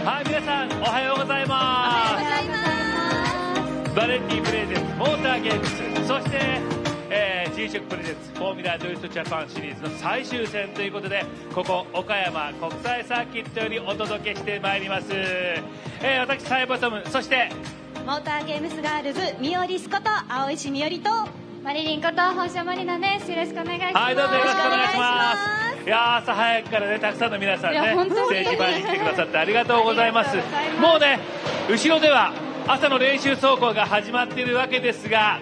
はい、皆さんおはようございます。バレンティプレゼンツモーターゲームス、そして、G-SHOCK プレゼンツフォーミュラドゥイットジャパンシリーズの最終戦ということで、ここ岡山国際サーキットよりお届けしてまいります。私サイボトム、そしてモーターゲームスガールズミオリスこと青石みおりとマリリンこと本社マリナです。よろしくお願いします。はい、どうぞよろしくお願いします。いや、朝早くからね、たくさんの皆さんね、ステージ前に来てくださってありがとうございます。もうね、後ろでは朝の練習走行が始まっているわけですが、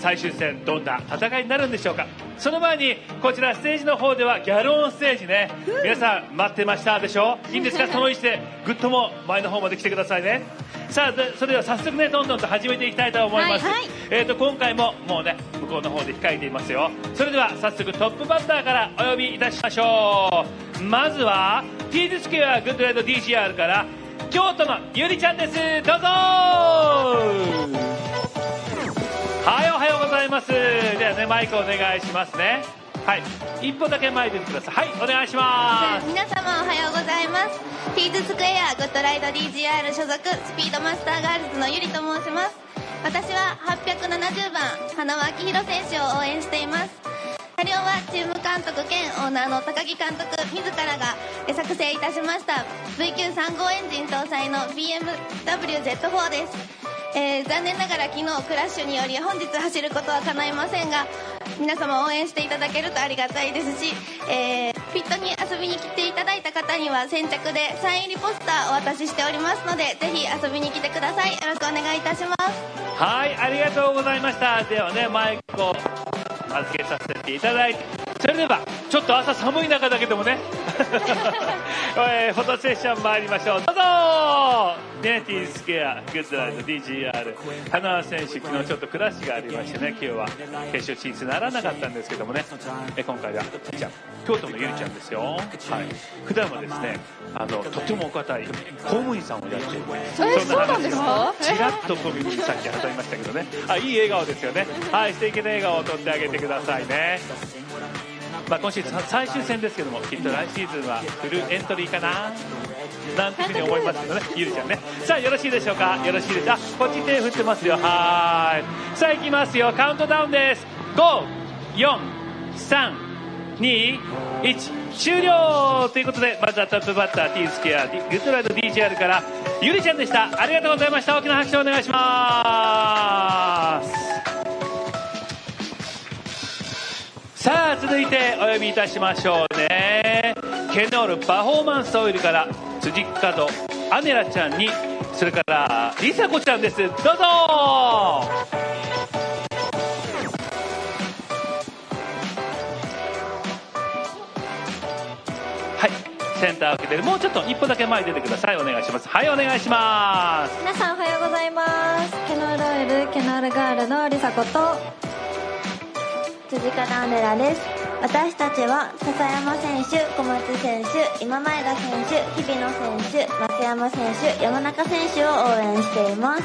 最終戦どんな戦いになるんでしょうか。その前にこちらステージの方ではギャルオンステージね、皆さん待ってましたでしょう。いいんですか、その位置でぐっとも前の方まで来てくださいね。さあ、それでは早速ね、どんどんと始めていきたいと思います。今回ももうね、向こうの方で控えていますよ。それでは早速トップバッターからお呼びいたしましょう。まずは T ズスクエアグッドライド DGR から京都のゆりちゃんです。どうぞ。はい、おはようございます。ではね、マイクお願いしますね。はい、一歩だけ前出てください。はい、お願いします。皆様おはようございます。ティーズスクエアグッドライド DGR 所属スピードマスターガールズのゆりと申します。私は870番花輪明宏選手を応援しています。車両はチーム監督兼オーナーの高木監督自らが作成いたしました V935 エンジン搭載の BMW Z4 です。残念ながら昨日クラッシュにより本日走ることは叶いませんが、皆様応援していただけるとありがたいですし、ピットに遊びに来ていただいた方には先着でサイン入りポスターお渡ししておりますので、ぜひ遊びに来てください。よろしくお願いいたします。はい、ありがとうございました。ではね、マイクを預けさせていただいて、それではちょっと朝寒い中だけどもねフォトセッション参りましょう。どうぞ。ね、T スクエアグッドライド DGR 花輪選手、昨日ちょっとクラッシュがありましてね、今日は決勝進出ならなかったんですけどもね、今回はゆりちゃん、京都のゆりちゃんですよ。はい、普段はですね、とてもお堅い公務員さんをやっている、そんな話をちらっと小耳にさっき挟みましたけどね、いい笑顔ですよね。はい、素敵な笑顔を撮ってあげてくださいね。今シーズン最終戦ですけども、きっと来シーズンはフルエントリーかななんていうふうに思いますけどね、ゆりちゃんね。さあ、よろしいでしょうか。よろしいです。こっち手振ってますよ。はい、さあ行きますよ。カウントダウンです。5、4、3、2、1、終了ということで、まずはトップバッター T スクエアグッドライド DGR からゆりちゃんでした。ありがとうございました。大きな拍手をお願いします。さあ、続いてお呼びいたしましょうね。ケノールパフォーマンスオイルから辻角アネラちゃんに、それからりさこちゃんです。どうぞ。はい、センターを開けて、もうちょっと一歩だけ前に出てください。お願いします。はい、お願いします。皆さんおはようございます。ケノールオイルケノールガールのりさこと辻角アネラです。私たちは笹山選手、小松選手、今前田選手、日比野選手、松山選手、山中選手を応援しています。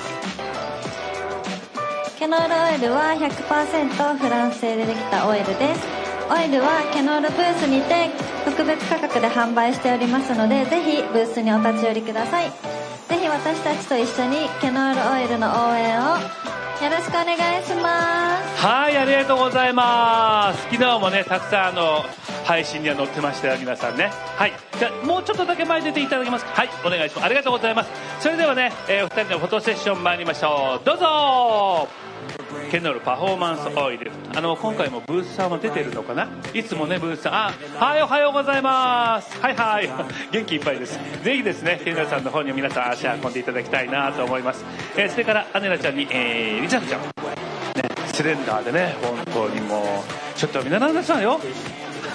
ケノールオイルは 100% フランス製でできたオイルです。オイルはケノールブースにて特別価格で販売しておりますので、ぜひブースにお立ち寄りください。ぜひ私たちと一緒にケノールオイルの応援をよろしくお願いします。はい、ありがとうございます。昨日もね、たくさん配信には載ってましたよ、皆さんね。はい、じゃあもうちょっとだけ前出ていただけますか。はい、お願いします。ありがとうございます。それではね、お二人のフォトセッション参りましょう。どうぞ。ケノールパフォーマンスオイル、今回もブースさんは出てるのかな。いつもね、ブースさん、はい、おはようございます。はいはい、元気いっぱいです。ぜひですね、ケノールさんの方に皆さん足運んでいただきたいなと思います。それからアネラちゃんに、リチャードちゃん、ね、スレンダーでね、本当にもうちょっと見習いなさいよ。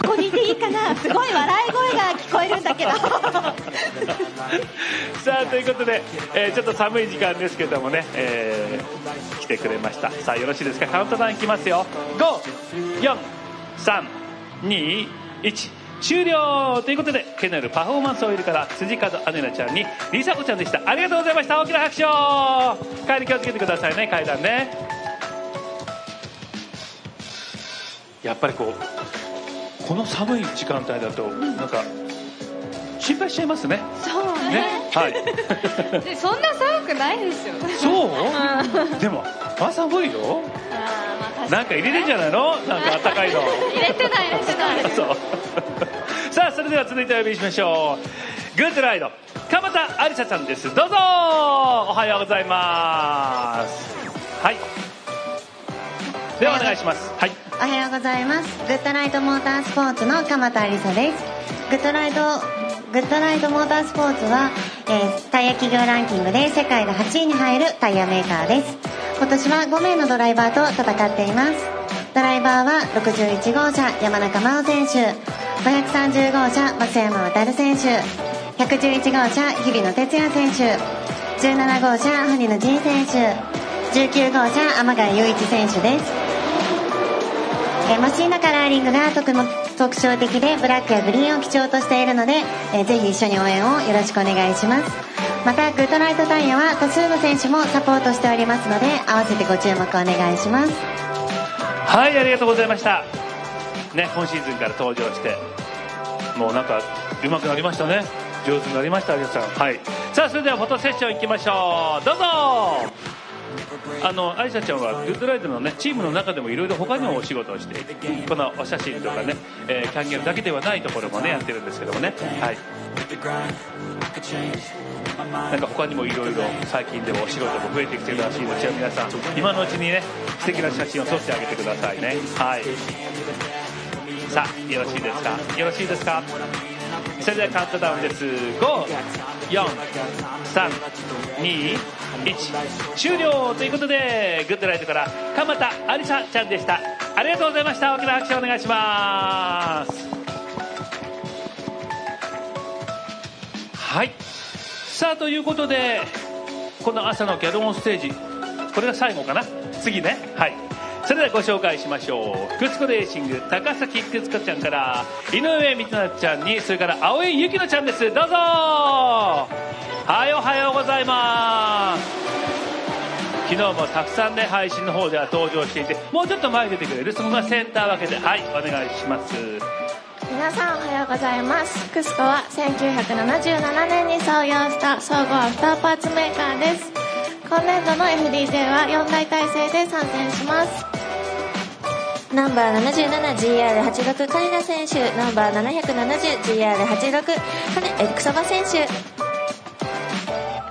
ここにいていいかな。すごい笑い声が聞こえるんだけどさあ、ということで、ちょっと寒い時間ですけどもね、来てくれました。さあ、よろしいですか。カウントダウンいきますよ。5、4、3、2、1、終了ということで、ケノールパフォーマンスオイルから辻角アネナちゃんにりさこちゃんでした。ありがとうございました。大きな拍手を。帰り気をつけてくださいね、階段ね。やっぱりこの寒い時間帯だとなんか心配しちゃいますね。そうね。はい。でそんな寒くないですよ。そう？でも寒いよ。なんか入れてんじゃないの？なんか暖かいの。入れてない。そう。さあそれでは続いてお呼びしましょう。グッドライド鎌田有沙ちゃんです。どうぞ。おはようございます。はい。ではお願いします。はい。おはようございます。グッドライドモータースポーツの鎌田有沙です。グッドライドモータースポーツは、タイヤ企業ランキングで世界で8位に入るタイヤメーカーです。今年は5名のドライバーと戦っています。ドライバーは61号車山中真央選手、530号車松山航選手、111号車日比野哲也選手、17号車萩野仁選手、19号車天貝雄一選手です。マシンのカラーリングがとても特徴的でブラックやグリーンを基調としているので、ぜひ一緒に応援をよろしくお願いします。またグッドライトタイヤは多数の選手もサポートしておりますので合わせてご注目お願いします。はい、ありがとうございましたね。今シーズンから登場してもうなんか上手くなりましたね。上手になりました有沙さん。はい。さあそれではフォトセッションいきましょう。どうぞ。有沙ちゃんはグッドライドのねチームの中でもいろいろ他にもお仕事をしていて、このお写真とかね、キャンゲルだけではないところもねやってるんですけどもね。はい。なんか他にもいろいろ最近でもお仕事も増えてきてるらしいので、皆さん今のうちにね素敵な写真を撮ってあげてくださいね。はい。さあよろしいですか。よろしいですか。それではカウントダウンです。5、4、3、2、1終了ということで、グッドライトから鎌田有沙ちゃんでした。ありがとうございました。大きな拍手お願いします。はい。さあということで、この朝のギャルオンステージ、これが最後かな。次ね。はい。それではご紹介しましょう。クスコレーシング高崎くつこちゃんから井上光菜ちゃんに、それから青井ゆきのちゃんです。どうぞ。はい、おはようございます。昨日もたくさんね配信の方では登場していて、もうちょっと前に出てくれる。そのままセンター分けで、はい、お願いします。皆さんおはようございます。クスコは1977年に創業した総合アフターパーツメーカーです。今年度の FDJ は4大体制で参戦します。ナンバー 77GR86 金田選手、ナンバー 770GR86 Kusaba 選手、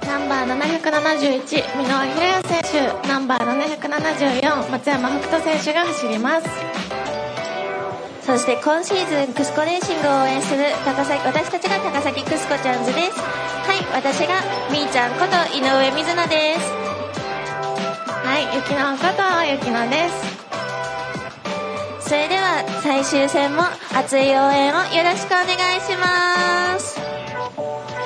ナンバー771箕輪ひろや選手、ナンバー774松山北斗選手が走ります。そして今シーズンクスコレーシングを応援する私たちが高崎クスコちゃんズです。はい、私がみーちゃんこと井上瑞奈です。はい、ゆきのことゆきのです。それでは最終戦も熱い応援をよろしくお願いします。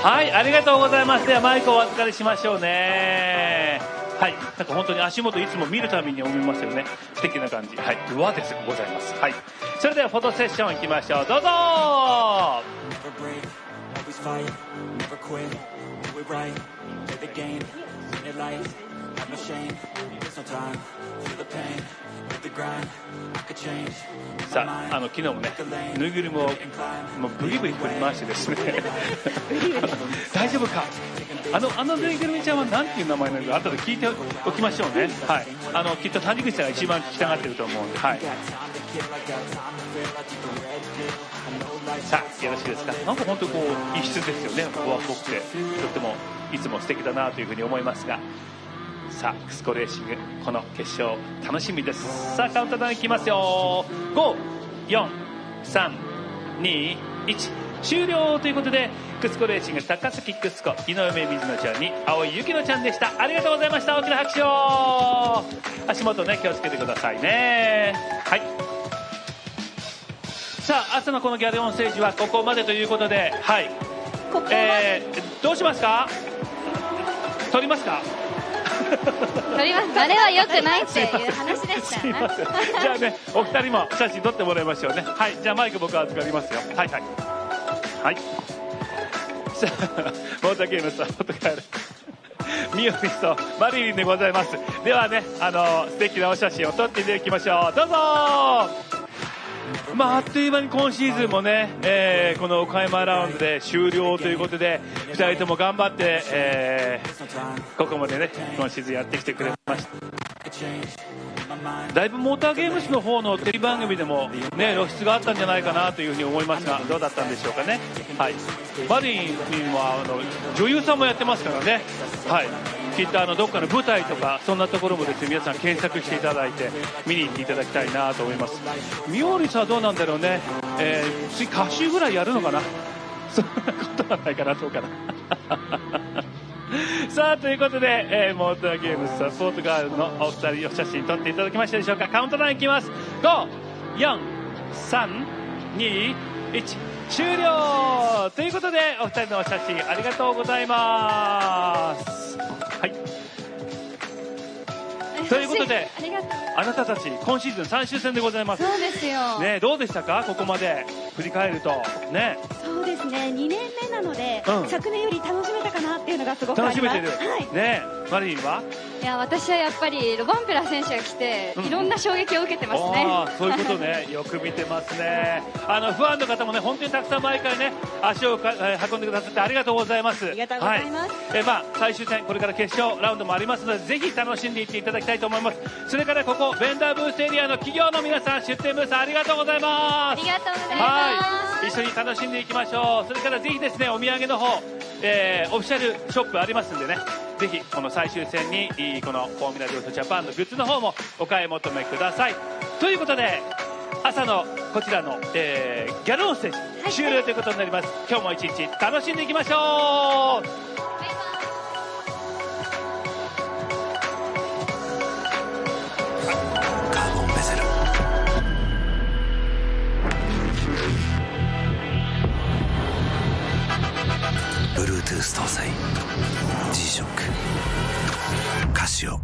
はい、ありがとうございます。ではマイクをお預かりしましょうね。はい、なんか本当に足元いつも見るたびに思いますよね。素敵な感じ。はい、上手でございます。はい、それではフォトセッションいきましょう。どうぞ。さあ、昨日もねぬいぐるみをもうブリブリ振り回してですね大丈夫か、あのぬいぐるみちゃんは何ていう名前なのか後で聞いておきましょうね。はい、きっと谷口さんが一番聞きたがってると思うんで、はい。さあよろしいですか。なんか本当にこう異質ですよね。和っぽくてとってもいつも素敵だなというふうに思いますが、さあクスコレーシングこの決勝楽しみです。さあカウントダウンいきますよ。5、4、3、2、1終了ということで、クスコレーシング高崎クスコ井上瑞奈ちゃんに青井ゆきのちゃんでした。ありがとうございました。大きな拍手を。足元ね気をつけてくださいね。はい。さあ朝のこのギャルオンステージはここまでということで、はい、どうしますか。撮りますか。撮ります。あれは良くないっていう話でしたよね。じゃあねお二人も写真撮ってもらいましょうね。はい、じゃあマイク僕預かりますよ。はいはいはい。さあモーターゲームさん元帰るミオリスとマリリンでございます。ではね素敵なお写真を撮っていただきましょう。どうぞ。あっという間に今シーズンもね、この岡山ラウンドで終了ということで、2人とも頑張って、ここまでね今シーズンやってきてくれました。だいぶモーターゲームスの方のテレビ番組でも、ね、露出があったんじゃないかなというふうに思いますが、どうだったんでしょうかね。はい、マリンは女優さんもやってますからね。はい、きっとどっかの舞台とかそんなところもですね、皆さん検索していただいて見に行っていただきたいなと思います。ミオリスはどうなんだろうね、次歌手ぐらいやるのかなそんなことはないかな、どうかなさあということで、モーターゲームスサポートガールのお二人お写真撮っていただきましたでしょうか。カウントダウンいきます。5、4、3、2、1終了ということで、お二人のお写真ありがとうございます。はい、ということで、あなたたち今シーズン最終戦でございます。そうですよ、ね、どうでしたか、ここまで振り返るとね。そうですね、2年目なので、昨年より楽しめたかなっていうのがすごくあります。楽しめてる、はい、ね。マリンは、いや、私はやっぱりロバンペラ選手が来て、いろんな衝撃を受けてますね。そういうことねよく見てますね。ファンの方もね本当にたくさん毎回ね足を運んでくださってありがとうございます。ありがとうございます。はい、最終戦これから決勝ラウンドもありますので、ぜひ楽しんでいっていただきたいと思います。それからここベンダーブースエリアの企業の皆さん、出店ブースありがとうございます。ありがとうございます。はい、一緒に楽しんでいきましょう。それからぜひですね、お土産の方、オフィシャルショップありますんでね、ぜひこの最終戦にこのフォーミュラリオートジャパンのグッズの方もお買い求めください。ということで、朝のこちらの、ギャルオンステージ終了ということになります。今日も一日楽しんでいきましょう。カーボンベゼル、Bluetooth 搭載 G-SHOCK カシオ。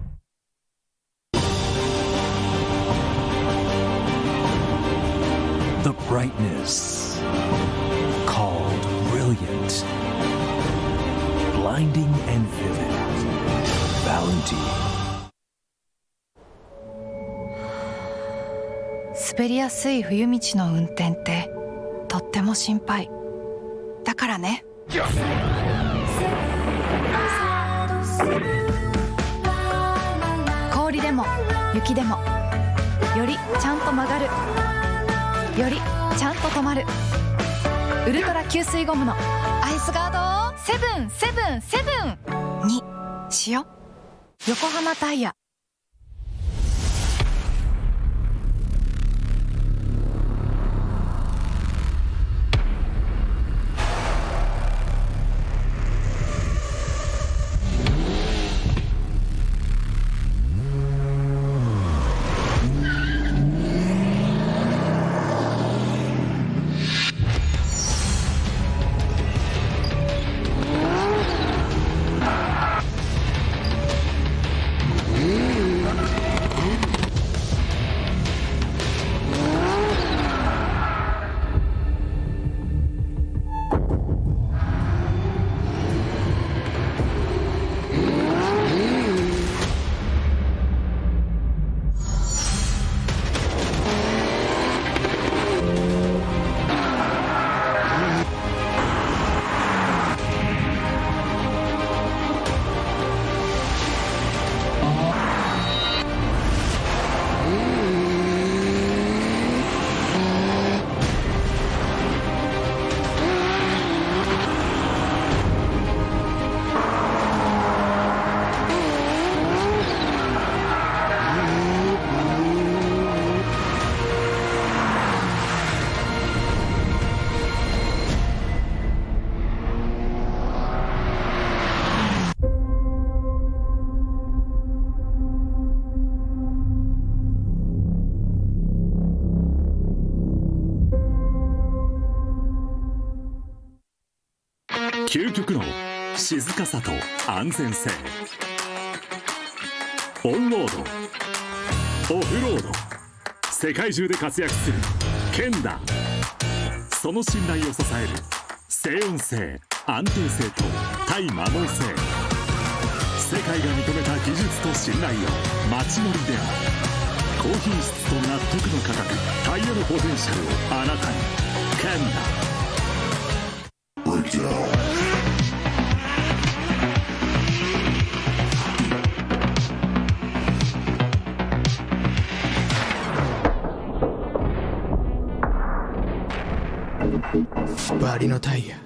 The brightness called brilliant, blinding and vivid. Valentine. 滑りやすい冬道の運転ってとっても心配だからね。氷でも雪でもよりちゃんと曲がる、よりちゃんと止まる、ウルトラ吸水ゴムのアイスガード777にしよ。横浜タイヤ。究極の静かさと安全性、オンロード、オフロード、世界中で活躍するケンダ。その信頼を支える静音性、安定性と対摩耗性、世界が認めた技術と信頼を街乗りである。高品質と納得の価格、対最大のポテンシャルをあなたに。ケンダバリのタイヤ。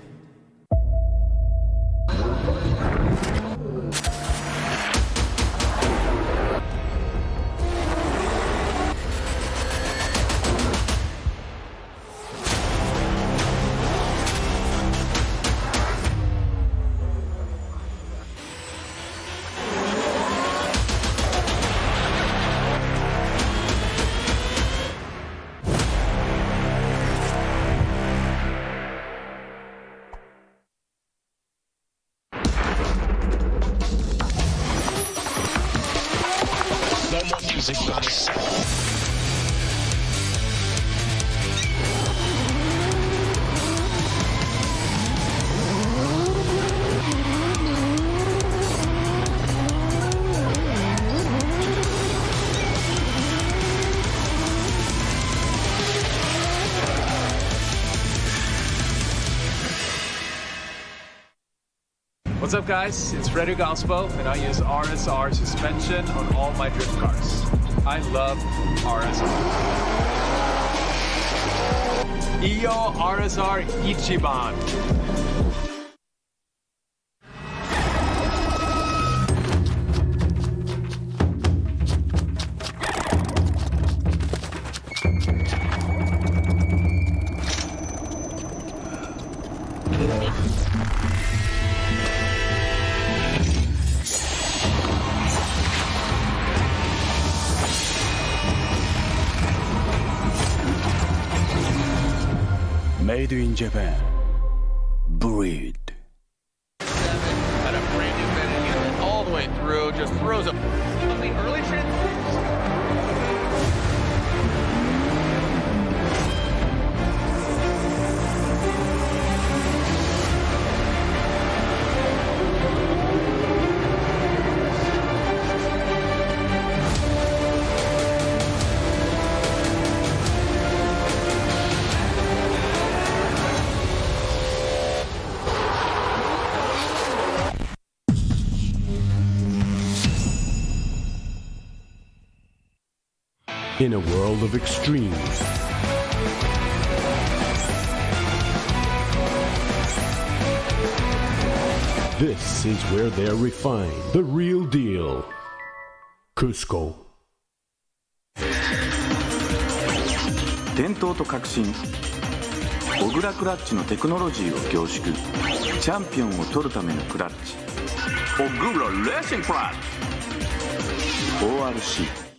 What's up, guys? It's Frederick Ospo, and I use RSR suspension on all my drift cars. I love RSR. Iyo RSR Ichiban. Made in Japan. Breed. Had a brand new bending unit all the way through, just throws a the early transitions. In a world of extremes, this is where they're refined. The real deal. Cusco. 伝統と革新、小倉クラッチのテクノロジーを凝縮、チャンピオンを取るためのクラッチ、小倉レーシングクラッチ ORC。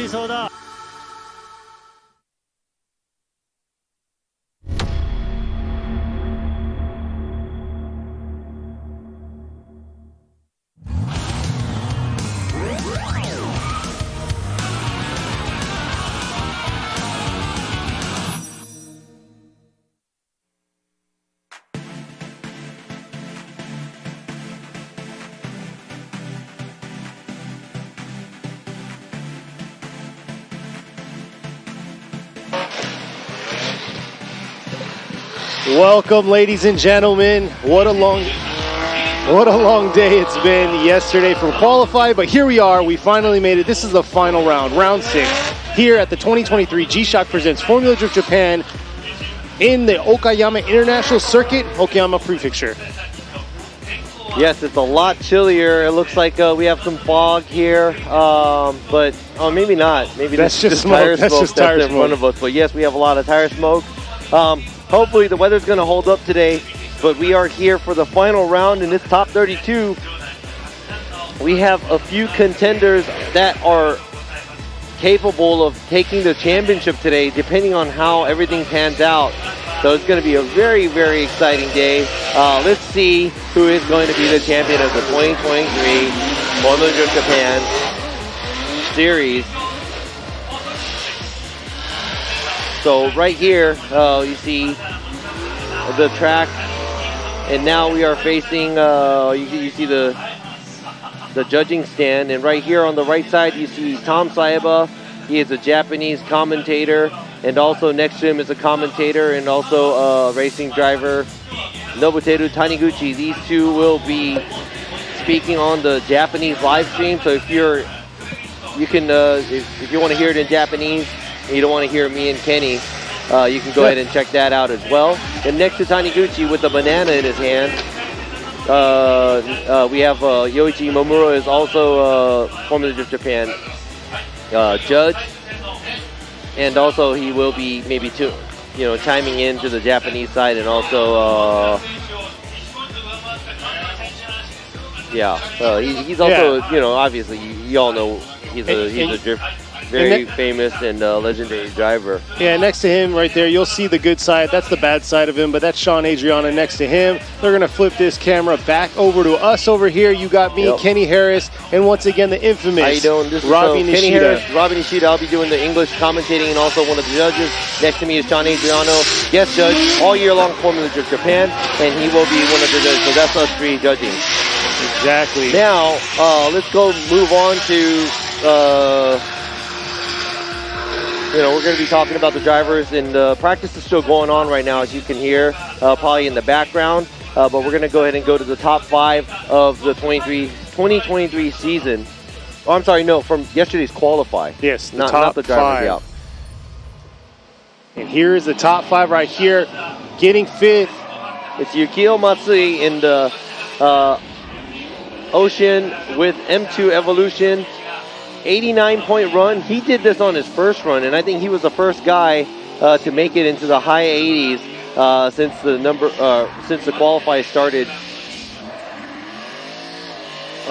りそうだ。Welcome, ladies and gentlemen. What a long day it's been yesterday from qualify, but here we are. We finally made it. This is the final round, round 6, here at the 2023 G-Shock Presents Formula Drift Japan in the Okayama International Circuit, Okayama Prefecture. Yes, it's a lot chillier. It looks like we have some fog here, but maybe not. Maybe that's just tire smoke. That's in front of us. But yes, we have a lot of tire smoke. Hopefully the weather's going to hold up today, but we are here for the final round in this top 32. We have a few contenders that are capable of taking the championship today, depending on how everything pans out. So it's going to be a very, very exciting day. Let's see who is going to be the champion of the 2023 Formula Drift Japan Series. So right here, you see the track, and now we are facing, you see the judging stand, and right here on the right side, you see Tom Saiba. He is a Japanese commentator, and also next to him is a commentator and also a racing driver, Nobuteru Taniguchi. These two will be speaking on the Japanese live stream, so if you want to hear it in Japanese, you don't want to hear me and Kenny, you can go ahead and check that out as well. And next to Taniguchi with a banana in his hand, we have Yoichi Momura is also Formula Drift Japan judge, and also he will be maybe chiming into the Japanese side, and also he's also obviously you all know he's a drift. Very famous and legendary driver. Yeah, next to him right there, you'll see the good side. That's the bad side of him, but that's Sean Adriana next to him. They're going to flip this camera back over to us over here. You got me, Kenny Harris, and once again, the infamous How you doing? This Robbie is Nishida. Kenny Harris, Robbie Nishida. I'll be doing the English commentating and also one of the judges. Next to me is Sean Adriano, guest judge, all year long Formula Drift Japan, and he will be one of the judges. So that's us three judging. Exactly. Now, let's go move on to... we're going to be talking about the drivers, and practice is still going on right now, as you can hear, probably in the background. But we're going to go ahead and go to the top 5 of the 2023 season. Oh, I'm sorry, no, from yesterday's qualify. Yes, the not top the drivers, 5. Yeah. And here is the top 5 right here, getting 5th. It's Yukio Matsui in the Ocean with M2 Evolution. 89-point run. He did this on his first run, and I think he was the first guy to make it into the high 80s since the qualify started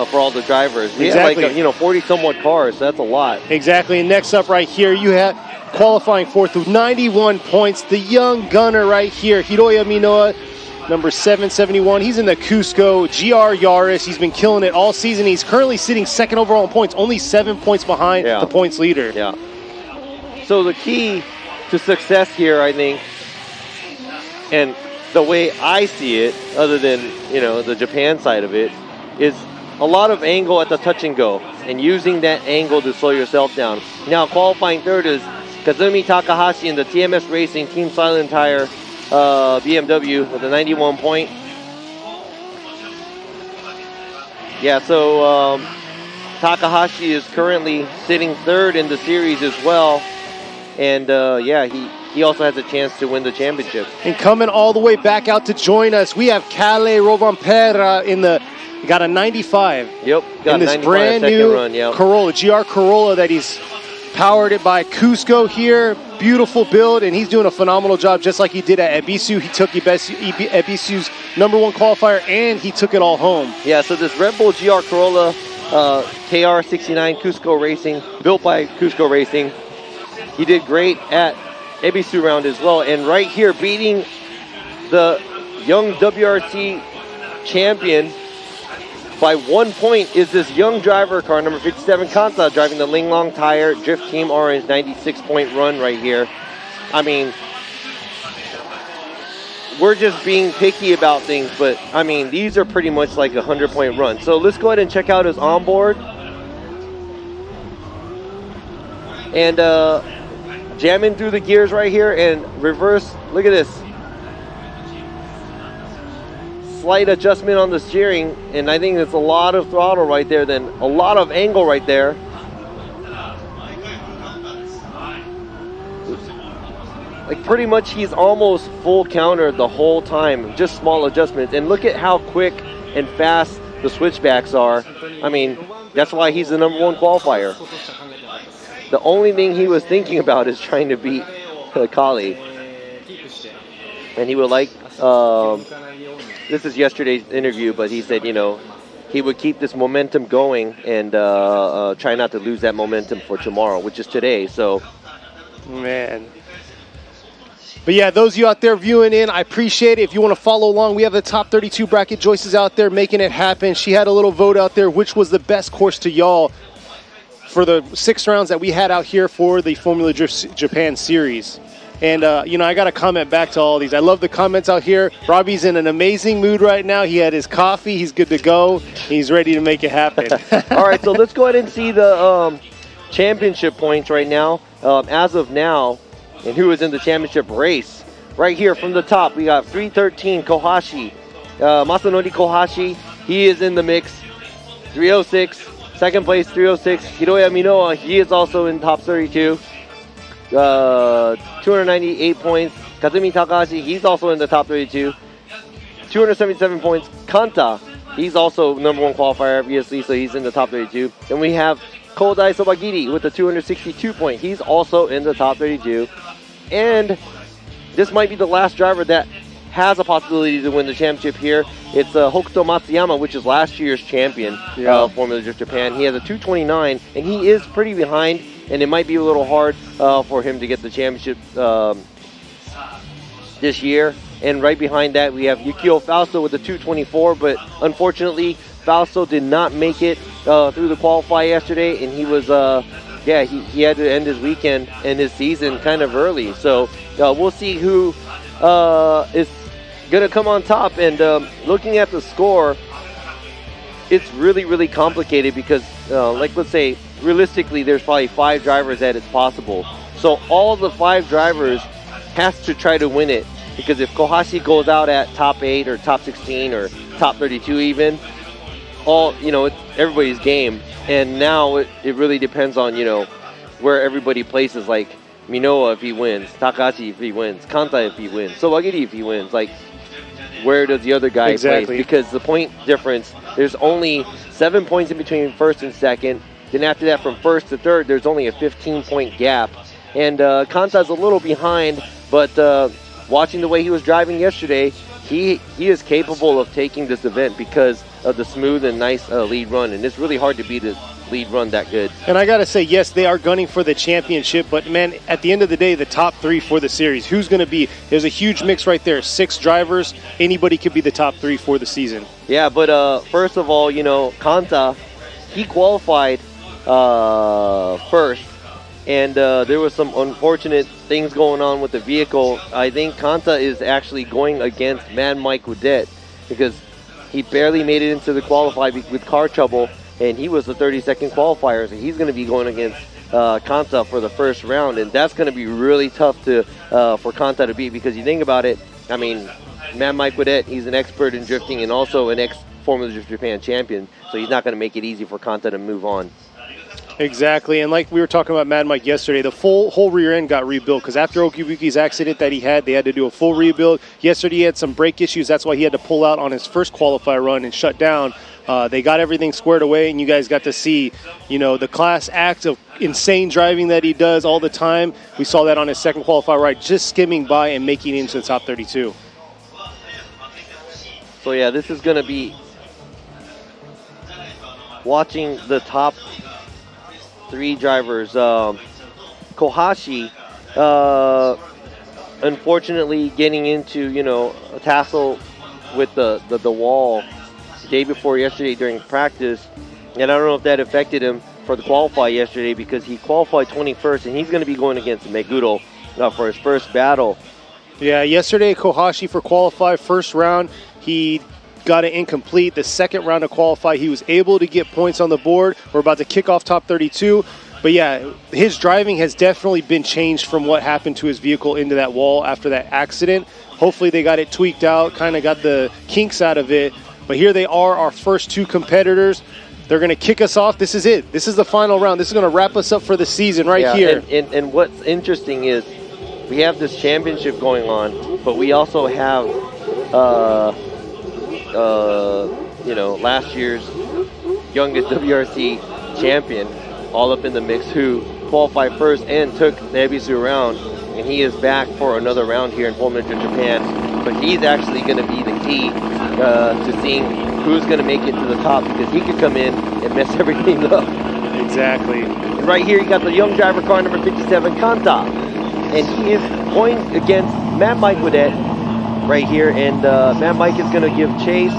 for all the drivers. We Exactly. had 40 somewhat cars. So that's a lot. Exactly. And next up right here, you have qualifying 4th with 91 points. The young gunner right here, Hiroya Minoa, number 771. He's in the Cusco GR Yaris. He's been killing it all season. He's currently sitting 2nd overall in points, only 7 points behind the points leader. Yeah. So the key to success here, I think, and the way I see it, other than, the Japan side of it, is a lot of angle at the touch and go and using that angle to slow yourself down. Now, qualifying 3rd is Kazumi Takahashi in the TMS Racing Team Silent Tire BMW with a 91 point. Yeah, so Takahashi is currently sitting 3rd in the series as well. And he also has a chance to win the championship. And coming all the way back out to join us, we have Kale Rovanpera got a 95. Yep, got in this 95 brand new run, yep. Corolla, GR Corolla that he's powered it by Cusco here. Beautiful build, and he's doing a phenomenal job just like he did at Ebisu. He took Ebisu's #1 qualifier, and he took it all home. Yeah, so this Red Bull GR Corolla KR69 Cusco Racing, built by Cusco Racing. He did great at Ebisu round as well. And right here, beating the young WRC champion by 1 point is this young driver, car number 57, Kanta, driving the Linglong Tire Drift Team Orange 96-point run right here. I mean, we're just being picky about things, but I mean, these are pretty much like a 100-point run. So let's go ahead and check out his onboard. And jamming through the gears right here and reverse. Look at this. Slight adjustment on the steering, and I think it's a lot of throttle right there, then a lot of angle right there. Like pretty much he's almost full counter the whole time, just small adjustments. And look at how quick and fast the switchbacks are. I mean, that's why he's the #1 qualifier. The only thing he was thinking about is trying to beat Kali. And he would like, this is yesterday's interview, but he said, you know, he would keep this momentum going and try not to lose that momentum for tomorrow, which is today. So, man. But yeah, those of you out there viewing in, I appreciate it. If you want to follow along, we have the top 32 bracket. Joyce is out there making it happen. She had a little vote out there, which was the best course to y'all for the 6 rounds that we had out here for the Formula Drift Japan series. And, you know, I got to comment back to all these. I love the comments out here. Robbie's in an amazing mood right now. He had his coffee. He's good to go. He's ready to make it happen. All right, so let's go ahead and see the championship points right now. As of now, and who is in the championship race. Right here from the top, we got 313 Kohashi. Masanori Kohashi, he is in the mix. 306, second place 306. Hiroya Minoa, he is also in top 32. 298 points. Kazumi Takahashi, he's also in the top 32. 277 points. Kanta, he's also #1 qualifier, obviously, so he's in the top 32. Then we have Kodai Sobagiri with the 262 point. He's also in the top 32. And this might be the last driver that has a possibility to win the championship here. It's Hokuto Matsuyama, which is last year's champion of Formula Drift Japan. He has a 229, and he is pretty behind, and it might be a little hard for him to get the championship this year. And right behind that, we have Yukio Fausto with the 224, but unfortunately, Fausto did not make it through the qualify yesterday, and he was, he had to end his weekend and his season kind of early. So we'll see who is going to come on top. And looking at the score, it's really, really complicated because, like, let's say, realistically, there's probably 5 drivers that it's possible. So all the 5 drivers has to try to win it, because if Kohashi goes out at top 8 or top 16 or top 32 even, it's everybody's game. And now it really depends on, where everybody places, like Minoa if he wins, Takahashi if he wins, Kanta if he wins, Sowagiri if he wins. Like, where does the other guy place? Because the point difference, there's only 7 points in between first and second. Then after that, from first to third, there's only a 15-point gap. And Kanta's a little behind, but watching the way he was driving yesterday, he is capable of taking this event because of the smooth and nice lead run. And it's really hard to beat a lead run that good. And I got to say, yes, they are gunning for the championship, but man, at the end of the day, the top 3 for the series, who's going to be? There's a huge mix right there. 6 drivers, anybody could be the top 3 for the season. Yeah, but first of all, Kanta, he qualified first, and there was some unfortunate things going on with the vehicle. I think Kanta is actually going against Mad Mike Woodette because he barely made it into the qualify with car trouble, and he was the 32nd qualifier, so he's going to be going against Kanta for the first round, and that's going to be really tough for Kanta to beat, because you think about it, I mean, Mad Mike Woodette, he's an expert in drifting and also an ex-Formula Drift Japan champion, so he's not going to make it easy for Kanta to move on. Exactly, and like we were talking about Mad Mike yesterday, the whole rear end got rebuilt because after Okibuki's accident that he had, they had to do a full rebuild. Yesterday he had some brake issues, that's why he had to pull out on his first qualifier run and shut down. They got everything squared away, and you guys got to see, the class act of insane driving that he does all the time. We saw that on his second qualifier ride, just skimming by and making it into the top 32. So yeah, this is going to be watching the top 3 drivers. Kohashi, unfortunately, getting into a tussle with the wall the day before yesterday during practice, and I don't know if that affected him for the qualify yesterday because he qualified 21st, and he's going to be going against Meguro for his first battle. Yeah, yesterday Kohashi for qualify first round, he got it incomplete. The second round of qualify, he was able to get points on the board. We're about to kick off top 32. But yeah, his driving has definitely been changed from what happened to his vehicle into that wall after that accident. Hopefully they got it tweaked out, kind of got the kinks out of it. But here they are, our first 2 competitors. They're going to kick us off. This is it. This is the final round. This is going to wrap us up for the season here. And what's interesting is we have this championship going on, but we also have, last year's youngest WRC champion all up in the mix who qualified first and took the Ebisu round, and he is back for another round here in Formula Japan. So he's actually going to be the key to seeing who's going to make it to the top, because he could come in and mess everything up. Exactly. And right here you got the young driver car number 57, Kanta, and he is going against Mad Mike Widet right here, and Mad Mike is going to give chase.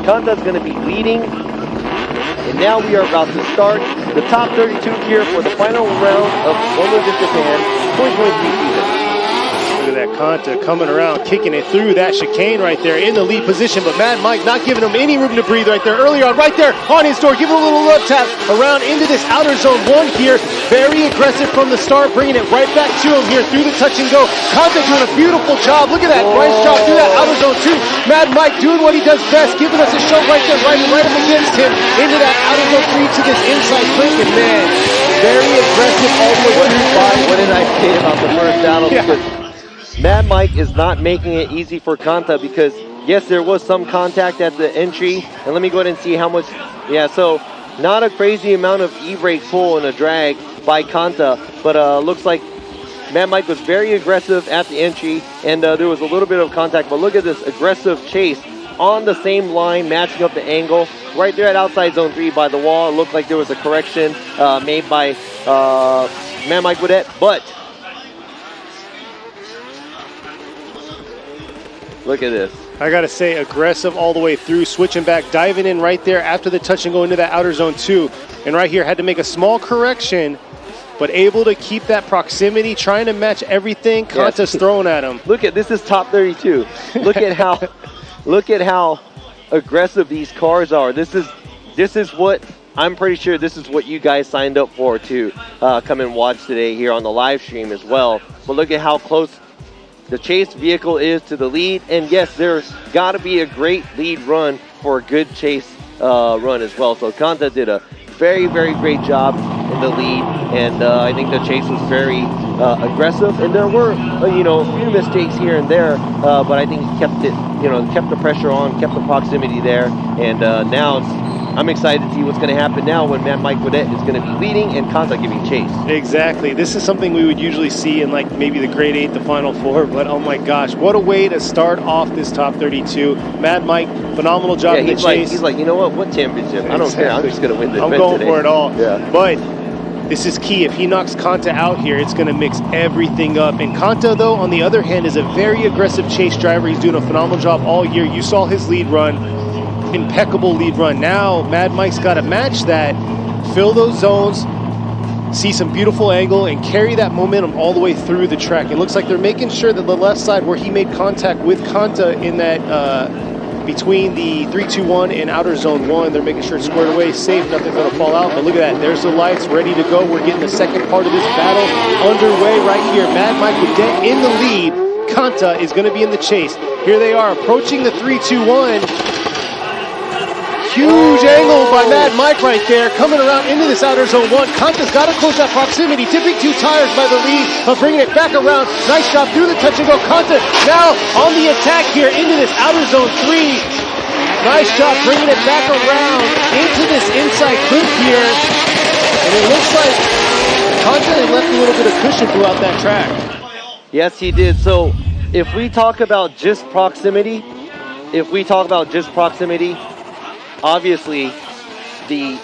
Kanta's going to be leading. And now we are about to start the top 32 here for the final round of Formula Japan 2023 season. Look at that Kanta coming around, kicking it through that chicane right there in the lead position, but Mad Mike not giving him any room to breathe right there. Early on, right there on his door, giving a little love tap around into this outer zone 1 here. Very aggressive from the start, bringing it right back to him here through the touch and go. Kanta doing a beautiful job. Look at that, nice job through that outer zone 2. Mad Mike doing what he does best, giving us a show right there, right up against him into that outer zone 3 to this inside click, and man, very aggressive all the way through. What did I say about the first battle? Because Mad Mike is not making it easy for Kanta, because yes, there was some contact at the entry, and let me go ahead and see how much. Yeah, so not a crazy amount of e-brake pull and a drag by Kanta, but looks like Mad Mike was very aggressive at the entry, and there was a little bit of contact, but look at this aggressive chase on the same line, matching up the angle right there at outside zone 3 by the wall. It looked like there was a correction made by Mad Mike Widet, but look at this. I got to say, aggressive all the way through, switching back, diving in right there after the touch and go into that outer zone 2. And right here, had to make a small correction, but able to keep that proximity, trying to match everything Kanta's throwing at him. Look at this is top 32. Look at how aggressive these cars are. This is what I'm pretty sure this is what you guys signed up for to come and watch today here on the live stream as well. But look at how close the chase vehicle is to the lead, and yes, there's got to be a great lead run for a good chase run as well. So Kanta did a very, very great job in the lead, and I think the chase was very aggressive, and there were a few mistakes here and there, but I think he kept it, kept the pressure on, kept the proximity there, and now I'm excited to see what's going to happen now when Mad Mike Widet is going to be leading and Kanta giving chase. Exactly. This is something we would usually see in like maybe the grade 8, the final 4, but oh my gosh, what a way to start off this top 32. Mad Mike, phenomenal job in the chase. He's like, you know what championship? I don't care. I'm just going to win this event going today. for it all. Yeah. But this is key. If he knocks Kanta out here, it's going to mix everything up. And Kanta, though, on the other hand, is a very aggressive chase driver. He's doing a phenomenal job all year. You saw his lead run. Impeccable lead run. Now Mad Mike's got to match that, fill those zones, see some beautiful angle, and carry that momentum all the way through the track. It looks like they're making sure that the left side where he made contact with Kanta in that between the 3-2-1 and outer zone 1, they're making sure it's squared away, safe, nothing's going to fall out. But look at that, there's the lights ready to go. We're getting the second part of this battle underway right here. Mad Mike Widet in the lead. Kanta is going to be in the chase. Here they are approaching the 3-2-1. Huge angle by Mad Mike right there, coming around into this outer zone 1. Kanta's got to close that proximity, tipping 2 tires by the lead, but bringing it back around. Nice job through the touch and go. Kanta now on the attack here into this outer zone 3. Nice job bringing it back around into this inside loop here. And it looks like Kanta left a little bit of cushion throughout that track. Yes, he did. So if we talk about just proximity, obviously the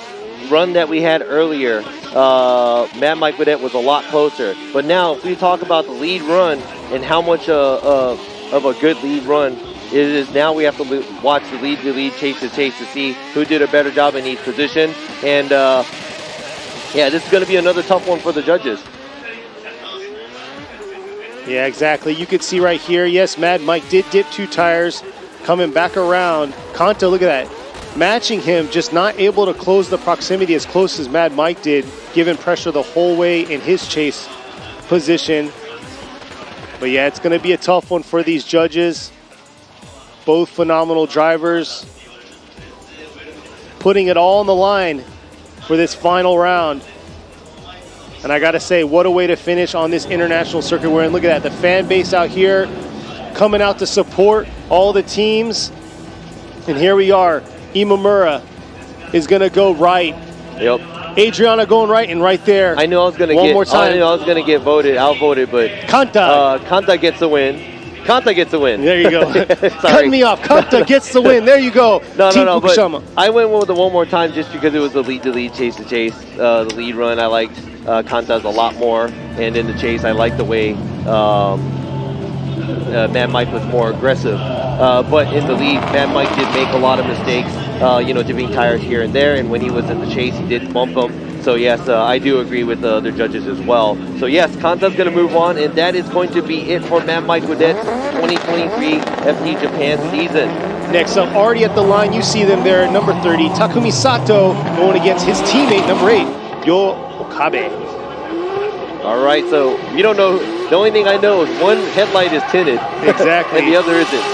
run that we had earlier, Mad Mike Vidette was a lot closer. But now, if we talk about the lead run and how much of a good lead run it is, now we have to watch the lead to lead, chase to chase to see who did a better job in each position. And yeah, this is going to be another tough one for the judges. Yeah, exactly. You could see right here, yes, Mad Mike did dip 2 tires, coming back around. Kanta, look at that. Matching him, just not able to close the proximity as close as Mad Mike did, giving pressure the whole way in his chase position. But yeah, it's going to be a tough one for these judges. Both phenomenal drivers, putting it all on the line for this final round. And I got to say, what a way to finish on this international circuit we're in. Look at that, the fan base out here coming out to support all the teams. And here we are. Imamura is going to go right. Yep. Adriana going right, and right there. I knew I was going to One more time. I knew I was going to get outvoted, but Kanta gets the win. Kanta gets the win. There you go. Cut me off. Kanta gets the win. There you go. No. But I went with the one more time just because it was the lead to lead, chase to chase. The lead run I liked Kanta's a lot more, and in the chase I liked the way Mad Mike was more aggressive. But in the lead, Mad Mike did make a lot of mistakes, dipping tires here and there, and when he was in the chase, he did bump them. So yes, I do agree with the other judges as well. So yes, Kanta's going to move on, and that is going to be it for Mad Mike Vidette's 2023 FD Japan season. Next up, already at the line, you see them there, number 30, Takumi Sato, going against his teammate, number 8, Yo Okabe. All right, so we don't know. The only thing I know is one headlight is tinted. Exactly. And the other isn't.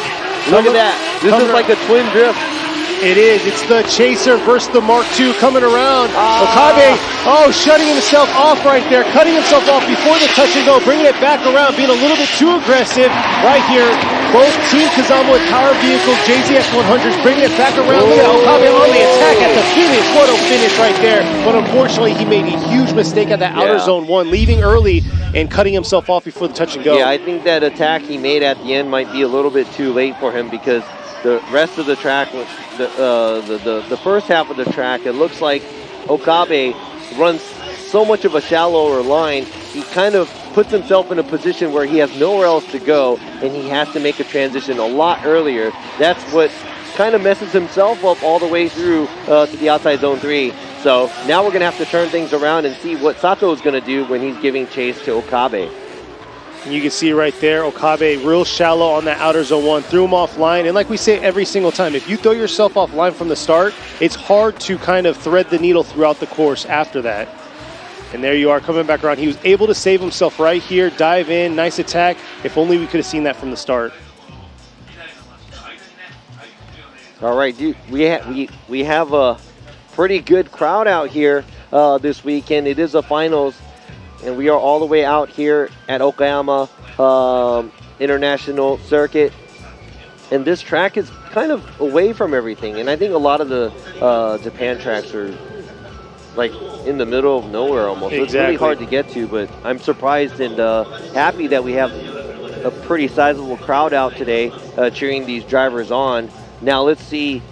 Look at that. This is like a twin drift. It is. It's the Chaser versus the Mark II coming around. Okabe, shutting himself off right there, cutting himself off before the touch and go, bringing it back around, being a little bit too aggressive right here. Both Team Kazama with power vehicles, JZX 100s, bringing it back around. Look at Okabe on the attack at the finish. What a finish right there. But unfortunately, he made a huge mistake at that outer zone 1, leaving early and cutting himself off before the touch and go. Yeah, I think that attack he made at the end might be a little bit too late for him because the rest of the track, the first half of the track, it looks like Okabe runs so much of a shallower line, he kind of puts himself in a position where he has nowhere else to go, and he has to make a transition a lot earlier. That's what kind of messes himself up all the way through to the outside zone 3. So now we're going to have to turn things around and see what Sato is going to do when he's giving chase to Okabe. And you can see right there, Okabe real shallow on that outer zone 1, threw him offline. And like we say every single time, if you throw yourself offline from the start, it's hard to kind of thread the needle throughout the course after that. And there you are, coming back around. He was able to save himself right here, dive in, nice attack. If only we could have seen that from the start. All right, dude, we have a pretty good crowd out here this weekend. It is a finals. And we are all the way out here at Okayama International Circuit. And this track is kind of away from everything. And I think a lot of the Japan tracks are like in the middle of nowhere almost. Exactly. So it's really hard to get to, but I'm surprised and happy that we have a pretty sizable crowd out today cheering these drivers on. Now let's see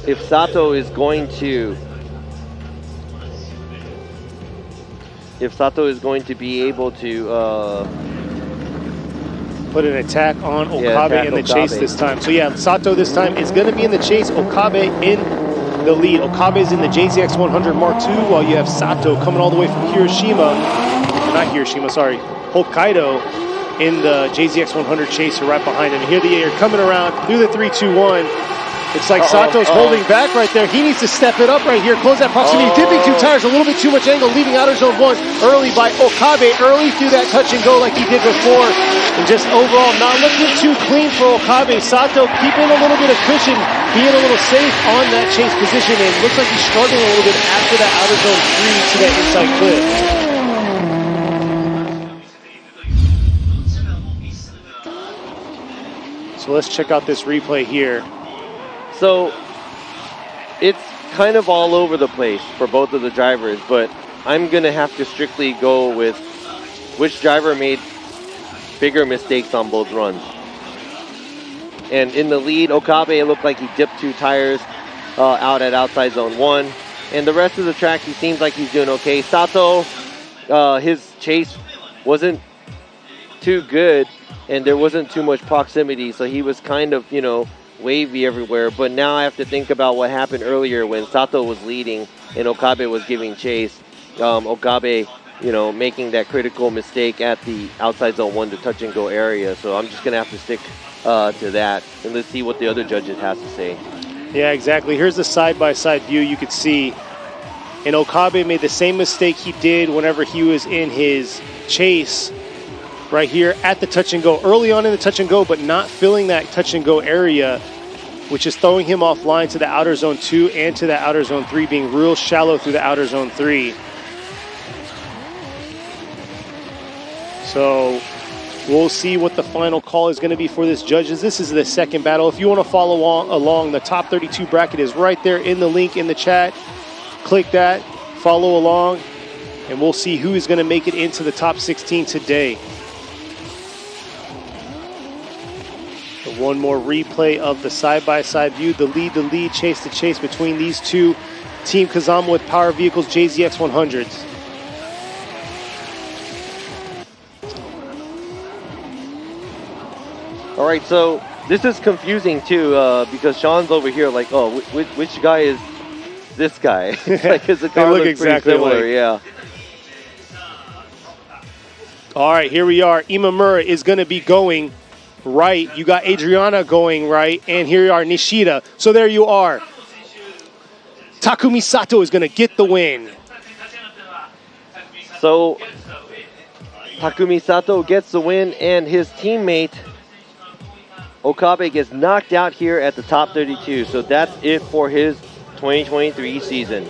if Sato is going to be able to put an attack on Okabe in the chase this time. So yeah, Sato this time is going to be in the chase. Okabe in the lead. Okabe is in the JZX 100 Mark II, while you have Sato coming all the way from Hokkaido in the JZX 100 chaser right behind him. Here they are coming around through the 3-2-1. It's like Sato's holding back right there. He needs to step it up right here. Close that proximity. Dipping 2 tires, a little bit too much angle, leaving outer zone 1 early by Okabe. Early through that touch and go like he did before. And just overall not looking too clean for Okabe. Sato keeping a little bit of cushion, being a little safe on that chase position. And looks like he's struggling a little bit after that outer zone 3 to that inside clip. So let's check out this replay here. So it's kind of all over the place for both of the drivers, but I'm going to have to strictly go with which driver made bigger mistakes on both runs. And in the lead, Okabe, it looked like he dipped 2 tires out at outside zone 1. And the rest of the track, he seems like he's doing okay. Sato, his chase wasn't too good, and there wasn't too much proximity, so he was kind of, you know, wavy everywhere. But now I have to think about what happened earlier when Sato was leading and Okabe was giving chase. Okabe, you know, making that critical mistake at the outside zone 1 to touch and go area. So I'm just going to have to stick to that. And let's see what the other judges has to say. Yeah, exactly. Here's the side-by-side view you could see. And Okabe made the same mistake he did whenever he was in his chase right here at the touch and go. Early on in the touch and go, but not filling that touch and go area, which is throwing him offline to the outer zone 2 and to the outer zone 3, being real shallow through the outer zone 3. So we'll see what the final call is going to be for this judges. This is the second battle. If you want to follow along, the top 32 bracket is right there in the link in the chat. Click that, follow along, and we'll see who is going to make it into the top 16 today. So one more replay of the side-by-side view, the lead, chase to chase between these two. Team Kazama with Power Vehicles JZX 100s. All right, so this is confusing too because Sean's over here like, oh, which guy is this guy? Like, his the car they look looks exactly similar, like. yeah. All right, here we are. Imamura is going to be going right. You got Adriana going right, and here you are, Nishida. So there you are. Takumi Sato is going to get the win. So Takumi Sato gets the win, and his teammate Okabe gets knocked out here at the top 32. So that's it for his 2023 season.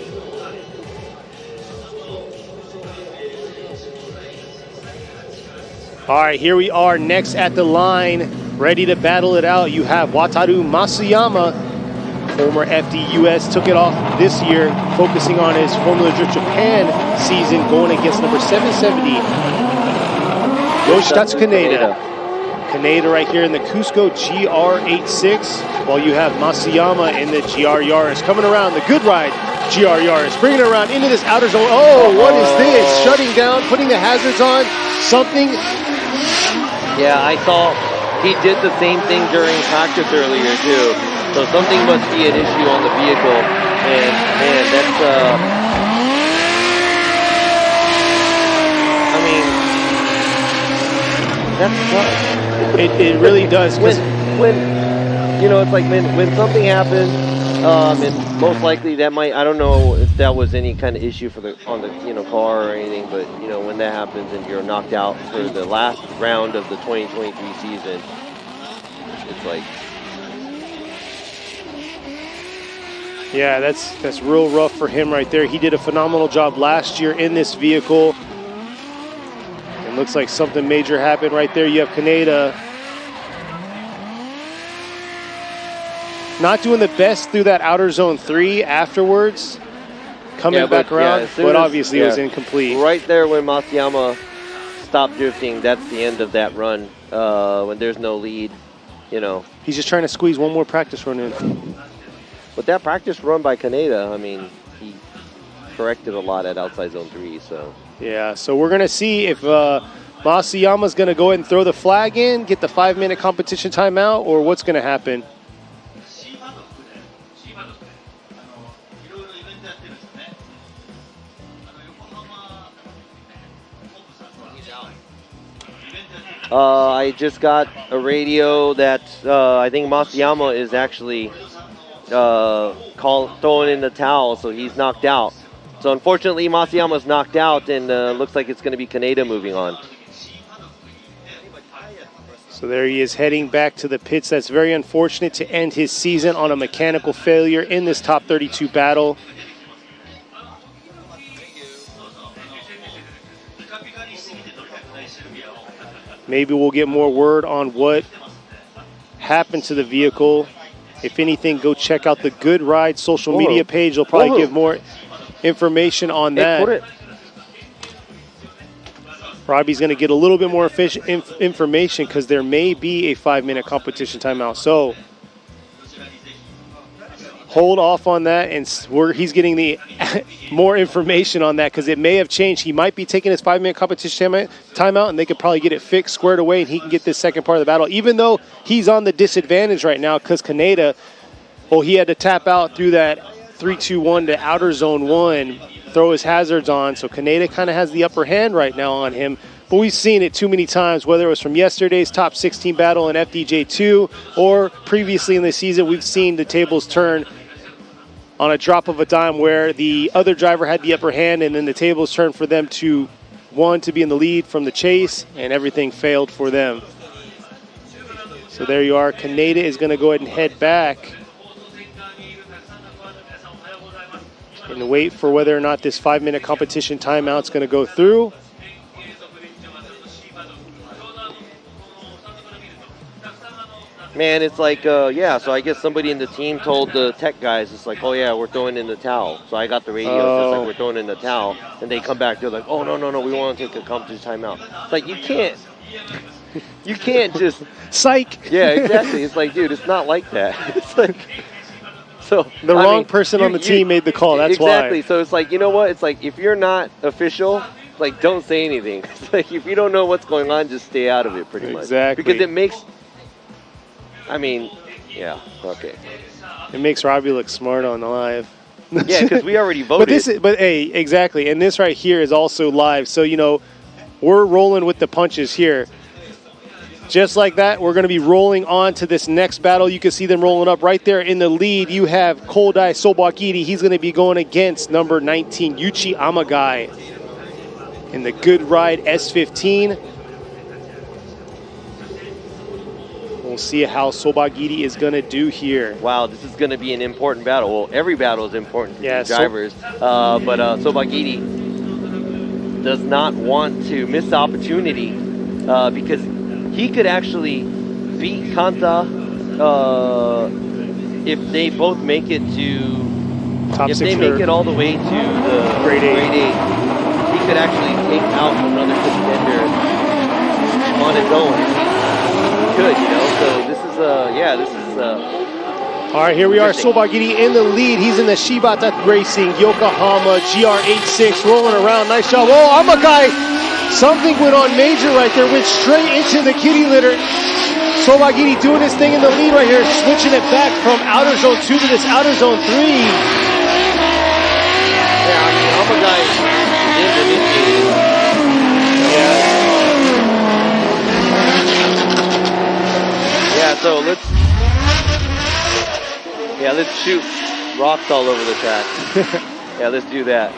All right, here we are next at the line, ready to battle it out. You have Wataru Masuyama, former FDUS, took it off this year, focusing on his Formula Drift Japan season, going against number 770, Yoshitatsu Kaneda. Kaneda right here in the Cusco GR86, while you have Masuyama in the GR Yaris. Coming around, the good ride GR Yaris, bringing it around into this outer zone. Oh, what is this? Shutting down, putting the hazards on, something. Yeah, I saw he did the same thing during practice earlier too. So something must be an issue on the vehicle. And man, that's I mean, that's tough. It really does. When you know, it's like when something happens, and most likely that might, I don't know if that was any kind of issue for on the car or anything, but you know, when that happens and you're knocked out for the last round of the 2023 season, it's like, yeah, that's real rough for him right there. He did a phenomenal job last year in this vehicle. It looks like something major happened right there. You have Kaneda not doing the best through that outer zone 3 afterwards, coming back around, but obviously it was incomplete. Right there when Masuyama stopped drifting, that's the end of that run. When there's no lead, you know. He's just trying to squeeze one more practice run in. But that practice run by Kaneda, I mean, he corrected a lot at outside zone 3, so. Yeah, so we're going to see if Masuyama's going to go ahead and throw the flag in, get the 5-minute competition timeout, or what's going to happen. I just got a radio that I think Masuyama is actually throwing in the towel, so he's knocked out. So unfortunately, Masuyama's knocked out, and looks like it's going to be Kaneda moving on. So there he is heading back to the pits. That's very unfortunate to end his season on a mechanical failure in this top 32 battle. Maybe we'll get more word on what happened to the vehicle. If anything, go check out the Good Ride social media page. They'll probably give more information on that. Robbie's going to get a little bit more information because there may be a 5-minute competition timeout. So hold off on that, and he's getting the more information on that because it may have changed. He might be taking his 5-minute competition timeout, and they could probably get it fixed, squared away, and he can get this second part of the battle, even though he's on the disadvantage right now because Kaneda, he had to tap out through that 3-2-1 to outer zone 1, throw his hazards on, so Kaneda kind of has the upper hand right now on him. But we've seen it too many times, whether it was from yesterday's top 16 battle in FDJ2 or previously in the season, we've seen the tables turn on a drop of a dime where the other driver had the upper hand and then the tables turned for them to be in the lead from the chase, and everything failed for them. So there you are. Kaneda is going to go ahead and head back and wait for whether or not this 5-minute competition timeout is going to go through. Man, it's like, so I guess somebody in the team told the tech guys, it's like, oh yeah, we're throwing in the towel. So I got the radio, so it's like, we're throwing in the towel. And they come back, they're like, oh, no, we want to take a competition timeout. It's like, you can't just... Psych! Yeah, exactly. It's like, dude, it's not like that. It's like... So the wrong person on the team made the call, that's why. Exactly, so it's like, you know what? It's like, if you're not official, like, don't say anything. It's like, if you don't know what's going on, just stay out of it, pretty much. Exactly. Because it makes... yeah, okay. It makes Robbie look smart on the live. Yeah, because we already voted. But hey, exactly. And this right here is also live. So, we're rolling with the punches here. Just like that, we're going to be rolling on to this next battle. You can see them rolling up right there in the lead. You have Koldai Sobakiri. He's going to be going against number 19, Yuchi Amagai, in the Good Ride S15. We'll see how Sobagiri is going to do here. Wow, this is going to be an important battle. Well, every battle is important to the drivers. But Sobagiri does not want to miss the opportunity because he could actually beat Kanta if they both make it to... Top if six they make it all the way to the grade 8. He could actually take out another contender on his own. Good, so this is all right, here we are, Sobagiri in the lead. He's in the Shibata Racing Yokohama GR86 rolling around. Nice job. Oh, Amagai, something went on major right there, went straight into the kitty litter. Sobagiri doing his thing in the lead right here, switching it back from outer zone 2 to this outer zone 3. Yeah, Amagai is initiated. Yeah, so let's shoot rocks all over the track. Yeah, let's do that.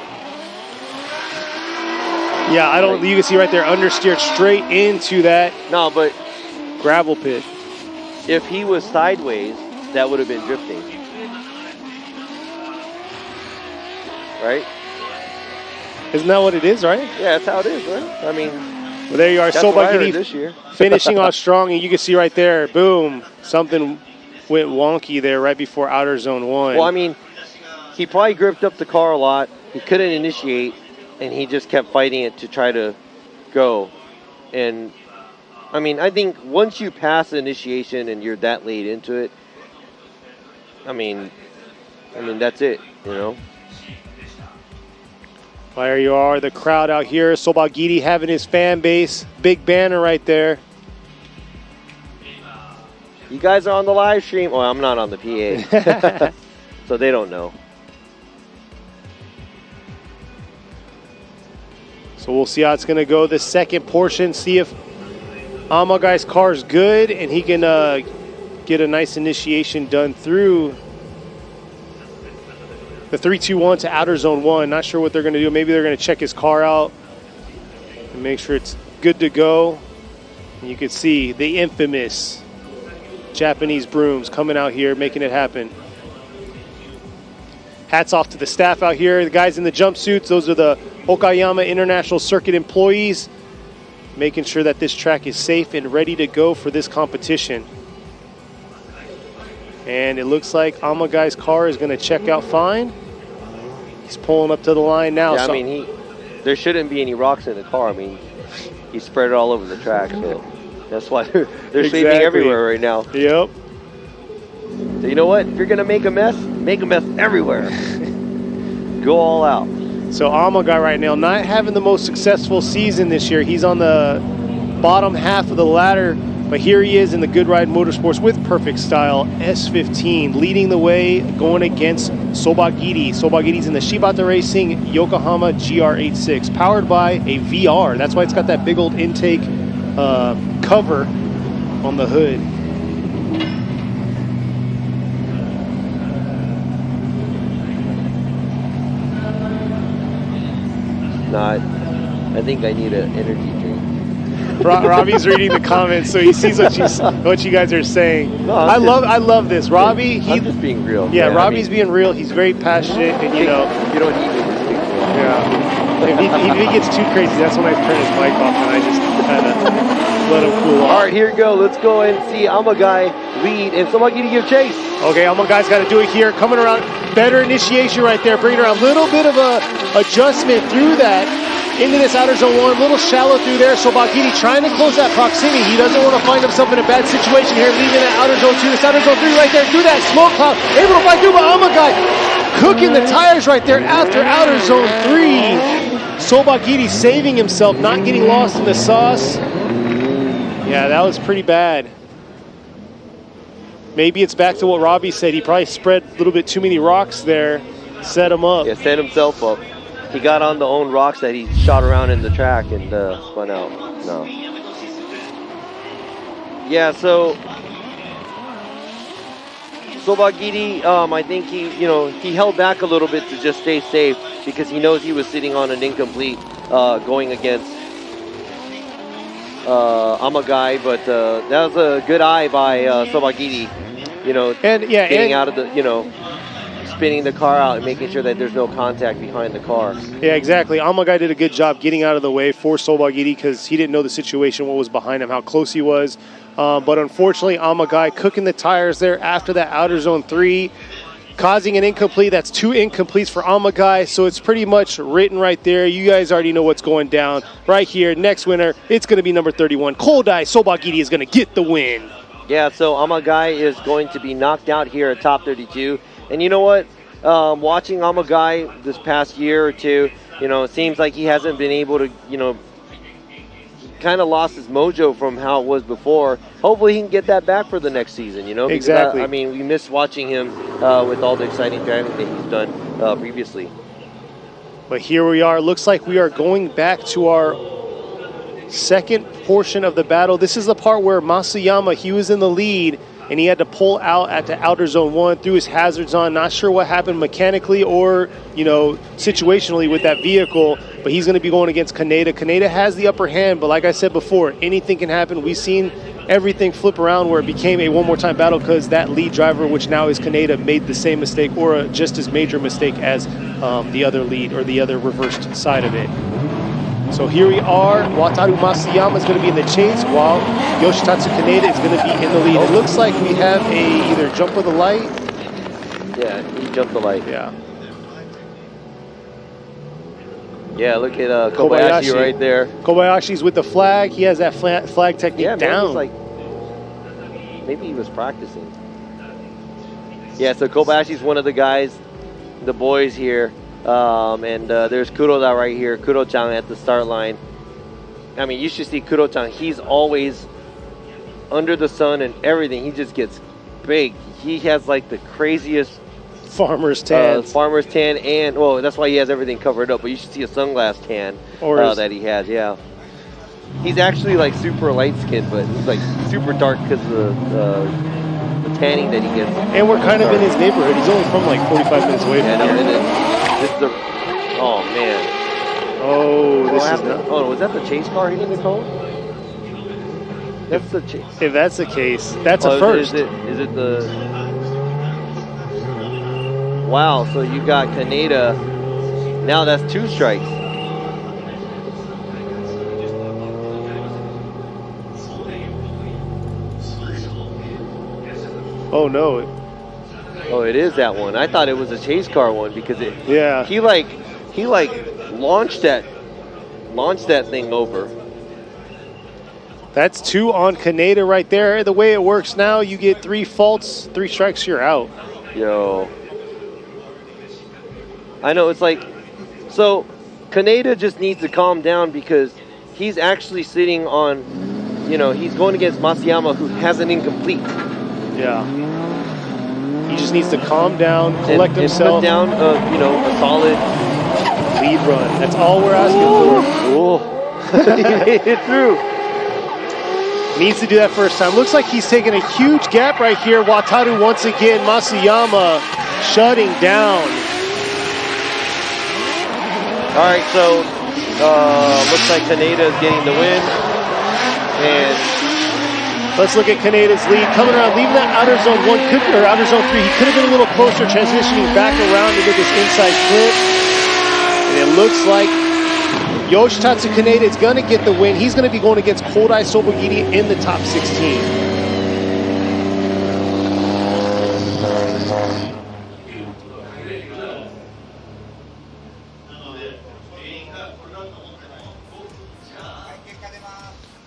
Yeah, you can see right there, understeered straight into that but gravel pit. If he was sideways, that would have been drifting. Right? Isn't that what it is, right? Yeah, that's how it is, right? Well, there you are, Sobagiri this year. finishing off strong, and you can see right there, boom, something went wonky there right before outer zone 1. Well, he probably gripped up the car a lot. He couldn't initiate, and he just kept fighting it to try to go. And, I think once you pass the initiation and you're that late into it, that's it, Well, there you are, the crowd out here. Sobagiri having his fan base. Big banner right there. You guys are on the live stream. Well, I'm not on the PA. So they don't know. So we'll see how it's going to go this second portion. See if Amagai's car is good and he can get a nice initiation done through the 3-2-1 to outer zone 1. Not sure what they're going to do. Maybe they're going to check his car out and make sure it's good to go. And you can see the infamous Japanese brooms coming out here, making it happen. Hats off to the staff out here. The guys in the jumpsuits, those are the Okayama International Circuit employees, making sure that this track is safe and ready to go for this competition. And it looks like Amagai's car is going to check out fine. He's pulling up to the line now. Yeah, there shouldn't be any rocks in the car. He spread it all over the track, so that's why they're sleeping everywhere right now. Yep. So you know what? If you're going to make a mess everywhere. Go all out. So Amagai right now not having the most successful season this year. He's on the bottom half of the ladder, but here he is in the Good Ride Motorsports with perfect style S15, leading the way, going against Sobagiri. Sobagiri's in the Shibata Racing Yokohama GR86, powered by a VR. That's why it's got that big old intake cover on the hood. I think I need an energy drink. Robbie's reading the comments, so he sees what you guys are saying. No, I love this. Robbie, I'm just being real. Yeah, Robbie's being real. He's very passionate, and you know. You don't need me to speak for him. Yeah. If he gets too crazy, that's when I turn his mic off and I just kind of let him cool off. All right, here we go. Let's go and see Amagai lead, and somebody to give chase. Okay, Amagai's got to do it here. Coming around, better initiation right there. Bringing around a little bit of a adjustment through that. Into this outer zone 1, a little shallow through there. Sobagiri trying to close that proximity. He doesn't want to find himself in a bad situation here, leaving that outer zone 2, this outer zone 3 right there, through that smoke cloud. Able to fight through, but Amagai cooking the tires right there after outer zone 3. Sobagiri saving himself, not getting lost in the sauce. Yeah, that was pretty bad. Maybe it's back to what Robbie said. He probably spread a little bit too many rocks there, set him up. Yeah, set himself up. He got on the own rocks that he shot around in the track and spun out. No. Yeah, so Sobagiri, I think he held back a little bit to just stay safe because he knows he was sitting on an incomplete going against Amagai, but that was a good eye by Sobagiri. Getting out of the, spinning the car out and making sure that there's no contact behind the car. Yeah, exactly. Amagai did a good job getting out of the way for Sobagiri because he didn't know the situation, what was behind him, how close he was. But unfortunately, Amagai cooking the tires there after that outer zone 3, causing an incomplete. That's 2 incompletes for Amagai, so it's pretty much written right there. You guys already know what's going down right here. Next winner, it's going to be number 31. Koldai Sobagiri is going to get the win. Yeah, so Amagai is going to be knocked out here at top 32. And you know what? Watching Amagai this past year or two, it seems like he hasn't been able to, he kind of lost his mojo from how it was before. Hopefully he can get that back for the next season, because Exactly. we miss watching him with all the exciting driving that he's done previously. But here we are. Looks like we are going back to our second portion of the battle. This is the part where Masuyama, he was in the lead, and he had to pull out at the outer zone 1, threw his hazards on. Not sure what happened mechanically or, situationally with that vehicle, but he's going to be going against Kaneda. Kaneda has the upper hand, but like I said before, anything can happen. We've seen everything flip around where it became a one-more-time battle because that lead driver, which now is Kaneda, made the same mistake or a just as major mistake as the other lead or the other reversed side of it. So here we are. Wataru Masuyama is going to be in the chase while Yoshitatsu Kaneda is going to be in the lead. It looks like we have either jump of the light. Yeah, he jumped the light. Yeah. Yeah, look at Kobayashi right there. Kobayashi's with the flag. He has that flag technique down. Maybe he was practicing. Yeah, so Kobayashi's one of the guys, the boys here. And there's Kuroda right here, Kuro-chan at the start line. You should see Kuro-chan. He's always under the sun and everything. He just gets baked. He has like the craziest farmer's tan. And that's why he has everything covered up. But you should see a sunglass tan that he has. Yeah, he's actually like super light skinned, but he's like super dark because of the tanning that he gets. And we're kind of in his neighborhood. He's only from like 45 minutes away from here. Oh man! Oh, this is was that the chase car hitting the cone? That's the chase. If that's the case, that's a first. Is it the? Wow! So you got Kaneda. Now that's 2 strikes. Oh no! Oh, it is that one. I thought it was a chase car one because he launched that thing over. That's 2 on Kaneda right there. The way it works now, you get 3 faults, 3 strikes, you're out. Yo. I know, it's like, so Kaneda just needs to calm down because he's actually sitting on, you know, he's going against Masuyama who has an incomplete. Yeah. He just needs to calm down, collect himself. And put down, you know, a solid lead run. That's all we're asking for. Oh. He made it through. Needs to do that first time. Looks like he's taking a huge gap right here. Wataru once again. Masuyama shutting down. All right, so looks like Kaneda is getting the win. And let's look at Kaneda's lead. Coming around, leaving that outer zone 1, or outer zone 3. He could have been a little closer, transitioning back around into this inside flip. And it looks like Yoshitatsu Kaneda is going to get the win. He's going to be going against Kodai Sobogiri in the top 16.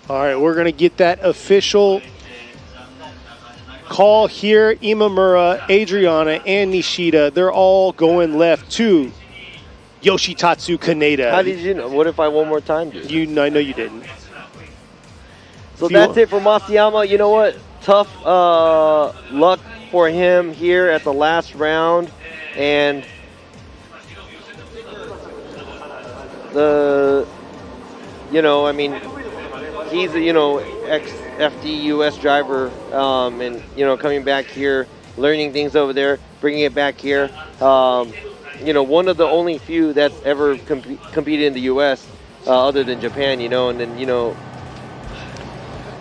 All right, we're going to get that official call here. Imamura, Adriana, and Nishida, they're all going left to Yoshitatsu Kaneda. How did you know? What if I one more time, dude? I know you didn't. So that's it for Masuyama. You know what? Tough luck for him here at the last round. And you know, I mean, he's a, you know, ex-FD US driver, and, you know, coming back here, learning things over there, bringing it back here. You know, one of the only few that's ever competed in the U.S. Other than Japan, you know, and then, you know,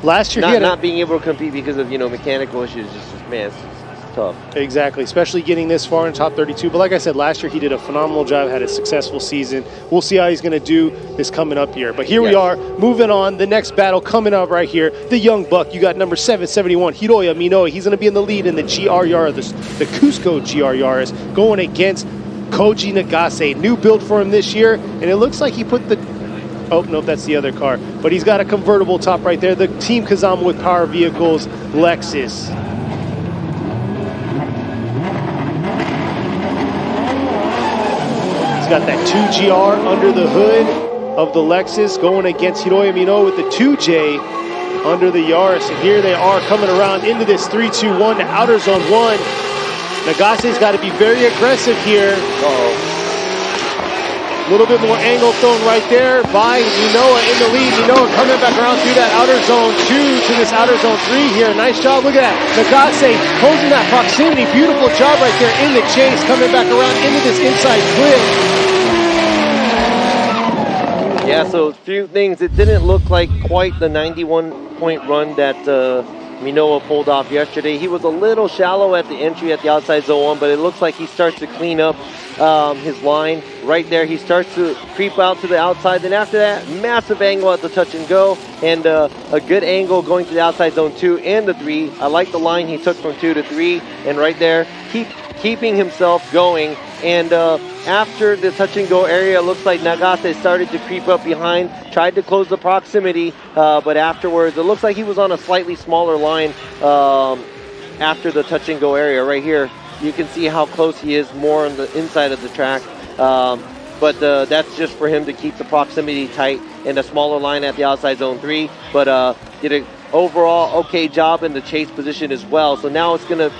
last year not being able to compete because of, you know, mechanical issues, just man, it's tough. Exactly, especially getting this far in top 32. But like I said, last year he did a phenomenal job, had a successful season. We'll see how he's going to do this coming up year. But here we are, moving on. The next battle coming up right here. The young buck, you got number 771, Hiroya Minoa. He's going to be in the lead in the GR Yaris, the Cusco GR Yaris, going against Koji Nagase. New build for him this year, and it looks like he put the... Oh, no, that's the other car. But he's got a convertible top right there. The Team Kazama with Power Vehicles, Lexus. He's got that 2GR under the hood of the Lexus going against Hiroya Minoa with the 2J under the Yaris. And here they are coming around into this 3-2-1 to outer zone 1. Nagase's got to be very aggressive here. A little bit more angle thrown right there by Minoa in the lead. Minoa coming back around through that outer zone 2 to this outer zone 3 here. Nice job. Look at that. Nagase holding that proximity. Beautiful job right there in the chase. Coming back around into this inside flip. Yeah, so a few things. It didn't look like quite the 91-point run that Minoa pulled off yesterday. He was a little shallow at the entry at the outside zone 1, but it looks like he starts to clean up his line right there. He starts to creep out to the outside. Then after that, massive angle at the touch and go, and a good angle going to the outside zone 2 and the 3. I like the line he took from 2 to 3, and right there, keeping himself going. And after the touch and go area, it looks like Nagase started to creep up behind, tried to close the proximity, but afterwards, it looks like he was on a slightly smaller line after the touch and go area. Right here, you can see how close he is, more on the inside of the track. But that's just for him to keep the proximity tight and a smaller line at the outside zone 3. But did an overall okay job in the chase position as well. So now it's going to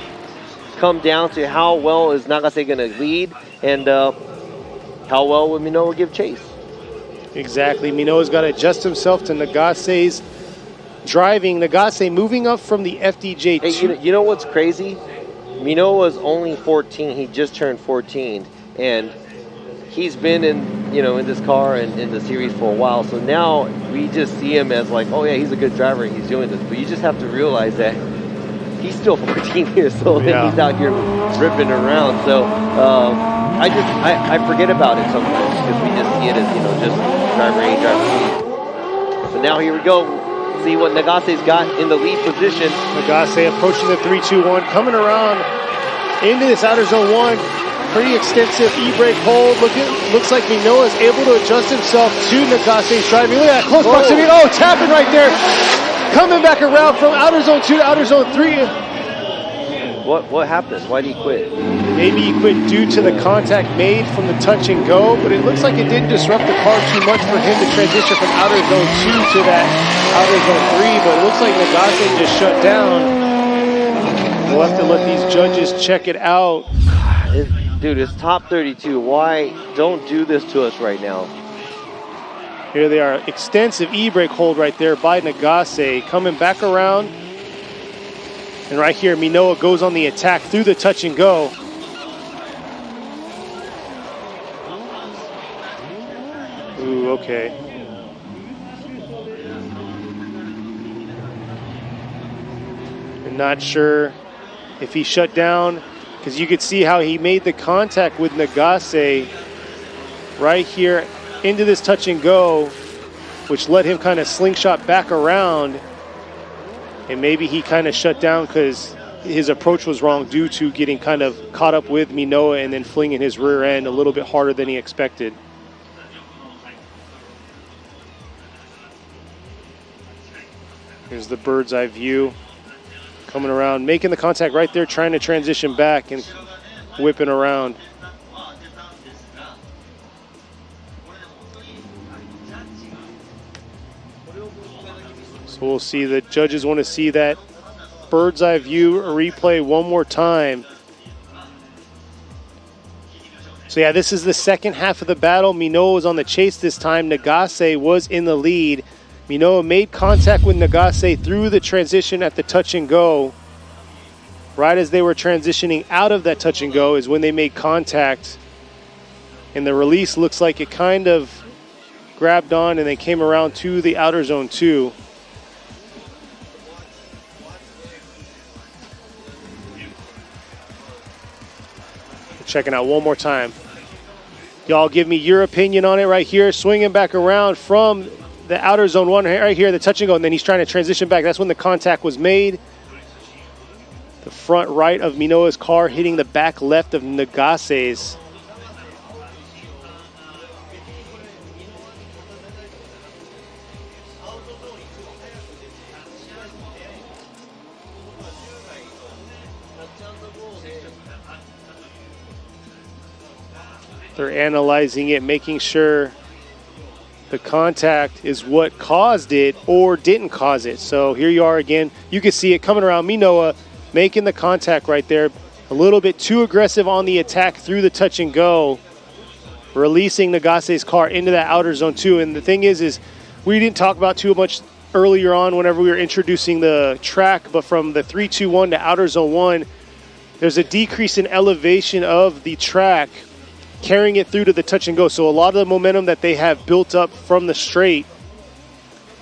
come down to how well is Nagase going to lead, and how well will Minoa give chase. Exactly. Minoa's got to adjust himself to Nagase's driving. Nagase moving up from the FDJ2. Hey, you know what's crazy? Minoa's only 14. He just turned 14, and he's been in this car and in the series for a while. So now we just see him as like, oh yeah, he's a good driver and he's doing this. But you just have to realize that he's still 14 years old and he's out here ripping around. So I forget about it sometimes because we just see it as, just driver A, driver B. So now here we go. See what Nagase's got in the lead position. Nagase approaching the 3-2-1, coming around into this outer zone 1. Pretty extensive e-brake hold. Looks like Minoa is able to adjust himself to Nagase's driving. Look at that close proximity. Oh, tapping right there. Coming back around from outer zone 2 to outer zone 3. What happened? Why did he quit? Maybe he quit due to the contact made from the touch and go, but it looks like it didn't disrupt the car too much for him to transition from outer zone 2 to that outer zone 3, but it looks like Nagase just shut down. We'll have to let these judges check it out. Dude, it's top 32. Why? Don't do this to us right now. Here they are. Extensive e-brake hold right there by Nagase. Coming back around. And right here, Minoa goes on the attack through the touch and go. Ooh, okay. I'm not sure if he shut down, because you could see how he made the contact with Nagase right here into this touch and go, which let him kind of slingshot back around. And maybe he kind of shut down because his approach was wrong due to getting kind of caught up with Minoa and then flinging his rear end a little bit harder than he expected. Here's the bird's eye view. Coming around, making the contact right there, trying to transition back and whipping around. So we'll see, the judges want to see that bird's eye view replay one more time. So yeah, this is the second half of the battle. Minoa was on the chase this time. Nagase was in the lead. Minoa made contact with Nagase through the transition at the touch and go. Right as they were transitioning out of that touch and go is when they made contact. And the release looks like it kind of grabbed on and then came around to the outer zone 2. Checking out one more time. Y'all give me your opinion on it right here. Swinging back around from the outer zone 1 right here, the touch and go, and then he's trying to transition back. That's when the contact was made. The front right of Minoa's car hitting the back left of Nagase's. They're analyzing it, making sure the contact is what caused it or didn't cause it. So here you are again. You can see it coming around. Minoa making the contact right there. A little bit too aggressive on the attack through the touch and go. Releasing Nagase's car into that outer zone 2. And the thing is we didn't talk about too much earlier on whenever we were introducing the track, but from the 3-2-1 to outer zone 1, there's a decrease in elevation of the track, carrying it through to the touch and go. So a lot of the momentum that they have built up from the straight,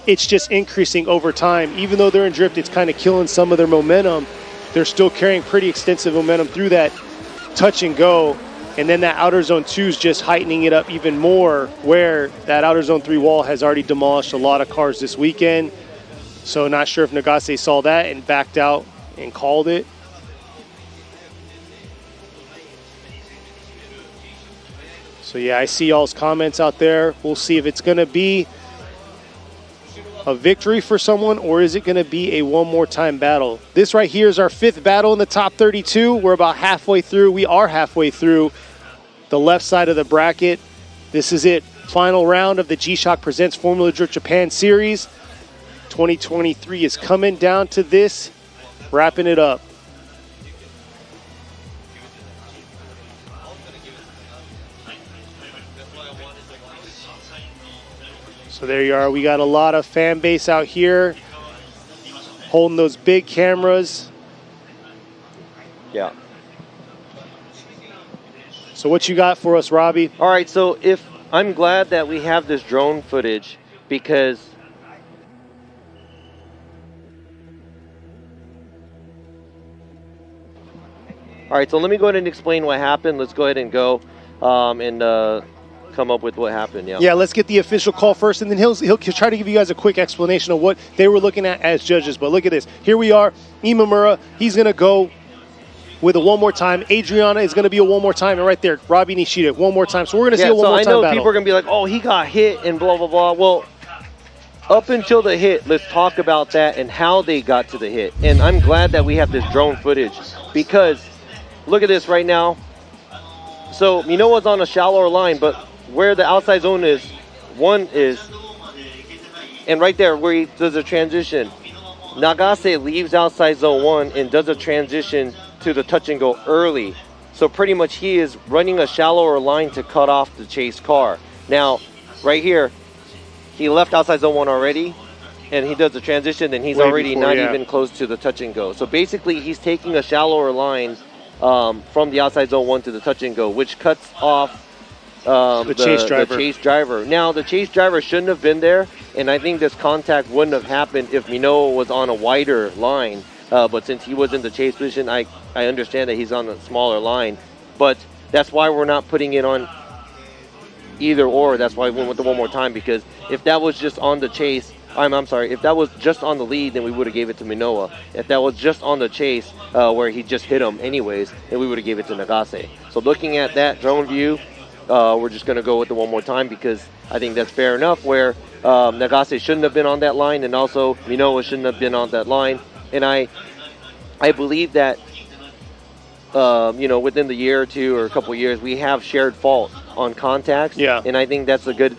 it's just increasing over time. Even though they're in drift, it's kind of killing some of their momentum. They're still carrying pretty extensive momentum through that touch and go. And then that outer zone 2 is just heightening it up even more, where that outer zone 3 wall has already demolished a lot of cars this weekend. So not sure if Nagase saw that and backed out and called it. So yeah, I see y'all's comments out there. We'll see if it's going to be a victory for someone or is it going to be a one more time battle. This right here is our 5th battle in the top 32. We're about halfway through. We are halfway through the left side of the bracket. This is it. Final round of the G-Shock Presents Formula Drift Japan Series. 2023 is coming down to this. Wrapping it up. So there you are. We got a lot of fan base out here holding those big cameras. Yeah. So what you got for us, Robbie? All right, so I'm glad that we have this drone footage because all right, so let me go ahead and explain what happened. Let's go ahead and go and come up with what happened. Yeah, let's get the official call first, and then he'll try to give you guys a quick explanation of what they were looking at as judges. But look at this. Here we are. Imamura, he's going to go with a one more time. Adriana is going to be a one more time. And right there, Robbie Nishida, one more time. So we're going to see a one more time battle. I know people are going to be like, oh, he got hit and blah, blah, blah. Well, up until the hit, let's talk about that and how they got to the hit. And I'm glad that we have this drone footage because look at this right now. So Minoa's on a shallower line, but where the outside zone is, one is, and right there where he does a transition, Nagase leaves outside zone 1 and does a transition to the touch and go early. So pretty much he is running a shallower line to cut off the chase car. Now, right here, he left outside zone 1 already, and he does the transition, and he's already not even close to the touch and go. So basically, he's taking a shallower line from the outside zone 1 to the touch and go, which cuts off the chase driver. Now, the chase driver shouldn't have been there, and I think this contact wouldn't have happened if Minoa was on a wider line. But since he was in the chase position, I understand that he's on a smaller line. But that's why we're not putting it on either or. That's why we went with the one more time, because if that was just on the chase, I'm sorry, if that was just on the lead, then we would have gave it to Minoa. If that was just on the chase, where he just hit him anyways, then we would have gave it to Nagase. So looking at that drone view, we're just going to go with the one more time because I think that's fair enough, where Nagase shouldn't have been on that line, and also Minoa shouldn't have been on that line. And I believe that, within the year or two or a couple of years, we have shared fault on contacts. Yeah. And I think that's a good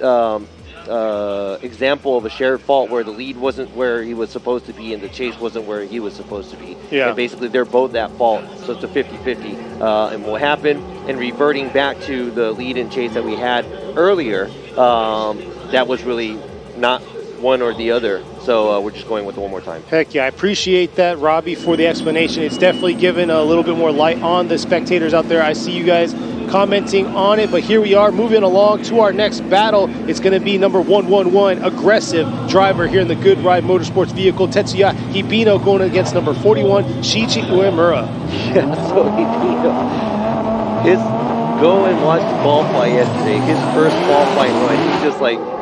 example of a shared fault where the lead wasn't where he was supposed to be and the chase wasn't where he was supposed to be. Yeah. And basically, they're both at fault. So it's a 50-50. And what happened, and reverting back to the lead and chase that we had earlier, that was really not one or the other. So we're just going with it one more time. Heck yeah, I appreciate that, Robbie, for the explanation. It's definitely given a little bit more light on the spectators out there. I see you guys commenting on it, but here we are moving along to our next battle. It's going to be number 111, aggressive driver here in the Good Ride Motorsports vehicle, Tetsuya Hibino, going against number 41, Shiichi Uemura. Yeah, so Hibino, go and watch the ball fly yesterday. His first ball flight run, he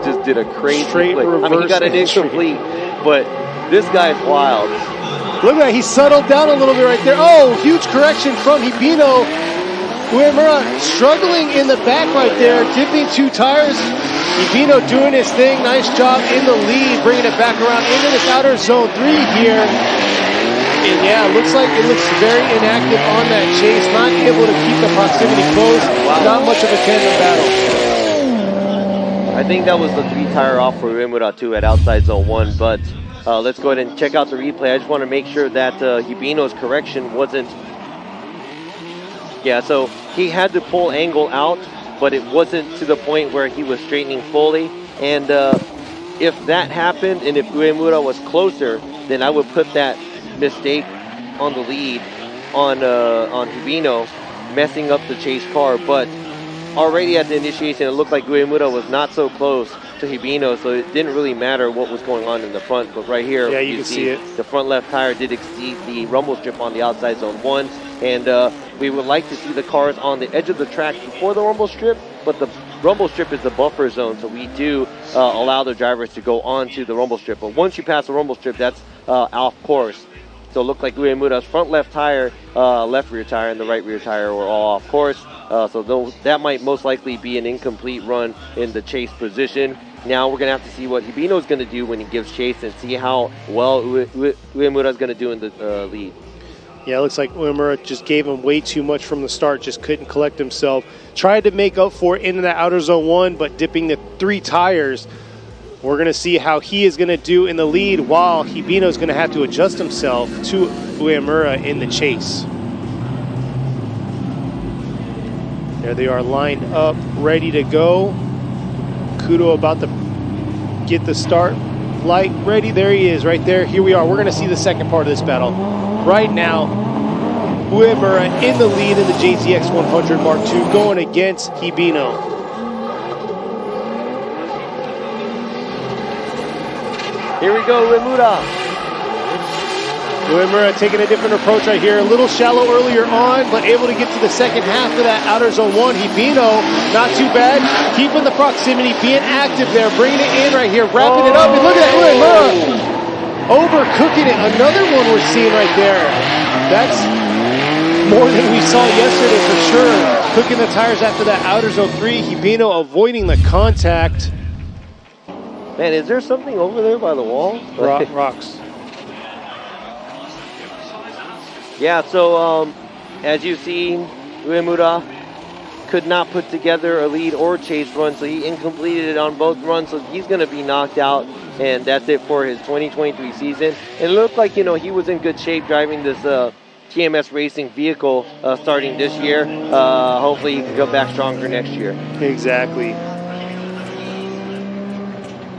just did a crazy play. I mean, he got an incomplete, but this guy's wild. Look at that, he settled down a little bit right there. Oh, huge correction from Hibino. Uemura struggling in the back right there, dipping 2 tires. Hibino doing his thing, nice job in the lead, bringing it back around into this outer zone 3 here. And yeah, it looks very inactive on that chase, not able to keep the proximity close. Wow. Not much of a tandem battle. I think that was the 3-tire off for Uemura too at outside zone 1, but let's go ahead and check out the replay. I just want to make sure that Hibino's correction wasn't... Yeah, so he had to pull angle out, but it wasn't to the point where he was straightening fully. And if that happened, and if Uemura was closer, then I would put that mistake on the lead on Hibino, messing up the chase car. But already at the initiation, it looked like Uemura was not so close to Hibino, so it didn't really matter what was going on in the front. But right here, you can see it. The front left tire did exceed the rumble strip on the outside zone 1, and we would like to see the cars on the edge of the track before the rumble strip, but the rumble strip is the buffer zone, so we do allow the drivers to go onto the rumble strip. But once you pass the rumble strip, that's off course. So it looked like Uemura's front left tire, left rear tire, and the right rear tire were all off course. So that might most likely be an incomplete run in the chase position. Now we're going to have to see what Hibino's going to do when he gives chase and see how well Uemura's going to do in the lead. Yeah, it looks like Uemura just gave him way too much from the start, just couldn't collect himself. Tried to make up for it into that outer zone 1, but dipping the 3 tires. We're going to see how he is going to do in the lead, while Hibino's going to have to adjust himself to Uemura in the chase. There they are, lined up, ready to go. Kudo about to get the start light ready. There he is, right there. Here we are. We're going to see the second part of this battle. Right now, Uemura in the lead in the JZX 100 Mark II, going against Hibino. Here we go, Uemura. Uemura taking a different approach right here. A little shallow earlier on, but able to get to the second half of that outer zone 1. Hibino, not too bad. Keeping the proximity, being active there, bringing it in right here, wrapping it up. And look at that, Uemura overcooking it. Another one we're seeing right there. That's more than we saw yesterday for sure. Cooking the tires after that outer zone 3. Hibino avoiding the contact. Man, is there something over there by the wall? Rocks. Yeah, so as you've seen, Uemura could not put together a lead or chase run, so he incompleted on both runs, so he's going to be knocked out, and that's it for his 2023 season. And it looked like, he was in good shape driving this TMS racing vehicle starting this year. Hopefully he can come back stronger next year. Exactly.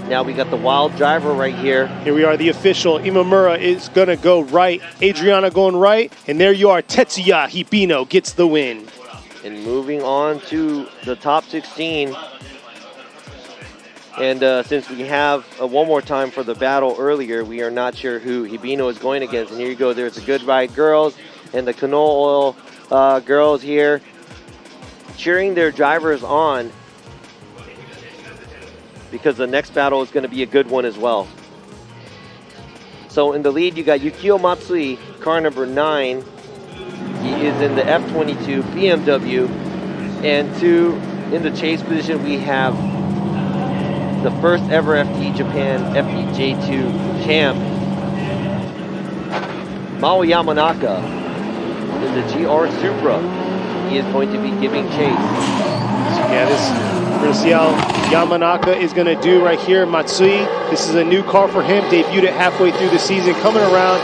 Now we got the wild driver right here. Here we are, the official. Imamura is going to go right. Adriana going right. And there you are, Tetsuya Hibino gets the win. And moving on to the top 16. And since we have one more time for the battle earlier, we are not sure who Hibino is going against. And here you go, there's the Good Ride girls and the Canola Oil girls here cheering their drivers on, because the next battle is going to be a good one as well. So in the lead, you got Yukio Matsui, car number 9. He is in the F22 BMW. And in the chase position, we have the first ever FT Japan FPJ2 champ, Mao Yamanaka, in the GR Supra. He is going to be giving chase. Yeah, we're going to see how Yamanaka is going to do right here. Matsui, this is a new car for him. Debuted it halfway through the season. Coming around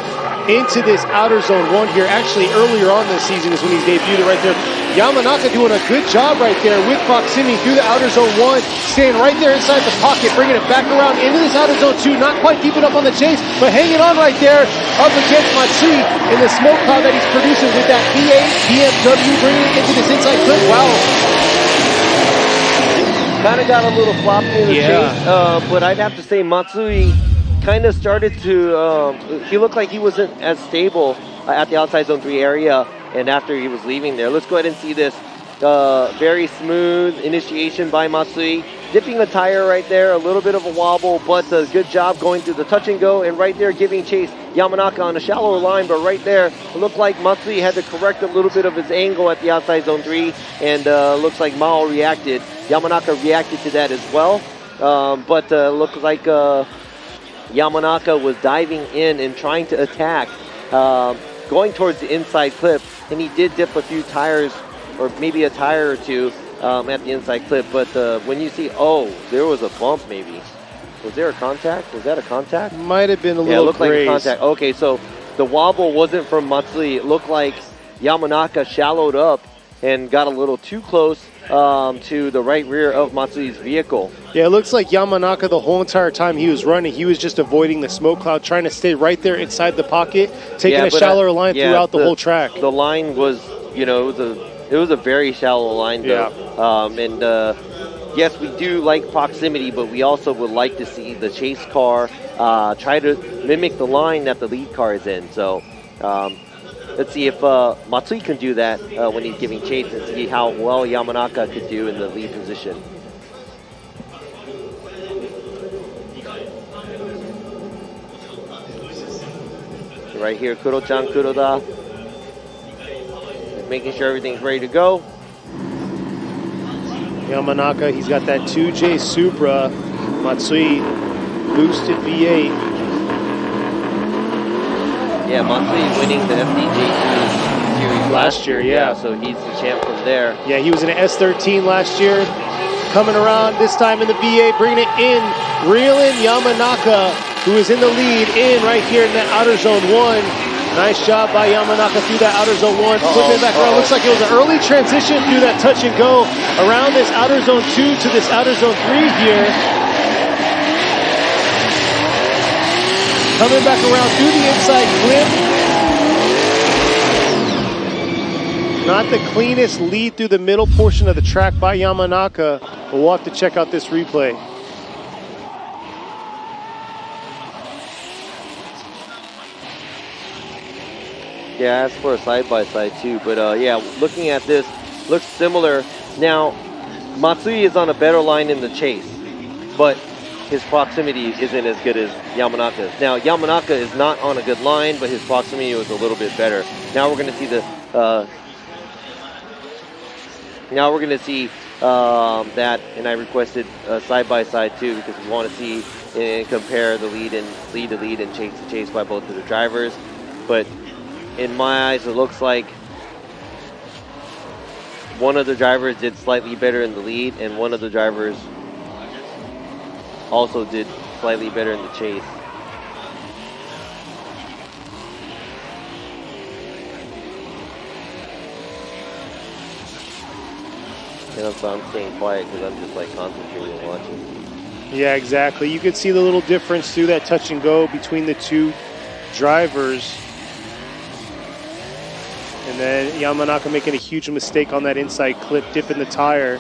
into this outer zone 1 here. Actually, earlier on this season is when he's debuted right there. Yamanaka doing a good job right there with proximity through the outer zone 1. Staying right there inside the pocket. Bringing it back around into this outer zone 2. Not quite keeping up on the chase, but hanging on right there up against Matsui in the smoke cloud that he's producing with that V8 BMW. Bringing it into this inside clip. Wow. Kind of got a little floppy in the chase, but I'd have to say Matsui kind of started to, he looked like he wasn't as stable at the outside zone 3 area, and after he was leaving there. Let's go ahead and see this very smooth initiation by Matsui. Dipping a tire right there, a little bit of a wobble, but a good job going through the touch and go, and right there giving chase Yamanaka on a shallower line, but right there, it looked like Matsui had to correct a little bit of his angle at the outside zone 3, and looks like Mao reacted. Yamanaka reacted to that as well, but looked like Yamanaka was diving in and trying to attack, going towards the inside clip, and he did dip a few tires, or maybe a tire or two, at the inside clip, but when you see, there was a bump maybe. Was there a contact? Was that a contact? Might have been a little Yeah, it looked graze. like a contact. Okay, so the wobble wasn't from Matsui. It looked like Yamanaka shallowed up and got a little too close to the right rear of Matsui's vehicle. Yeah, it looks like Yamanaka the whole entire time he was running, he was just avoiding the smoke cloud, trying to stay right there inside the pocket, taking a shallower line throughout the whole track. The line was, it was a very shallow line though. Yes, we do like proximity, but we also would like to see the chase car try to mimic the line that the lead car is in. So let's see if Matsui can do that when he's giving chase, and see how well Yamanaka could do in the lead position. Right here, Kuro-chan, Kuroda, making sure everything's ready to go. Yamanaka, he's got that 2J Supra. Matsui, boosted V8. Yeah, Matsui winning the FDJ2 series last year. Yeah, so he's the champ from there. Yeah, he was in an S13 last year. Coming around this time in the V8, bringing it in. Reeling Yamanaka, who is in the lead, in right here in that outer zone 1. Nice job by Yamanaka through that outer zone 1. Flipping it back around. Looks like it was an early transition through that touch and go around this outer zone 2 to this outer zone 3 here. Coming back around through the inside clip. Not the cleanest lead through the middle portion of the track by Yamanaka, but we'll have to check out this replay. Yeah, as for a side-by-side too, but yeah, looking at this, looks similar. Now, Matsui is on a better line in the chase, but his proximity isn't as good as Yamanaka's. Now, Yamanaka is not on a good line, but his proximity was a little bit better. Now we're going to see the that, and I requested side-by-side too, because we want to see and compare the lead to lead and chase to chase by both of the drivers. But in my eyes, it looks like one of the drivers did slightly better in the lead, and one of the drivers also did slightly better in the chase. And I'm staying quiet because I'm just like concentrating and watching. Yeah, exactly. You could see the little difference through that touch and go between the two drivers. And then Yamanaka making a huge mistake on that inside clip, dipping the tire.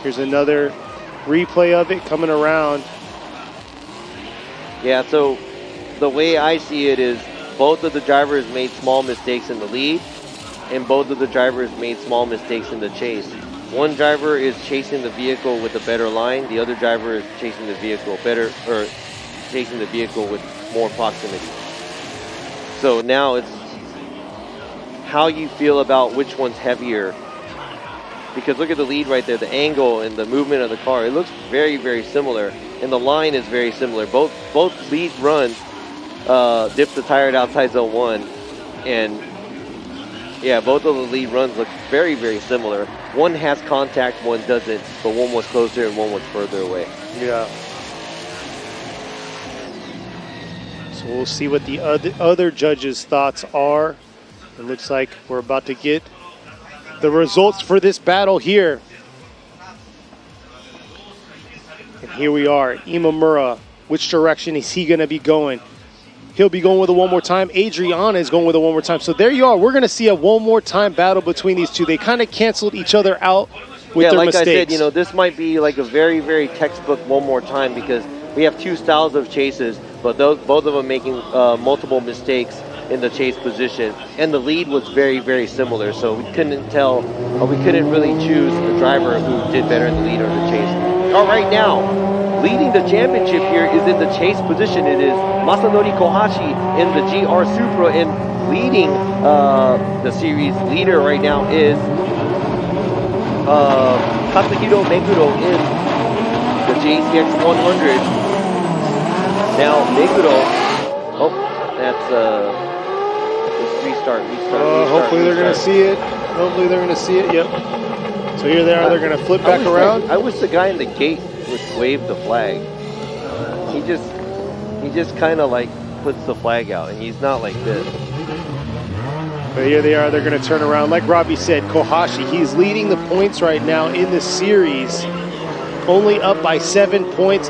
Here's another replay of it coming around. Yeah, so the way I see it is both of the drivers made small mistakes in the lead, and both of the drivers made small mistakes in the chase. One driver is chasing the vehicle with a better line. The other driver is chasing the vehicle with more proximity. So now it's how you feel about which one's heavier. Because look at the lead right there, the angle and the movement of the car. It looks very, very similar, and the line is very similar. Both lead runs dip the tire at outside zone 1, and yeah, both of the lead runs look very, very similar. One has contact, one doesn't, but one was closer and one was further away. Yeah. So we'll see what the other judges' thoughts are. It looks like we're about to get the results for this battle here. And here we are, Imamura. Which direction is he going to be going? He'll be going with a one more time. Adriana is going with a one more time. So there you are. We're going to see a one more time battle between these two. They kind of canceled each other out with their mistakes. Yeah, like I said, this might be like a very, very textbook one more time because we have two styles of chases, but both of them making multiple mistakes in the chase position. And the lead was very, very similar. So we couldn't really choose the driver who did better in the lead or the chase. All right, now, leading the championship here is in the chase position. It is Masanori Kohashi in the GR Supra, and leading the series leader right now is Katsuhiro Meguro in the JCX 100. Now Meguro, that's restart. Hopefully they're going to see it. Hopefully they're going to see it, yep. So here they are, they're going to flip back around. I wish the guy in the gate would wave the flag. He just kind of like puts the flag out, and he's not like this. But here they are, they're going to turn around. Like Robbie said, Kohashi, he's leading the points right now in the series. Only up by 7 points.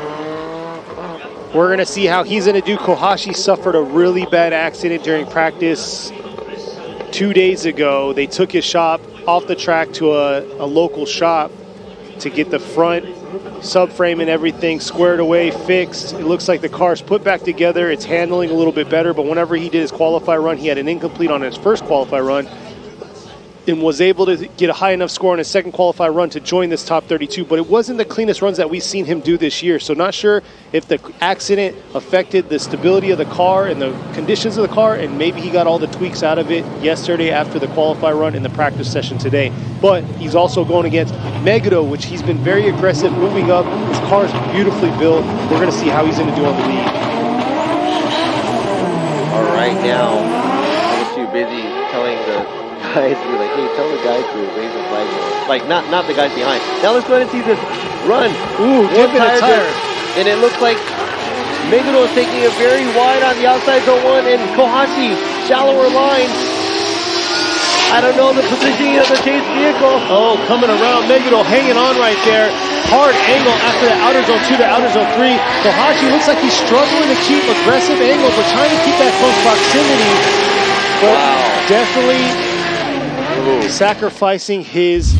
We're going to see how he's going to do. Kohashi suffered a really bad accident during practice 2 days ago. They took his shop off the track to a local shop to get the front subframe and everything squared away, fixed. It looks like the car's put back together. It's handling a little bit better, but whenever he did his qualify run, he had an incomplete on his first qualify run and was able to get a high enough score on his second qualify run to join this top 32, but it wasn't the cleanest runs that we've seen him do this year. So not sure if the accident affected the stability of the car and the conditions of the car, and maybe he got all the tweaks out of it yesterday after the qualify run in the practice session today. But he's also going against Meguro, which he's been very aggressive, moving up. His car is beautifully built. We're going to see how he's going to do on the lead. All right, now, I was too busy telling the guys, be like, hey, tell the guys to raise the flag. Like, not the guys behind. Now let's go ahead and see this run. Ooh, dipping a tire. And it looks like Meguro is taking it very wide on the outside zone 1, and Kohashi, shallower line. I don't know the positioning of the chase vehicle. Oh, coming around. Meguro hanging on right there. Hard angle after the outer zone 2 to outer zone 3. Kohashi looks like he's struggling to keep aggressive angle, but trying to keep that close proximity. But definitely sacrificing his...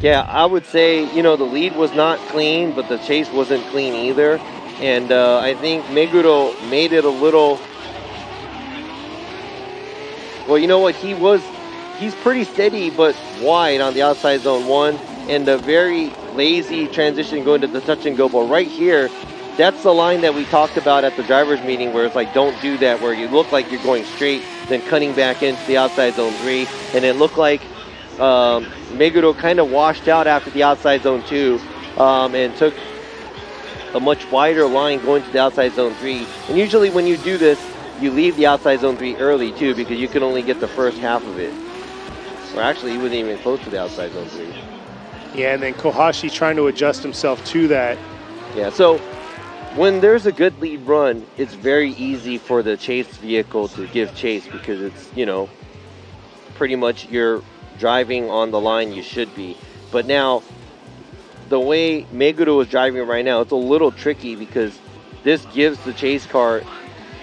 Yeah, I would say, the lead was not clean, but the chase wasn't clean either. And I think Meguro made it a little... Well, you know what? He's pretty steady, but wide on the outside zone 1. And a very lazy transition going to the touch and go. But right here, that's the line that we talked about at the driver's meeting, where it's like, don't do that, where you look like you're going straight, then cutting back into the outside zone 3. And it looked like Meguro kind of washed out after the outside zone 2 and took a much wider line going to the outside zone 3. And usually when you do this, you leave the outside zone 3 early too, because you can only get the first half of it. Or actually, he wasn't even close to the outside zone 3. Yeah, and then Kohashi trying to adjust himself to that. Yeah, so when there's a good lead run, it's very easy for the chase vehicle to give chase because it's, you know, pretty much you're driving on the line you should be. But now, the way Meguro is driving right now, it's a little tricky because this gives the chase car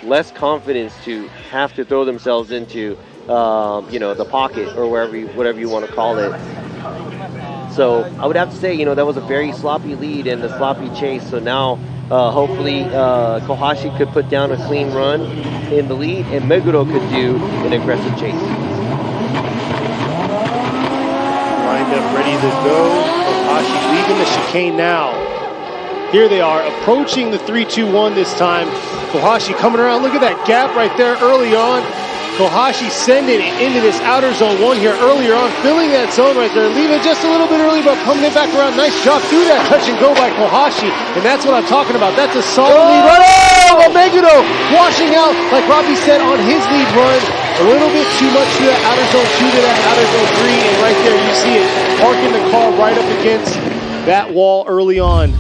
less confidence to have to throw themselves into, you know, the pocket or whatever you want to call it. So I would have to say, you know, that was a very sloppy lead and a sloppy chase. So now, hopefully, Kohashi could put down a clean run in the lead, and Meguro could do an aggressive chase. Lined up, ready to go. Kohashi leaving the chicane now. Here they are, approaching the 3-2-1 this time. Kohashi coming around. Look at that gap right there early on. Kohashi sending it into this outer zone 1 here earlier on, filling that zone right there, leaving it just a little bit early, but coming it back around. Nice job through that touch and go by Kohashi, and that's what I'm talking about. That's a solid lead run. Oh, Meguro washing out, like Robbie said, on his lead run. A little bit too much to that outer zone 2 to that outer zone 3, and right there you see it, parking the car right up against that wall early on.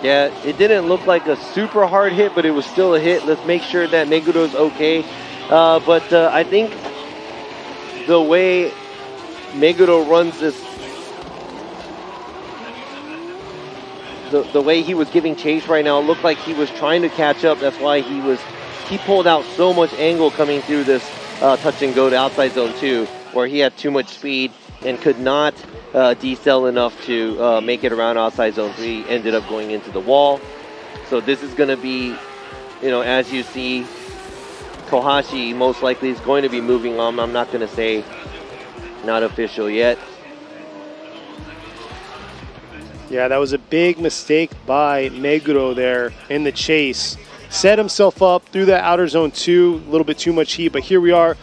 Yeah, it didn't look like a super hard hit, but it was still a hit. Let's make sure that Meguro's okay. But I think the way Meguro runs this, the way he was giving chase right now, it looked like he was trying to catch up. That's why he pulled out so much angle coming through this touch and go to outside zone 2, where he had too much speed and could not decel enough to make it around outside zone 3, ended up going into the wall. So this is going to be, you know, as you see, Kohashi most likely is going to be moving on. I'm not going to say not official yet. Yeah, that was a big mistake by Meguro there in the chase. Set himself up through that outer zone 2, a little bit too much heat, but here we are.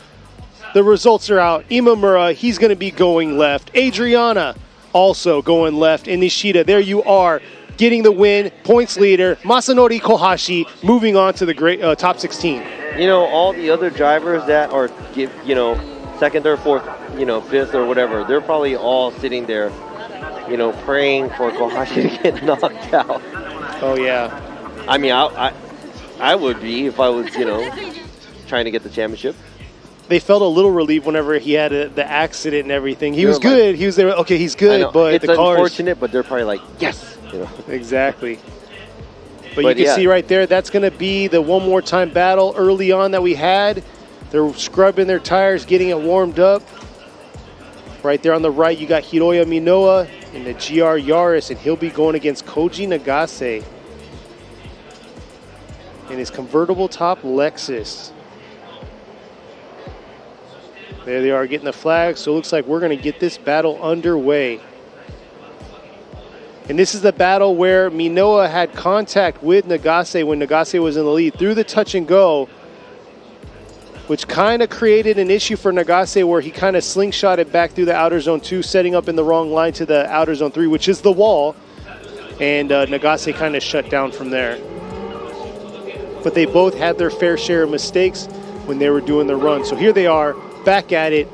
The results are out. Imamura, he's going to be going left. Adriana also going left. And Nishida, there you are, getting the win. Points leader. Masanori Kohashi moving on to the great top 16. You know, all the other drivers that are, you know, second, third, fourth, you know, fifth or whatever, they're probably all sitting there, you know, praying for Kohashi to get knocked out. Oh, yeah. I mean, I would be if I was, you know, trying to get the championship. They felt a little relief whenever he had the accident and everything. He was good. Like, he was there. Okay, he's good. But it's the cars, unfortunate, but they're probably like, yes. You know? Exactly. But you can see right there, that's going to be the one more time battle early on that we had. They're scrubbing their tires, getting it warmed up. Right there on the right, you got Hiroya Minoa in the GR Yaris, and he'll be going against Koji Nagase in his convertible top Lexus. There they are getting the flag, so it looks like we're going to get this battle underway. And this is the battle where Minoa had contact with Nagase when Nagase was in the lead through the touch and go, which kind of created an issue for Nagase where he kind of slingshotted back through the outer zone 2, setting up in the wrong line to the outer zone 3, which is the wall. And Nagase kind of shut down from there. But they both had their fair share of mistakes when they were doing the run. So here they are, back at it,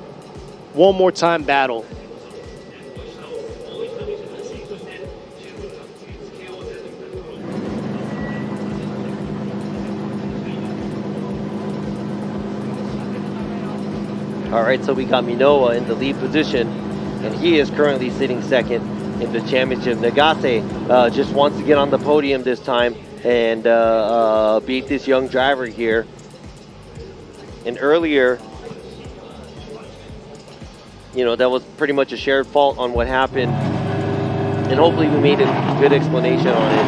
one more time battle. All right, so we got Minoa in the lead position, and he is currently sitting second in the championship. Nagase just wants to get on the podium this time and beat this young driver here. And earlier, you know, that was pretty much a shared fault on what happened, and hopefully we made a good explanation on it.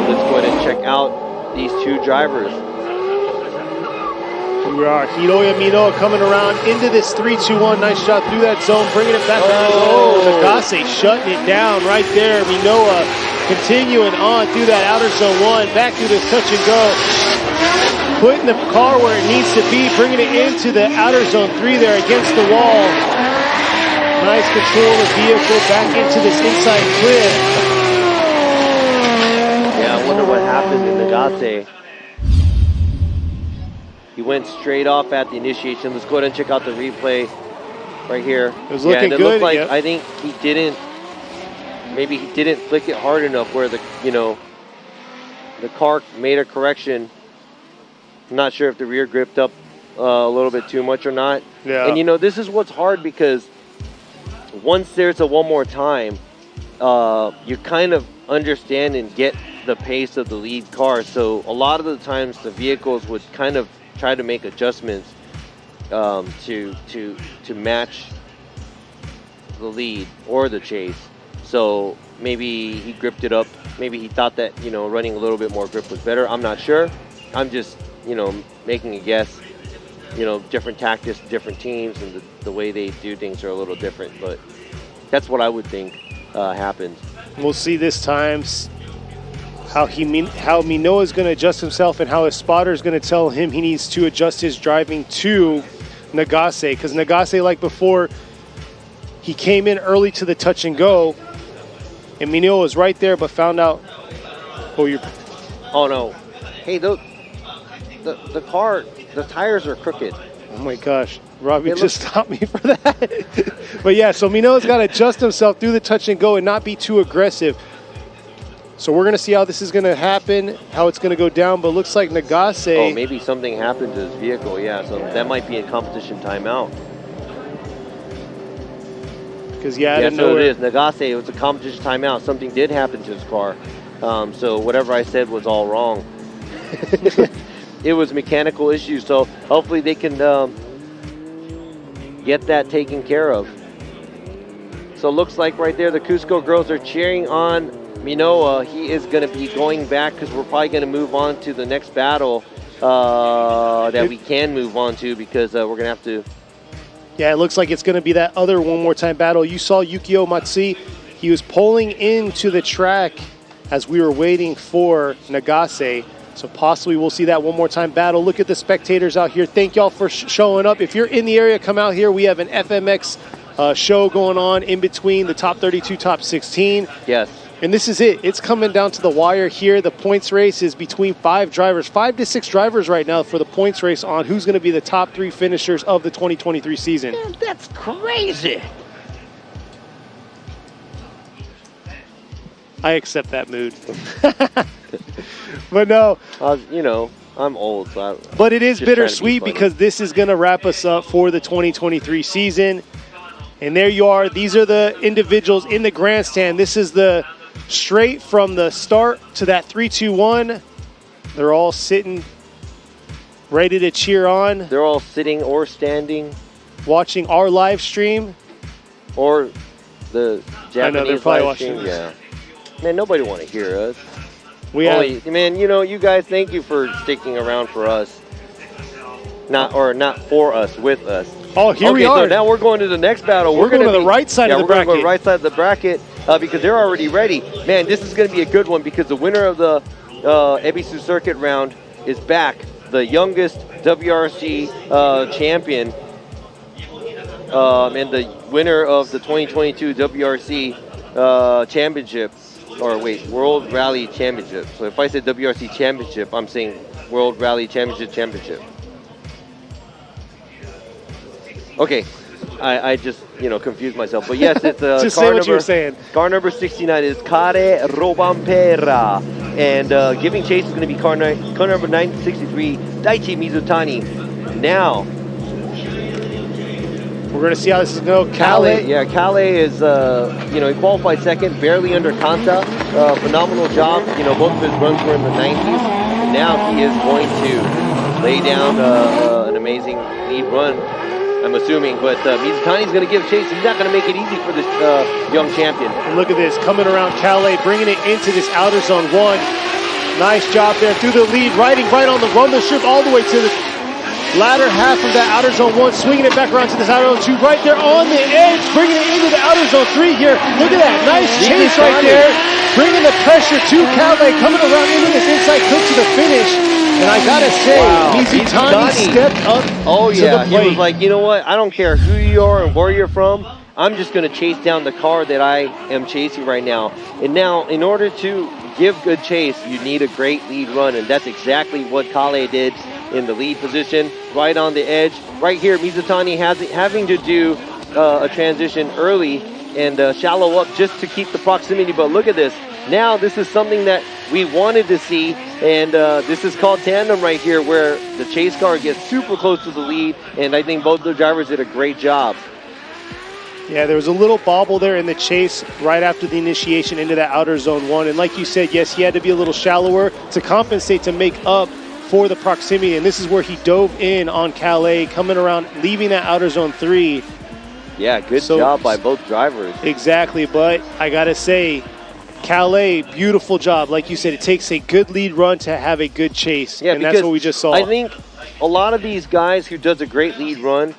Let's go ahead and check out these two drivers. Here we are, Hiroya Minoa coming around into this 3-2-1. Nice shot through that zone, bringing it back. Nagase shutting it down right there. Minoa continuing on through that outer zone 1, back through this touch and go. Putting the car where it needs to be, bringing it into the outer zone 3 there against the wall. Nice control of the vehicle back into this inside clip. Yeah, I wonder what happened in Nagase. He went straight off at the initiation. Let's go ahead and check out the replay right here. It was looking and it good. Looked like, yep. I think maybe he didn't flick it hard enough where the car made a correction. I'm not sure if the rear gripped up a little bit too much or not. Yeah. And this is what's hard because once there's a one more time, you kind of understand and get the pace of the lead car. So a lot of the times the vehicles would kind of try to make adjustments to match the lead or the chase. So maybe he gripped it up. Maybe he thought that running a little bit more grip was better. I'm not sure. I'm just making a guess. Different tactics, different teams, and the way they do things are a little different. But that's what I would think happened. We'll see this time how Minoa is going to adjust himself and how his spotter is going to tell him he needs to adjust his driving to Nagase. Because Nagase, like before, he came in early to the touch and go, and Minoa was right there, but found out. Oh no! Hey, the car, the tires are crooked. Oh my gosh! Robbie just stopped me for that. But yeah, so Minoa's got to adjust himself through the touch and go and not be too aggressive. So we're going to see how this is going to happen, how it's going to go down, but it looks like Nagase... Oh, maybe something happened to his vehicle, yeah, so that might be a competition timeout. Because, yeah, so it is. Nagase, it was a competition timeout. Something did happen to his car. So whatever I said was all wrong. It was mechanical issues, so hopefully they can get that taken care of. So it looks like right there the Cusco girls are cheering on Minoa. He is going to be going back because we're probably going to move on to the next battle that we can move on to because we're going to have to... Yeah, it looks like it's going to be that other one more time battle. You saw Yukio Matsui. He was pulling into the track as we were waiting for Nagase. So possibly we'll see that one more time battle. Look at the spectators out here. Thank y'all for showing up. If you're in the area, come out here. We have an FMX show going on in between the top 32, top 16. Yes. And this is it. It's coming down to the wire here. The points race is between 5 drivers, 5 to 6 drivers right now for the points race on who's going to be the top 3 finishers of the 2023 season. Man, that's crazy. I accept that mood. But no. I'm old. So but it is bittersweet because this is going to wrap us up for the 2023 season. And there you are. These are the individuals in the grandstand. This is the straight from the start to that 3-2-1. They're all sitting ready to cheer on. They're all sitting or standing. Watching our live stream. Or the Japanese live stream. Watching. Yeah. Man, nobody want to hear us. Man, you guys, thank you for sticking around for us. Not for us, with us. Oh, here we are. So now we're going to the next battle. We're going to the right side of the bracket. We're going to go right side of the bracket because they're already ready. Man, this is going to be a good one because the winner of the Ebisu Circuit round is back. The youngest WRC champion and the winner of the 2022 WRC championship. World Rally Championship. So if I said WRC Championship, I'm saying World Rally Championship. Okay, I just confused myself. But yes, it's just say what you were saying. Car number 69 is Kare Rovanpera, and giving chase is going to be car number 963 Daichi Mizutani. Now we're going to see how this is going to go. Kale. Yeah, Kale is, he qualified second, barely under Kanta. Phenomenal job. Both of his runs were in the 90s. And now he is going to lay down an amazing lead run, I'm assuming. But Mizutani's going to give chase. He's not going to make it easy for this young champion. And look at this, coming around Kale, bringing it into this outer zone 1. Nice job there through the lead, riding right on the rumble strip all the way to the latter half of that outer zone 1, swinging it back around to this outer zone 2, right there on the edge, bringing it into the outer zone 3 here. Look at that, nice chase right there, bringing the pressure to Calais, coming around into this inside clip to the finish. And I gotta say, Mizutani stepped up to the plate. He was like, you know what, I don't care who you are and where you're from, I'm just going to chase down the car that I am chasing right now. And now, in order to give good chase, you need a great lead run, and that's exactly what Kale did in the lead position, right on the edge. Right here, Mizutani having to do a transition early and shallow up just to keep the proximity. But look at this. Now this is something that we wanted to see, and this is called tandem right here, where the chase car gets super close to the lead, and I think both the drivers did a great job. Yeah, there was a little bobble there in the chase right after the initiation into that outer zone 1. And like you said, yes, he had to be a little shallower to compensate, to make up for the proximity. And this is where he dove in on Kale, coming around, leaving that outer zone 3. Yeah, good job by both drivers. Exactly, but I got to say, Kale, beautiful job. Like you said, it takes a good lead run to have a good chase. Yeah, and that's what we just saw. I think a lot of these guys who does a great lead run,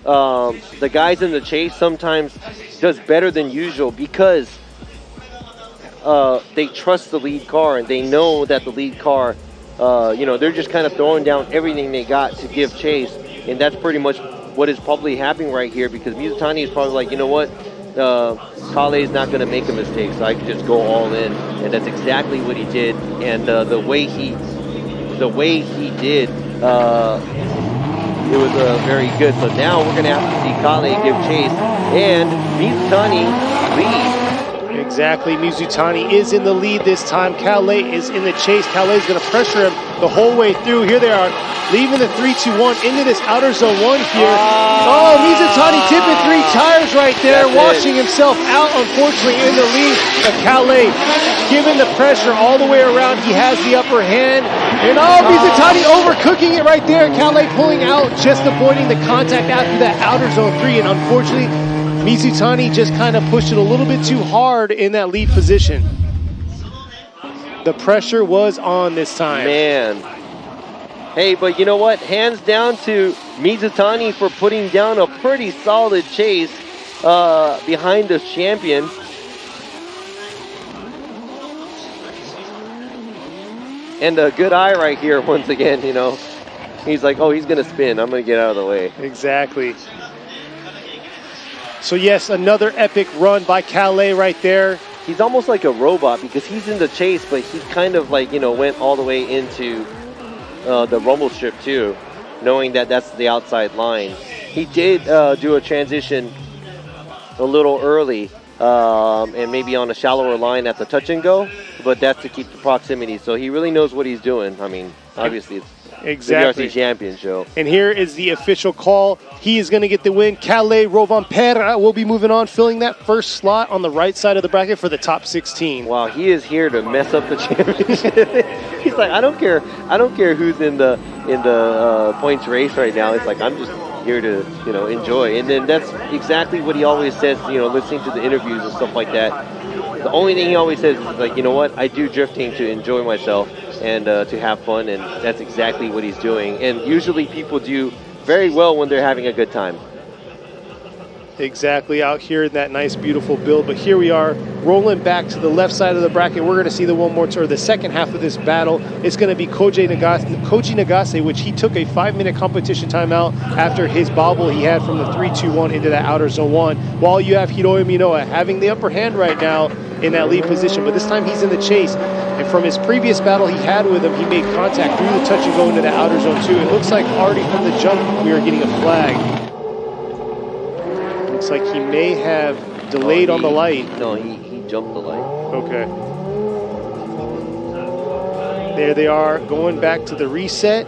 the guys in the chase sometimes does better than usual because they trust the lead car and they know that the lead car, they're just kind of throwing down everything they got to give chase. And that's pretty much what is probably happening right here, because Mizutani is probably like, you know what, Kale is not going to make a mistake, so I can just go all in. And that's exactly what he did. And the way he did, it was very good. So now we're going to have to see Kale give chase, and Mizutani lead. Exactly, Mizutani is in the lead this time. Kale is in the chase. Kale is going to pressure him the whole way through. Here they are, leaving the 3-2-1 into this outer zone 1 here. Oh, Mizutani tipping 3 tires right there, washing himself out, unfortunately, in the lead. But Kale giving the pressure all the way around. He has the upper hand. And Mizutani overcooking it right there. Kale pulling out, just avoiding the contact after that outer zone 3. And unfortunately, Mizutani just kind of pushed it a little bit too hard in that lead position. The pressure was on this time. Man. Hey, but you know what? Hands down to Mizutani for putting down a pretty solid chase behind the champion. And a good eye right here once again, He's like, oh, he's going to spin. I'm going to get out of the way. Exactly. So yes, another epic run by Kale right there. He's almost like a robot because he's in the chase, but he kind of like, went all the way into the rumble strip too, knowing that that's the outside line. He did do a transition a little early and maybe on a shallower line at the touch and go, but that's to keep the proximity. So he really knows what he's doing. I mean, obviously it's exactly the WRC champion show. And here is the official call. He is going to get the win. Kale Rovanpera will be moving on, filling that first slot on the right side of the bracket for the top 16. Wow, he is here to mess up the championship. He's like, I don't care who's in the points race right now. It's like, I'm just here to enjoy. And then that's exactly what he always says. Listening to the interviews and stuff like that. The only thing he always says is like, you know what? I do drifting to enjoy myself and to have fun, and that's exactly what he's doing. And usually people do very well when they're having a good time. Exactly, out here in that nice, beautiful build. But here we are, rolling back to the left side of the bracket. We're going to see the second half of this battle. It's going to be Koji Nagase, which he took a 5-minute competition timeout after his bobble he had from the 3-2-1 into that outer zone 1. While you have Hiroyo Minoa having the upper hand right now in that lead position. But this time he's in the chase. And from his previous battle he had with him, he made contact through the touch and go into that outer zone 2. It looks like already from the jump we are getting a flag. Looks like he may have delayed on the light. No, he jumped the light. Okay. There they are, going back to the reset.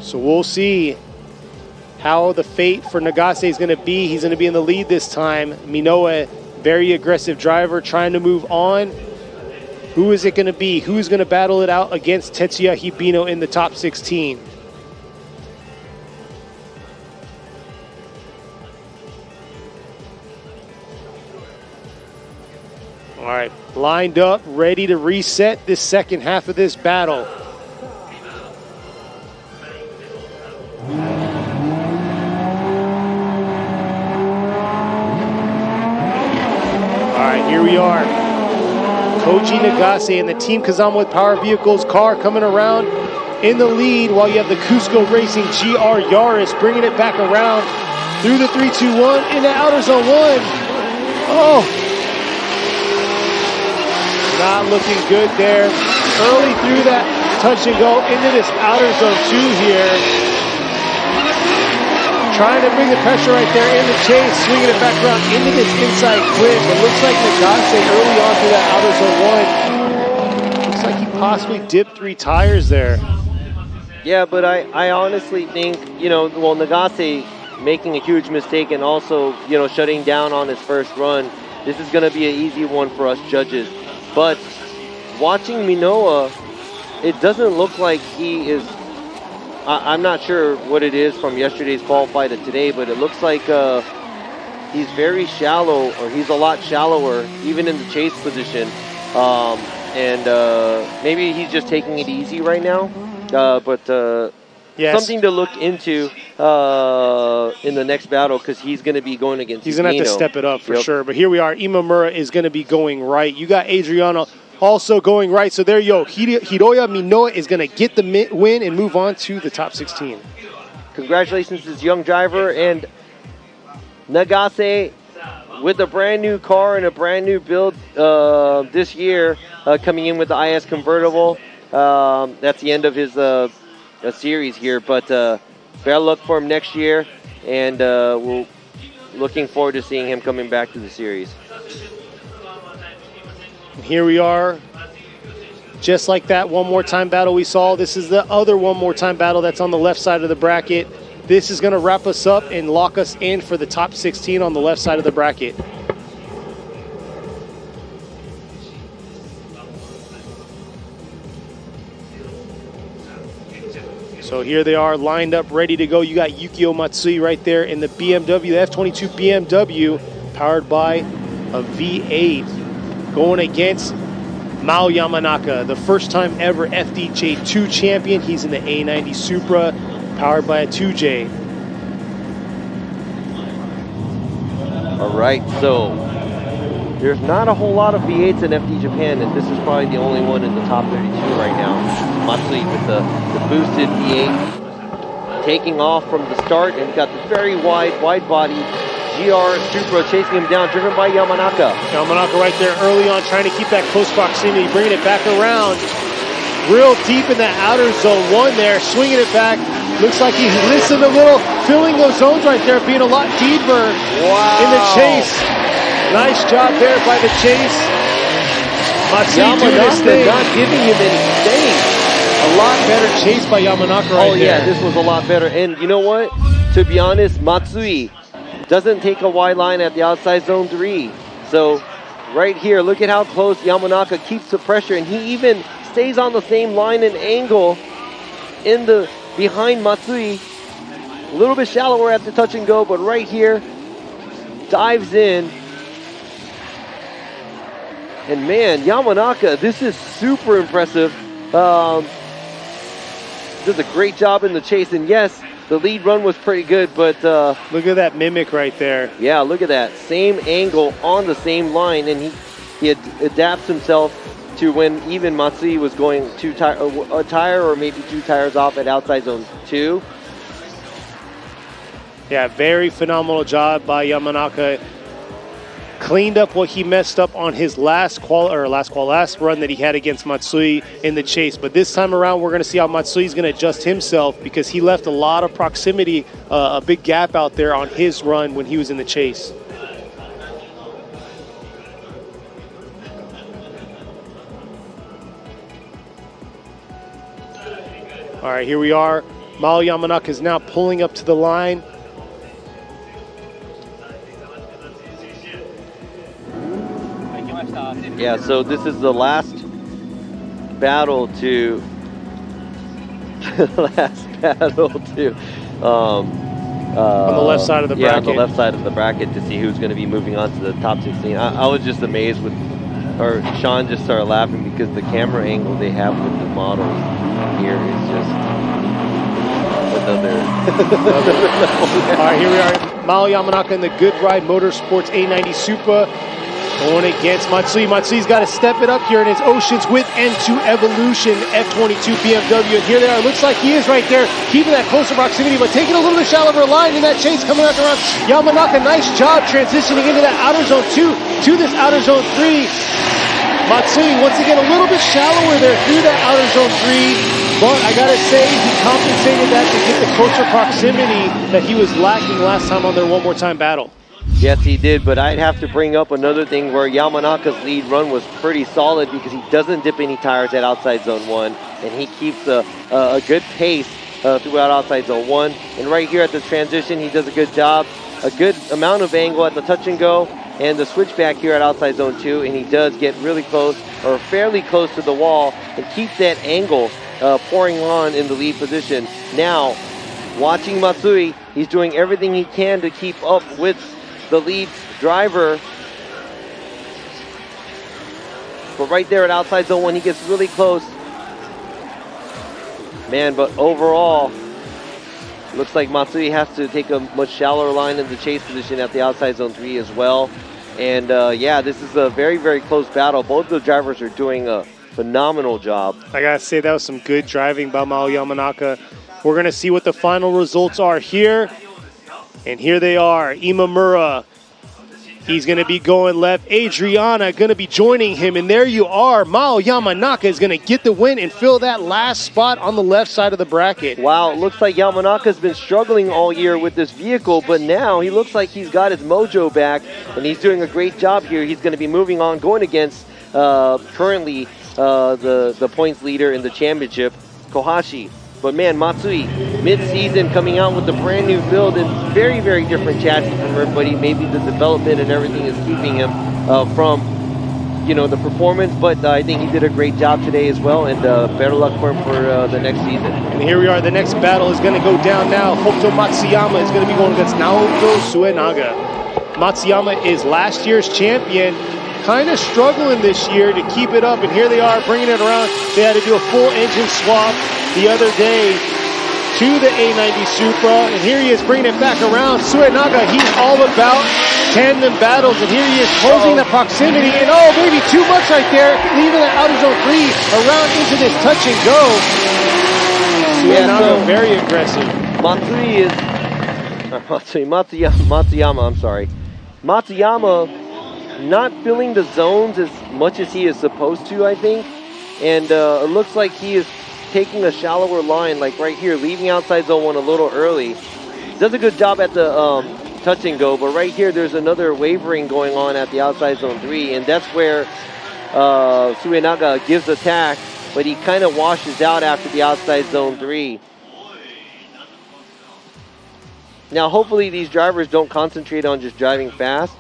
So we'll see how the fate for Nagase is going to be. He's going to be in the lead this time. Minoa, very aggressive driver, trying to move on. Who is it going to be? Who's going to battle it out against Tetsuya Hibino in the top 16? All right, lined up, ready to reset this second half of this battle. All right, here we are. Koji Nagase and the Team Kazama with Power Vehicles car coming around in the lead, while you have the Cusco Racing GR Yaris bringing it back around through the 3-2-1 into outer zone 1. Oh, not looking good there. Early through that touch and go into this outer zone 2 here. Trying to bring the pressure right there in the chase, swinging it back around into this inside quid. But looks like Nagase early on through that outer zone 1. Looks like he possibly dipped 3 tires there. Yeah, but I honestly think, well, Nagase making a huge mistake and also, shutting down on his first run. This is going to be an easy one for us judges. But watching Minoa, it doesn't look like he is, I'm not sure what it is from yesterday's qualify to today, but it looks like he's very shallow, or he's a lot shallower, even in the chase position. And maybe he's just taking it easy right now. Yes. Something to look into in the next battle, because he's going to be going against He's going to have to step it up for sure. But here we are. Imamura is going to be going right. You got Adriano also going right. So there you go. Hiroya Minoa is going to get the win and move on to the top 16. Congratulations to this young driver. And Nagase, with a brand new car and a brand new build this year, coming in with the IS convertible. That's the end of his series here, but better luck for him next year, and we're looking forward to seeing him coming back to the series. And here we are, just like that one more time battle we saw. This is the other one more time battle that's on the left side of the bracket. This is going to wrap us up and lock us in for the top 16 on the left side of the bracket. So here they are lined up, ready to go. You got Yukio Matsui right there in the BMW, the F22 BMW, powered by a V8, going against Mao Yamanaka, the first time ever FDJ2 champion. He's in the A90 Supra, powered by a 2J. All right, so there's not a whole lot of V8s in FD Japan, and this is probably the only one in the top 32 right now. Matsui with the boosted V8, taking off from the start, and got the very wide body GR Supra chasing him down, driven by Yamanaka. Yamanaka right there early on, trying to keep that close proximity, bringing it back around. Real deep in that outer zone 1 there, swinging it back. Looks like he's listened a little, filling those zones right there, being a lot deeper in the chase. Nice job there by the chase. Matsui doing his thing. Not giving him any space. A lot better chase by Yamanaka right there. Oh yeah, this was a lot better. And you know what? To be honest, Matsui doesn't take a wide line at the outside zone 3. So right here, look at how close Yamanaka keeps the pressure, and he even stays on the same line and angle in the behind Matsui. A little bit shallower at the touch and go, but right here, dives in. And man, Yamanaka, this is super impressive. Did a great job in the chase, and yes, the lead run was pretty good, but look at that mimic right there. Yeah, look at that. Same angle on the same line, and he adapts himself to when even Matsui was going a tire or maybe 2 tires off at outside zone 2. Yeah, very phenomenal job by Yamanaka. Cleaned up what he messed up on his last run that he had against Matsui in the chase. But this time around, we're going to see how Matsui's going to adjust himself, because he left a lot of proximity, a big gap out there on his run when he was in the chase. All right, here we are. Mao Yamanaka is now pulling up to the line. Yeah, so this is the last battle to on the left side of the bracket. Yeah, on the left side of the bracket, to see who's going to be moving on to the top 16. I was just amazed with, or Sean just started laughing because the camera angle they have with the models here is just another. All right, here we are. Mao Yamanaka in the Good Ride Motorsports A90 Supra. Going against Matsui. Matsui's got to step it up here in his Oceans with N2 Evolution F22 BMW. And here they are. Looks like he is right there, keeping that closer proximity, but taking a little bit shallower line in that chase coming out around. Yamanaka, nice job transitioning into that outer zone 2 to this outer zone 3. Matsui, once again, a little bit shallower there through that outer zone 3. But I gotta say, he compensated that to get the closer proximity that he was lacking last time on their one more time battle. Yes, he did, but I'd have to bring up another thing where Yamanaka's lead run was pretty solid because he doesn't dip any tires at outside zone 1, and he keeps a good pace throughout outside zone 1. And right here at the transition, he does a good job, a good amount of angle at the touch and go, and the switchback here at outside zone 2, and he does get really close, or fairly close to the wall, and keeps that angle pouring on in the lead position. Now, watching Matsui, he's doing everything he can to keep up with the lead driver. But right there at outside zone 1, he gets really close. Man, but overall, looks like Matsui has to take a much shallower line in the chase position at the outside zone 3 as well. And yeah, this is a very, very close battle. Both the drivers are doing a phenomenal job. I gotta say, that was some good driving by Mao Yamanaka. We're gonna see what the final results are here. And here they are, Imamura. He's going to be going left. Adriana going to be joining him. And there you are. Mao Yamanaka is going to get the win and fill that last spot on the left side of the bracket. Wow, it looks like Yamanaka's been struggling all year with this vehicle, but now he looks like he's got his mojo back, and he's doing a great job here. He's going to be moving on, going against currently the points leader in the championship, Kohashi. But man, Matsui, mid-season, coming out with a brand new build and very, very different chassis from everybody. Maybe the development and everything is keeping him from, you know, the performance. But I think he did a great job today as well, and better luck for him for the next season. And here we are. The next battle is going to go down now. Hokuto Matsuyama is going to be going against Naoto Suenaga. Matsuyama is last year's champion. Kind of struggling this year to keep it up, and here they are bringing it around. They had to do a full engine swap the other day to the A90 Supra, and here he is bringing it back around. Suenaga, he's all about tandem battles, and here he is closing the proximity, and oh, maybe too much right there, leaving that outer zone 3 around into this touch and go. Suenaga, very aggressive. Matsuyama, I'm sorry. Matsuyama not filling the zones as much as he is supposed to, I think. And it looks like he is taking a shallower line, like right here, leaving outside zone 1 a little early. Does a good job at the touch and go, but right here there's another wavering going on at the outside zone 3, and that's where Suenaga gives attack, but he kind of washes out after the outside zone 3. Now, hopefully these drivers don't concentrate on just driving fast,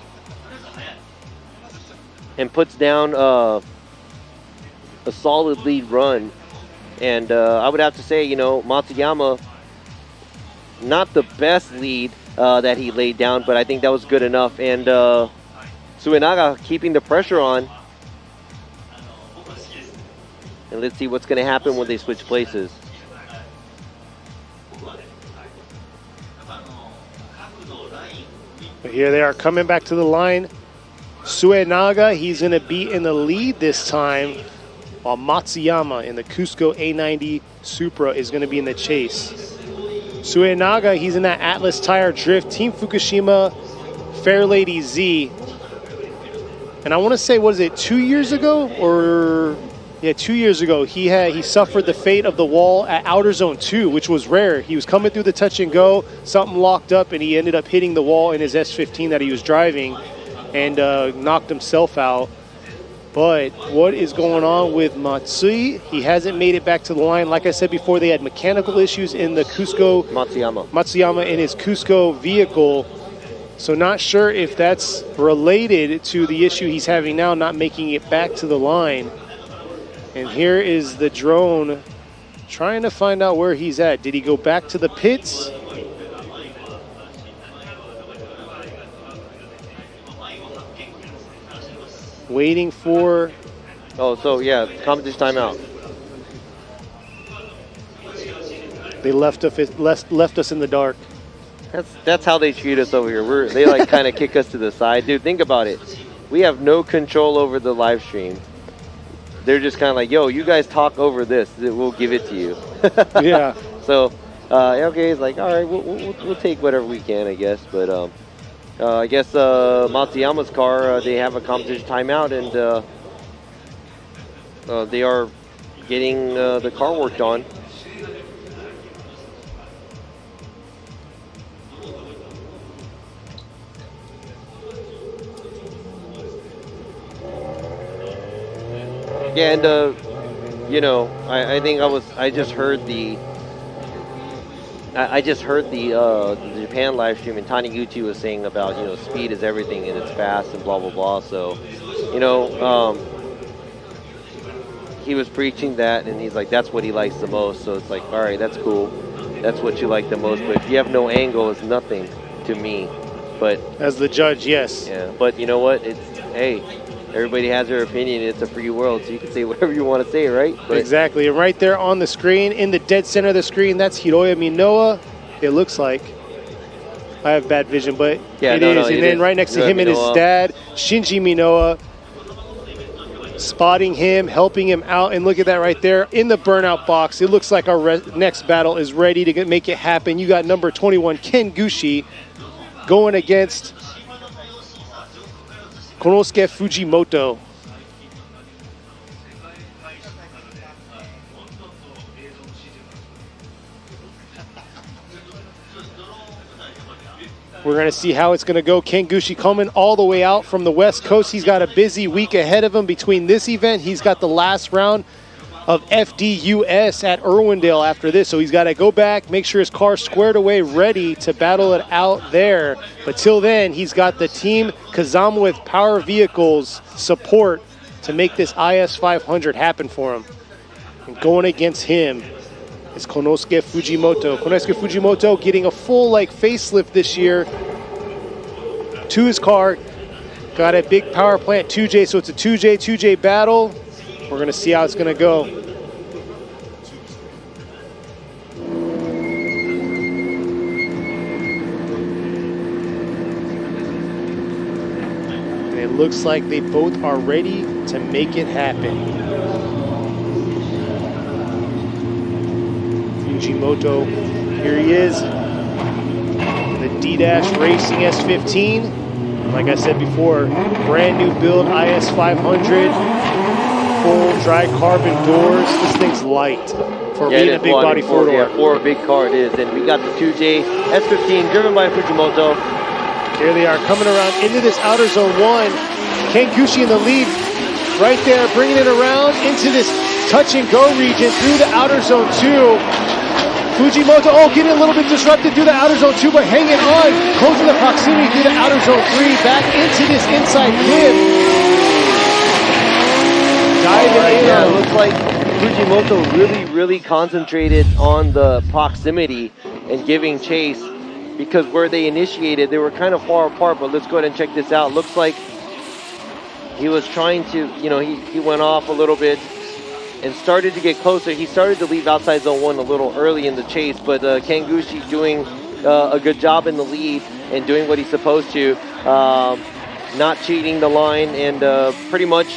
and puts down a solid lead run. And I would have to say, you know, Matsuyama, not the best lead that he laid down, but I think that was good enough. And Suenaga keeping the pressure on. And let's see what's going to happen when they switch places. Here they are coming back to the line. Suenaga, he's going to be in the lead this time, while Matsuyama in the Cusco A90 Supra is going to be in the chase. Suenaga, he's in that Atlas Tire Drift Team Fukushima Fairlady Z. And I want to say, was it 2 years ago? Or, yeah, 2 years ago, he suffered the fate of the wall at Outer Zone 2, which was rare. He was coming through the touch and go, something locked up, and he ended up hitting the wall in his S15 that he was driving, and knocked himself out. But what is going on with Matsui? He hasn't made it back to the line. Like I said before, they had mechanical issues in the Cusco. Matsuyama in his Cusco vehicle. So not sure if that's related to the issue he's having now, not making it back to the line. And here is the drone trying to find out where he's at. Did he go back to the pits? Waiting for... Oh, so yeah, competition timeout. They left us in the dark. That's how they treat us over here. They like kind of kick us to the side. Dude, think about it. we have no control over the live stream. They're just kind of like, yo, you guys talk over this. We'll give it to you. Yeah. So, okay, it's like, all right, we'll take whatever we can, I guess. But I guess Matsuyama's car, they have a competition timeout, and they are getting the car worked on. Yeah, and you know, I think I just heard the Japan live stream, and Taniguchi was saying about, you know, speed is everything and it's fast and blah blah blah. So, you know, he was preaching that, and he's like, that's what he likes the most. So it's like, all right, that's cool, that's what you like the most. But if you have no angle, it's nothing to me. But as the judge, yes. Yeah, but you know what? It's, hey, everybody has their opinion. It's a free world, so you can say whatever you want to say, right? But exactly. And right there on the screen, in the dead center of the screen, that's Hiroya Minoa. It looks like. I have bad vision, but yeah, it is. And then right next to him and his dad, Shinji Minoa, spotting him, helping him out. And look at that right there in the burnout box. It looks like our next battle is ready to make it happen. You got number 21, Ken Gushi, going against Konosuke Fujimoto. We're going to see how it's going to go. Ken Gushi coming all the way out from the West Coast. He's got a busy week ahead of him between this event. He's got the last round of FDUS at Irwindale after this. So he's got to go back, make sure his car's squared away, ready to battle it out there. But till then, he's got the Team Kazama with Power Vehicles support to make this IS 500 happen for him. And going against him is Konosuke Fujimoto. Konosuke Fujimoto getting a full facelift this year to his car. Got a big power plant 2J, so it's a 2J battle. We're going to see how it's going to go. And it looks like they both are ready to make it happen. Fujimoto, here he is. The D-Dash Racing S15. Like I said before, brand new build IS 500. Full dry carbon doors. This thing's light for being a big body four-door. Yeah, for a big car it is. And we got the 2J S15 driven by Fujimoto. Here they are coming around into this outer zone 1. Ken Gushi in the lead right there, bringing it around into this touch and go region through the outer zone 2. Fujimoto, getting a little bit disrupted through the outer zone 2, but hanging on, closing the proximity through the outer zone 3, back into this inside clip. Yeah, it looks like Fujimoto really concentrated on the proximity and giving chase, because where they initiated, they were kind of far apart. But let's go ahead and check this out. Looks like he was trying to, he went off a little bit and started to get closer. He started to leave outside zone 1 a little early in the chase, but Ken Gushi doing a good job in the lead and doing what he's supposed to, not cheating the line, and pretty much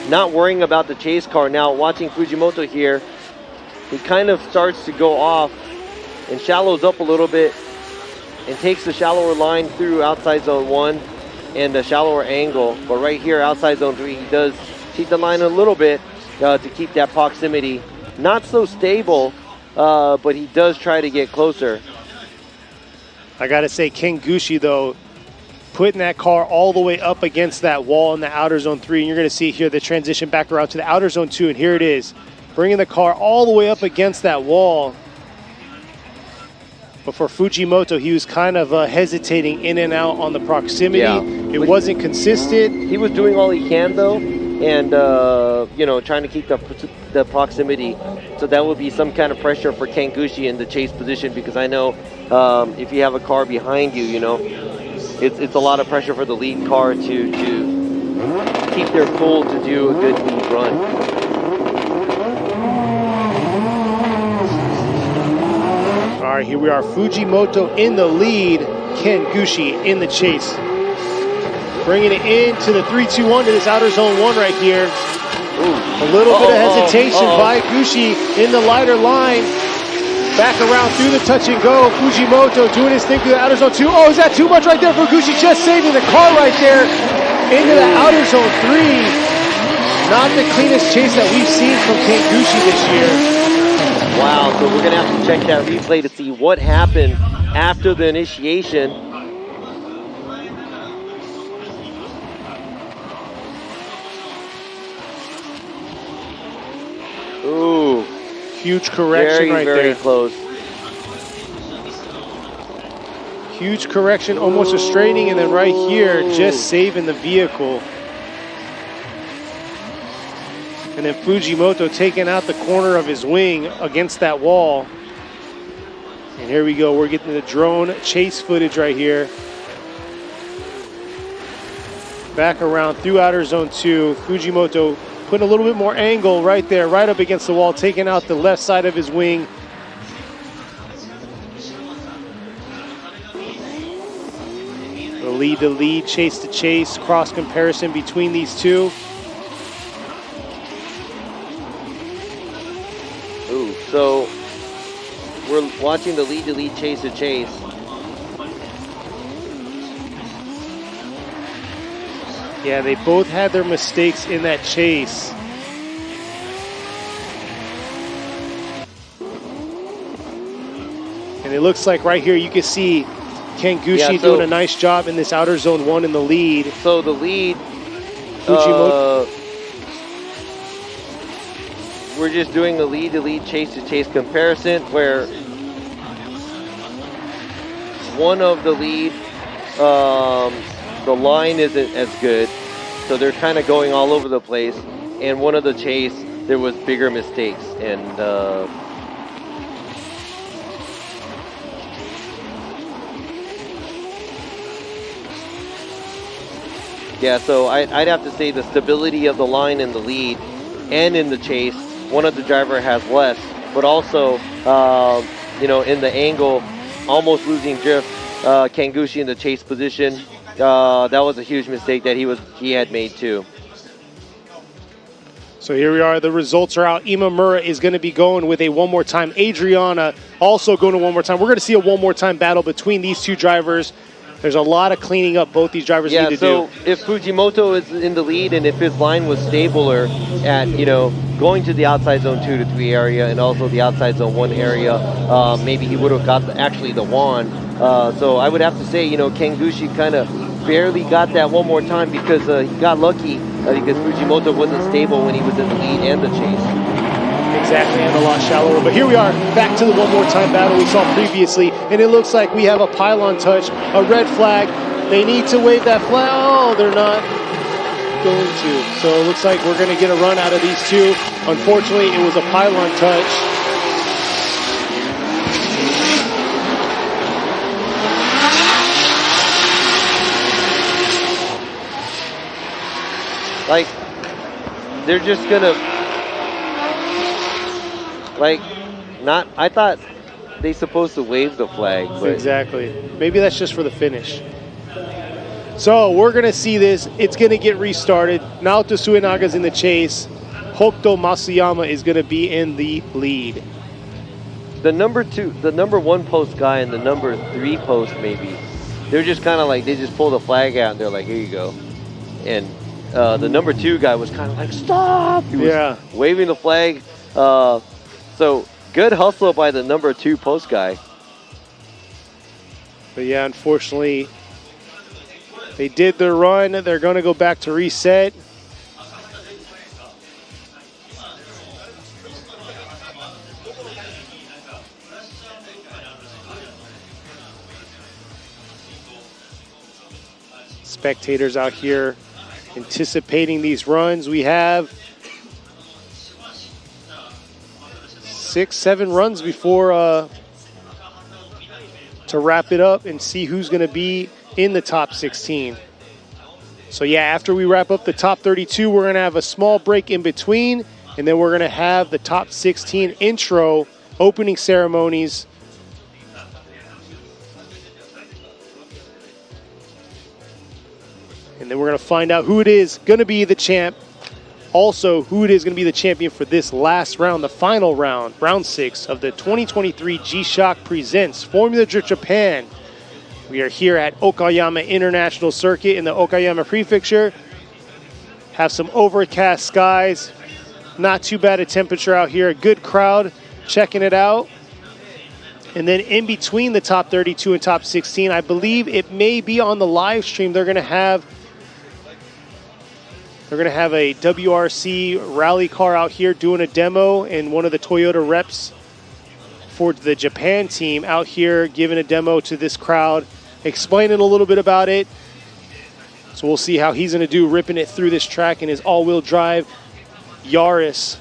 not worrying about the chase car. Now watching Fujimoto here, he kind of starts to go off and shallows up a little bit and takes the shallower line through outside zone 1 and the shallower angle. But right here outside zone 3, he does cheat the line a little bit to keep that proximity not so stable, but he does try to get closer. I gotta say, Ken Gushi though, putting that car all the way up against that wall in the outer zone 3, and you're going to see here the transition back around to the outer zone 2, and here it is, bringing the car all the way up against that wall. But for Fujimoto, he was kind of hesitating in and out on the proximity. Yeah. It wasn't consistent. He was doing all he can though, and trying to keep the proximity. So that would be some kind of pressure for Ken Gushi in the chase position, because I know if you have a car behind you, it's a lot of pressure for the lead car to keep their cool to do a good lead run. All right, here we are. Fujimoto in the lead. Ken Gushi in the chase. Bringing it into the 3-2-1 to this outer zone 1 right here. A little bit of hesitation by Gushi in the lighter line. Back around through the touch and go. Fujimoto doing his thing through the outer zone 2. Oh, is that too much right there for Gushi? Just saving the car right there into the outer zone 3. Not the cleanest chase that we've seen from Gushi this year. Wow, so we're going to have to check that replay to see what happened after the initiation. Ooh. Huge correction right there. Very close. Huge correction, almost a straightening, and then right here, just saving the vehicle. And then Fujimoto taking out the corner of his wing against that wall. And here we go, we're getting the drone chase footage right here. Back around through outer zone 2, Fujimoto putting a little bit more angle right there, right up against the wall, taking out the left side of his wing. The lead to lead, chase to chase, cross comparison between these two. Ooh, so we're watching the lead to lead, chase to chase. Yeah, they both had their mistakes in that chase. And it looks like right here you can see Gushi doing a nice job in this outer zone 1 in the lead. So the lead, Fujimoto. We're just doing the lead to lead, chase to chase comparison where one of the lead, the line isn't as good, so they're kind of going all over the place. And one of the chase, there was bigger mistakes, and yeah, so I'd have to say the stability of the line in the lead and in the chase, one of the driver has less, but also, you know, in the angle, almost losing drift, Gushi in the chase position. That was a huge mistake that he had made too. So here we are, the results are out. Imamura is going to be going with a one more time. Adriana also going to one more time. We're going to see a one more time battle between these two drivers. There's a lot of cleaning up both these drivers need to do. Yeah, so if Fujimoto is in the lead and if his line was stabler at, you know, going to the outside zone 2 to 3 area and also the outside zone 1 area, maybe he would have got actually the won. So I would have to say, you know, Gushi kind of barely got that one more time because he got lucky because Fujimoto wasn't stable when he was in the lead and the chase. Exactly, and a lot shallower. But here we are, back to the one more time battle we saw previously, and it looks like we have a pylon touch, a red flag. They need to wave that flag. Oh, they're not going to. So it looks like we're going to get a run out of these two. Unfortunately, it was a pylon touch. Like, they're just going to... Like, not, I thought they supposed to wave the flag, but... Exactly. Maybe that's just for the finish. So we're going to see this. It's going to get restarted. Naoto Suenaga's in the chase. Hokuto Masuyama is going to be in the lead. The number 1 post guy and the number 3 post maybe, they're just kind of like, they just pull the flag out and they're like, here you go. And the number 2 guy was kind of like, stop! He was waving the flag. So, good hustle by the number 2 post guy. But yeah, unfortunately, they did their run. They're going to go back to reset. Spectators out here anticipating these runs. We have 6-7 runs before to wrap it up and see who's going to be in the top 16. So yeah, after we wrap up the top 32, we're going to have a small break in between, and then we're going to have the top 16 intro opening ceremonies. And then we're going to find out who it is going to be the champ. Also, who it is going to be the champion for this last round, the final round, round 6 of the 2023 G-Shock Presents Formula Drift Japan. We are here at Okayama International Circuit in the Okayama Prefecture. Have some overcast skies. Not too bad a temperature out here. A good crowd checking it out. And then in between the top 32 and top 16, I believe it may be on the live stream. They're going to have a WRC rally car out here doing a demo, and one of the Toyota reps for the Japan team out here giving a demo to this crowd, explaining a little bit about it. So we'll see how he's going to do, ripping it through this track in his all-wheel drive Yaris.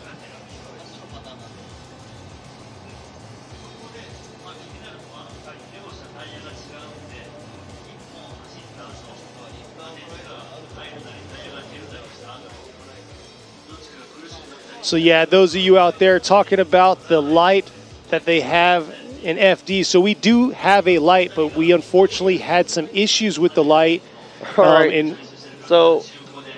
So yeah, those of you out there talking about the light that they have in FD. So we do have a light, but we unfortunately had some issues with the light. All right. And so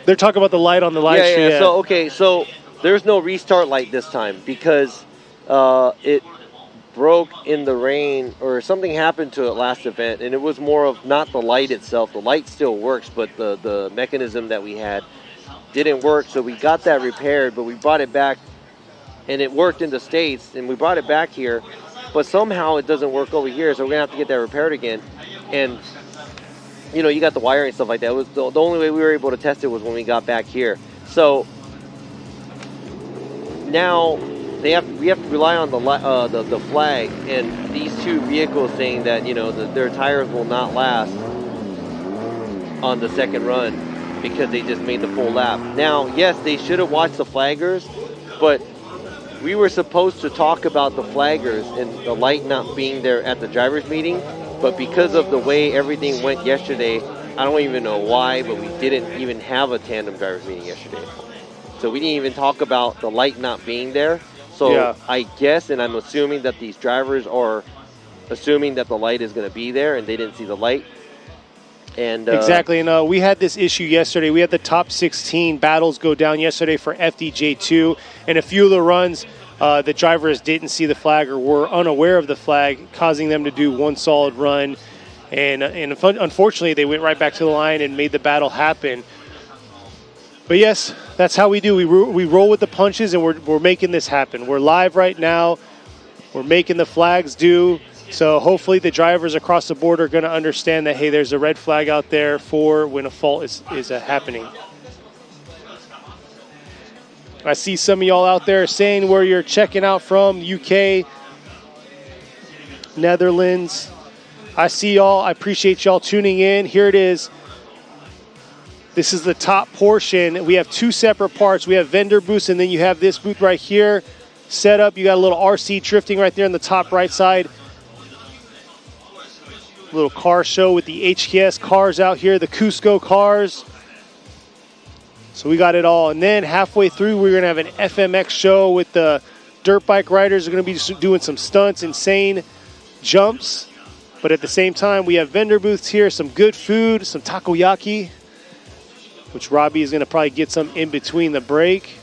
they're talking about the light on the live stream. Yeah. So okay, so there's no restart light this time because it broke in the rain or something happened to it last event, and it was more of not the light itself. The light still works, but the mechanism that we had didn't work, so we got that repaired, but we brought it back, and it worked in the States, and we brought it back here, but somehow it doesn't work over here, so we're going to have to get that repaired again. And, you know, you got the wiring and stuff like that. It was the only way we were able to test it was when we got back here. So now we have to rely on the flag and these two vehicles saying that, you know, their tires will not last on the second run, because they just made the full lap. Now, yes, they should have watched the flaggers, but we were supposed to talk about the flaggers and the light not being there at the driver's meeting, but because of the way everything went yesterday, I don't even know why, but we didn't even have a tandem driver's meeting yesterday. So we didn't even talk about the light not being there. So yeah. I guess, and I'm assuming that these drivers are assuming that the light is going to be there and they didn't see the light. And exactly, and we had this issue yesterday. We had the top 16 battles go down yesterday for FDJ2, and a few of the runs, the drivers didn't see the flag or were unaware of the flag, causing them to do one solid run. And unfortunately, they went right back to the line and made the battle happen. But yes, that's how we do. We roll with the punches, and we're making this happen. We're live right now. We're making the flags do. So hopefully the drivers across the board are going to understand that, hey, there's a red flag out there for when a fault is happening. I see some of y'all out there saying where you're checking out from, UK, Netherlands. I see y'all. I appreciate y'all tuning in. Here it is. This is the top portion. We have two separate parts. We have vendor booths, and then you have this booth right here set up. You got a little RC drifting right there on the top right side. Little car show with the HKS cars out here, the Cusco cars. So we got it all. And then halfway through, we're going to have an FMX show with the dirt bike riders. They're going to be doing some stunts, insane jumps. But at the same time, we have vendor booths here, some good food, some takoyaki, which Robbie is going to probably get some in between the break.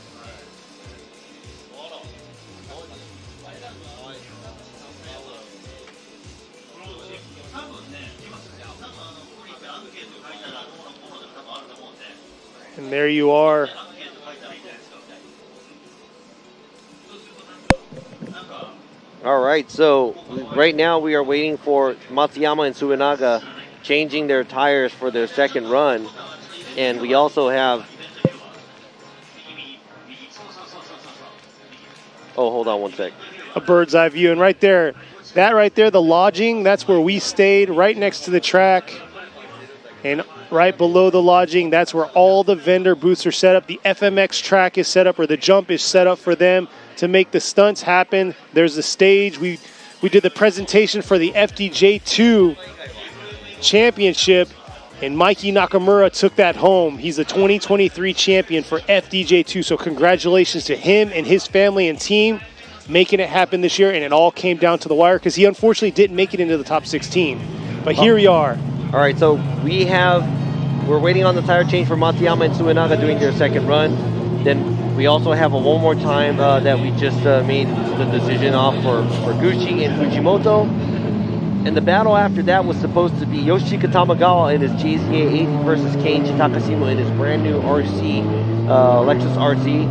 And there you are. All right, so right now we are waiting for Matsuyama and Suenaga changing their tires for their second run. And we also have... Oh, hold on one sec. A bird's eye view. And right there, the lodging, that's where we stayed, right next to the track. And right below the lodging, that's where all the vendor booths are set up. The FMX track is set up, or the jump is set up for them to make the stunts happen. There's the stage. We did the presentation for the FDJ2 championship, and Mikey Nakamura took that home. He's the 2023 champion for FDJ2, so congratulations to him and his family and team making it happen this year, and it all came down to the wire because he unfortunately didn't make it into the top 16. But here we are. All right, so we have we're waiting on the tire change for Matsuyama and Suenaga doing their second run. Then we also have one more time that we just made the decision off for Gucci and Fujimoto. And the battle after that was supposed to be Yoshika Tamagawa in his JZA 80 versus Keiichi Takashima in his brand new RC, Lexus RC.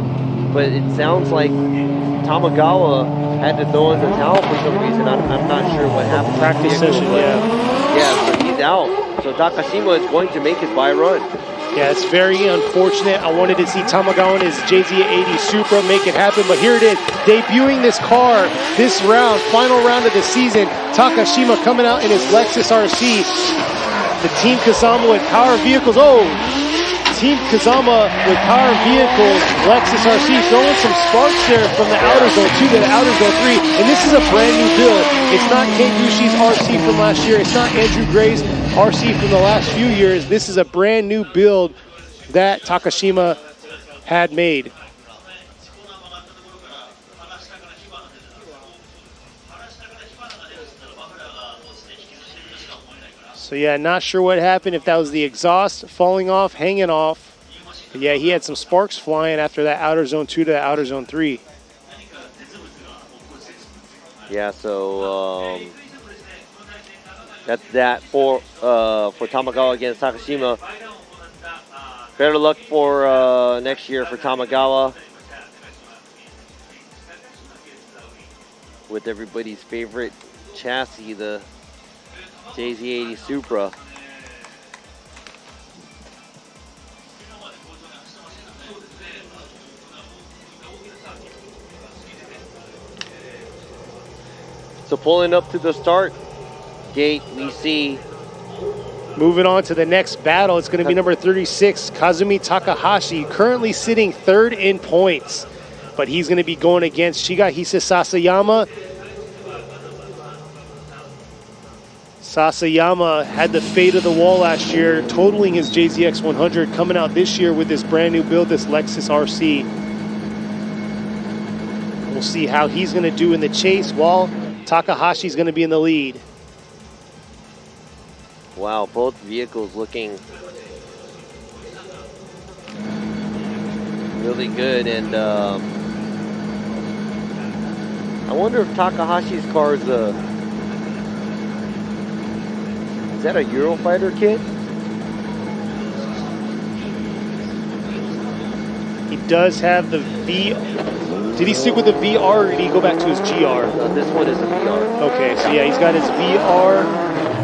But it sounds like Tamagawa had to throw in the towel for some reason. I'm not sure what happened. Practice session, Yeah, so he's out. So Takashima is going to make his bye run. Yeah, it's very unfortunate. I wanted to see Tamagawa in his JZ80 Supra make it happen, but here it is. Debuting this car, this round, final round of the season. Takashima coming out in his Lexus RC. The Team Kazama with power vehicles. Team Kazama with power vehicles. Lexus RC throwing some sparks there from the outer zone 2 to the outer zone 3. And this is a brand new build. It's not Keigushi's RC from last year. It's not Andrew Gray's RC from the last few years. This is a brand new build that Takashima had made. So yeah, not sure what happened, if that was the exhaust falling off, hanging off. But yeah, he had some sparks flying after that outer zone 2 to the outer zone 3. Yeah, so that's that for Tamagawa against Takashima. Better luck for next year for Tamagawa. With everybody's favorite chassis, the JZ80 Supra. So pulling up to the start gate, we see. Moving on to the next battle, it's going to be number 36, Kazumi Takahashi, currently sitting third in points. But he's going to be going against Shigehisa Sasayama. Sasayama had the fate of the wall last year, totaling his JZX 100, coming out this year with this brand new build, this Lexus RC. We'll see how he's going to do in the chase while Takahashi's going to be in the lead. Wow, both vehicles looking really good, and I wonder if Takahashi's car is that a Eurofighter kit? He does have the V. Did he stick with the VR or did he go back to his GR? No, this one is a VR. Okay, so yeah, he's got his VR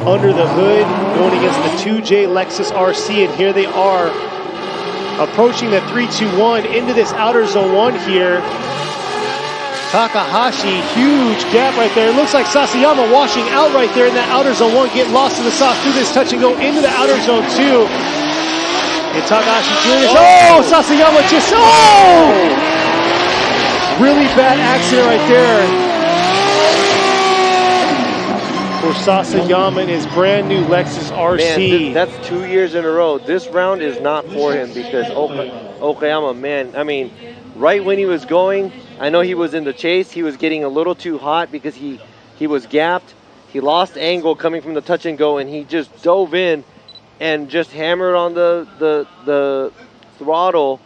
under the hood going against the 2J Lexus RC, and here they are approaching the 3-2-1 into this outer zone 1 here. Takahashi, huge gap right there. It looks like Sasayama washing out right there in that outer zone 1, getting lost in the sauce through this touch and go into the outer zone 2. And Takahashi doing this. Oh, Sasayama just, really bad accident right there for Sasayama in his brand new Lexus RC. Man, that's 2 years in a row. This round is not for him because Okayama, man, I mean, right when he was going, I know he was in the chase. He was getting a little too hot because he was gapped. He lost angle coming from the touch and go, and he just dove in and just hammered on the throttle.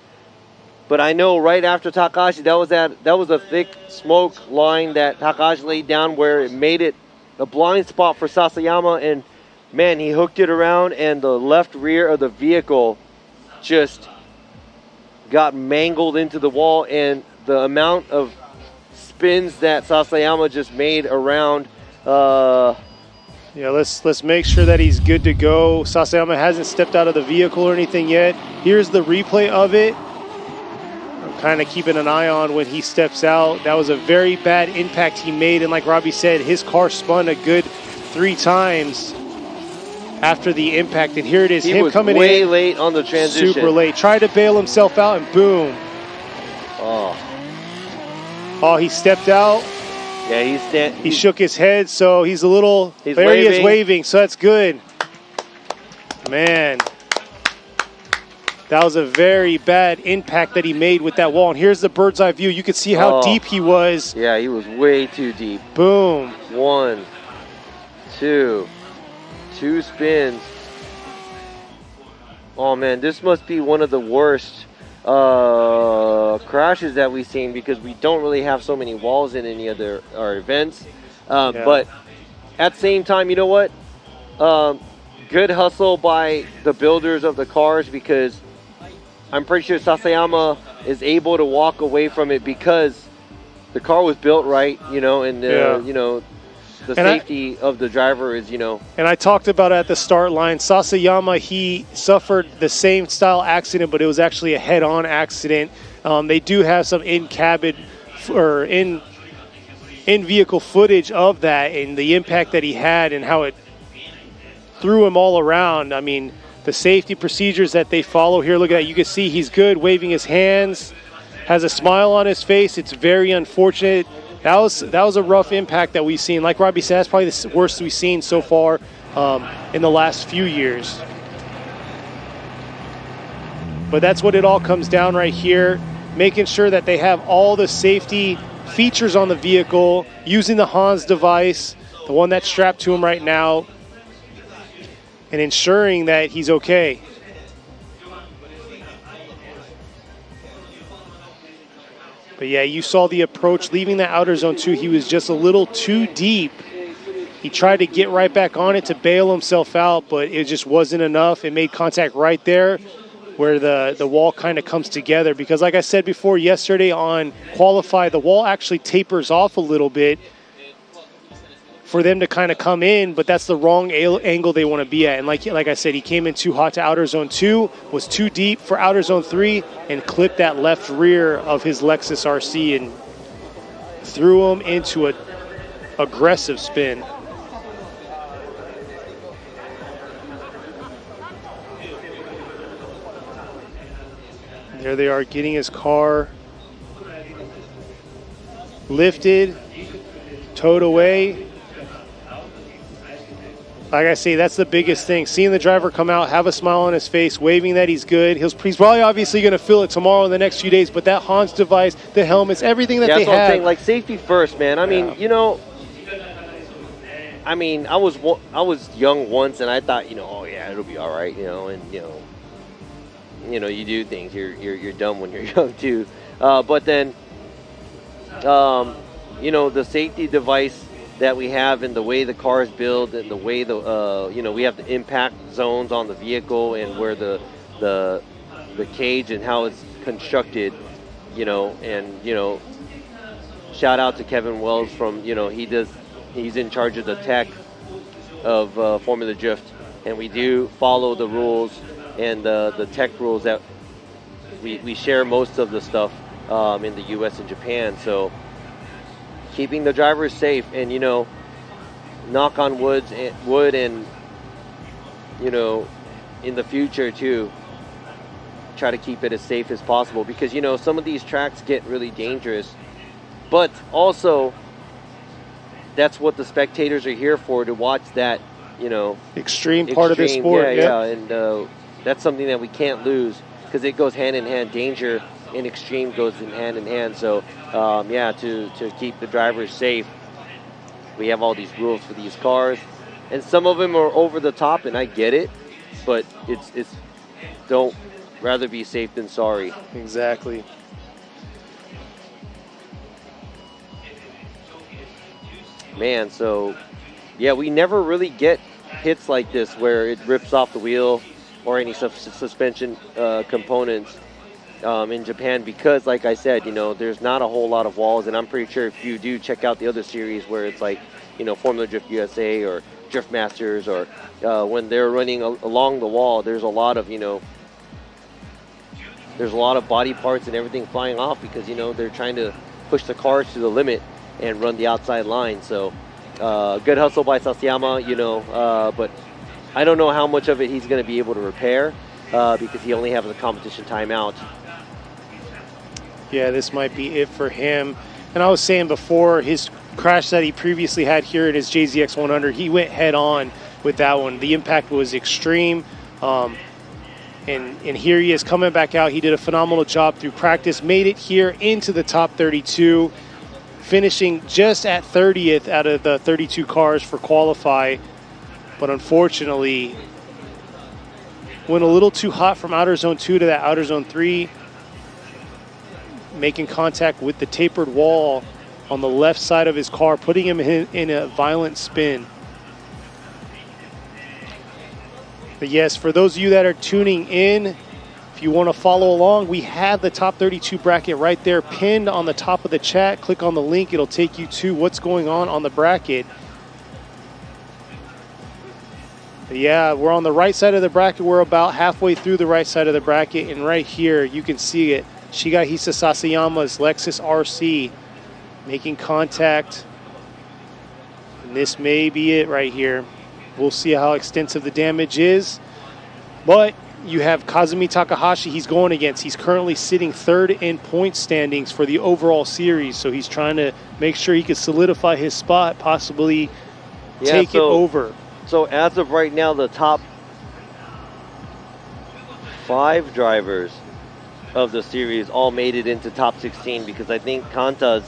But I know right after Takahashi, that was a thick smoke line that Takahashi laid down where it made it a blind spot for Sasayama, and man, he hooked it around, and the left rear of the vehicle just got mangled into the wall, and the amount of spins that Sasayama just made around. Yeah, let's make sure that he's good to go. Sasayama hasn't stepped out of the vehicle or anything yet. Here's the replay of it. I'm kind of keeping an eye on when he steps out. That was a very bad impact he made, and like Robbie said, his car spun a good 3 times after the impact, and here it is, him coming in. He was way late on the transition. Super late. Tried to bail himself out, and boom. Oh, he stepped out. Yeah, he shook his head, so he's a little. There he is waving, so that's good. Man, that was a very bad impact that he made with that wall. And here's the bird's eye view. You can see how deep he was. Yeah, he was way too deep. Boom. 1, 2 spins. Oh man, this must be one of the worst crashes that we've seen because we don't really have so many walls in any other our events. But at the same time, you know what? Good hustle by the builders of the cars because I'm pretty sure Sasayama is able to walk away from it because the car was built right, you know, and you know, the safety of the driver is, you know. And I talked about it at the start line. Sasayama, he suffered the same style accident, but it was actually a head-on accident. They do have some in-cabin or in-vehicle footage of that and the impact that he had and how it threw him all around. I mean, the safety procedures that they follow here, look at that. You can see he's good, waving his hands, has a smile on his face. It's very unfortunate. That was a rough impact that we've seen. Like Robbie said, that's probably the worst we've seen so far in the last few years. But that's what it all comes down right here, making sure that they have all the safety features on the vehicle, using the Hans device, the one that's strapped to him right now, and ensuring that he's okay. But yeah, you saw the approach leaving the outer zone 2. He was just a little too deep. He tried to get right back on it to bail himself out, but it just wasn't enough. It made contact right there where the wall kind of comes together. Because like I said before, yesterday on Qualify, the wall actually tapers off a little bit for them to kind of come in, but that's the wrong angle they want to be at. And like I said, he came in too hot to outer zone 2, was too deep for outer zone 3, and clipped that left rear of his Lexus RC and threw him into an aggressive spin. There they are, getting his car lifted, towed away. Like I say, that's the biggest thing. Seeing the driver come out, have a smile on his face, waving that he's good. He's probably obviously going to feel it tomorrow in the next few days, but that Hans device, the helmets, everything that they have. That's what I'm saying, like safety first, man. I mean, you know, I was young once and I thought, you know, oh yeah, it'll be all right, you know, and you know, you do things. You're dumb when you're young too. But then, you know, the safety device that we have and the way the car is built and the way you know, we have the impact zones on the vehicle and where the cage and how it's constructed, you know, and, you know, shout out to Kevin Wells from, you know, he's in charge of the tech of Formula Drift, and we do follow the rules and the tech rules that we share most of the stuff in the US and Japan. So keeping the drivers safe and, you know, knock on wood and, you know, in the future too, try to keep it as safe as possible because, you know, some of these tracks get really dangerous, but also that's what the spectators are here for, to watch that, you know, extreme part of the sport. Yeah, and that's something that we can't lose because it goes hand in hand. Danger and extreme goes hand in hand. So yeah, to keep the drivers safe, we have all these rules for these cars, and some of them are over the top, and I get it, but it's don't rather be safe than sorry. Exactly. Man, so yeah, we never really get hits like this where it rips off the wheel or any suspension components in Japan because, like I said, you know, there's not a whole lot of walls, and I'm pretty sure if you do check out the other series where it's like, you know, Formula Drift USA or Drift Masters or when they're running along the wall, there's a lot of, you know, there's a lot of body parts and everything flying off because, you know, they're trying to push the cars to the limit and run the outside line. So good hustle by Sasayama, you know, but I don't know how much of it he's going to be able to repair because he only has a competition timeout. Yeah, this might be it for him. And I was saying before, his crash that he previously had here in his JZX 100, he went head on with that one. The impact was extreme. And here he is coming back out. He did a phenomenal job through practice, made it here into the top 32, finishing just at 30th out of the 32 cars for Qualify. But unfortunately, went a little too hot from outer zone 2 to that outer zone 3, making contact with the tapered wall on the left side of his car, putting him in a violent spin. But yes, for those of you that are tuning in, if you want to follow along, we have the top 32 bracket right there pinned on the top of the chat. Click on the link. It'll take you to what's going on the bracket. But yeah, we're on the right side of the bracket. We're about halfway through the right side of the bracket. And right here, you can see it. Shigehisa Sasayama's Lexus RC making contact. And this may be it right here. We'll see how extensive the damage is. But you have Kazumi Takahashi he's going against. He's currently sitting third in point standings for the overall series. So he's trying to make sure he can solidify his spot, possibly take it over. So as of right now, the top 5 drivers of the series all made it into top 16, because I think Kanta's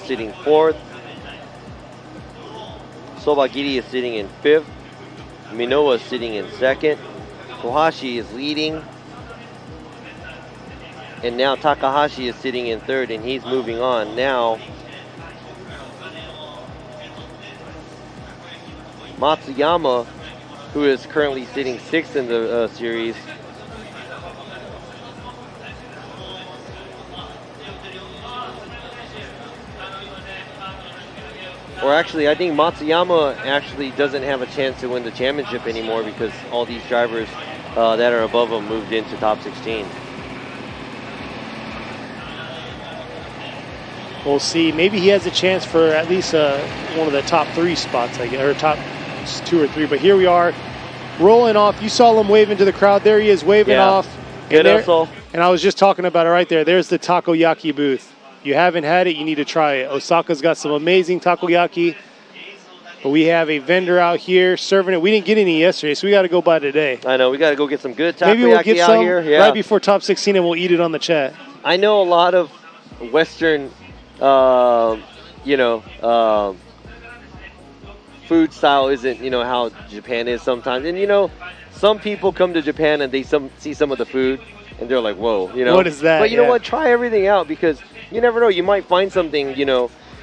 sitting 4th. Sobagiri is sitting in 5th. Minoa is sitting in 2nd. Kohashi is leading. And now Takahashi is sitting in 3rd, and he's moving on. Now, Matsuyama, who is currently sitting 6th in the series, or actually, I think Matsuyama actually doesn't have a chance to win the championship anymore, because all these drivers that are above him moved into top 16. We'll see. Maybe he has a chance for at least one of the top 3 spots, I guess, or top 2 or 3. But here we are, rolling off. You saw him waving to the crowd. There he is, waving off. Good hustle. And I was just talking about it right there. There's the takoyaki booth. If you haven't had it, you need to try it. Osaka's got some amazing takoyaki. But we have a vendor out here serving it. We didn't get any yesterday, so we got to go by today. I know. We got to go get some good takoyaki Maybe we'll get out some here. Yeah. right before top 16, and we'll eat it on the chat. I know a lot of Western food style isn't, how Japan is sometimes. And, some people come to Japan and they see some of the food and they're like, whoa, What is that? But you know what? Try everything out, because you never know. You might find something,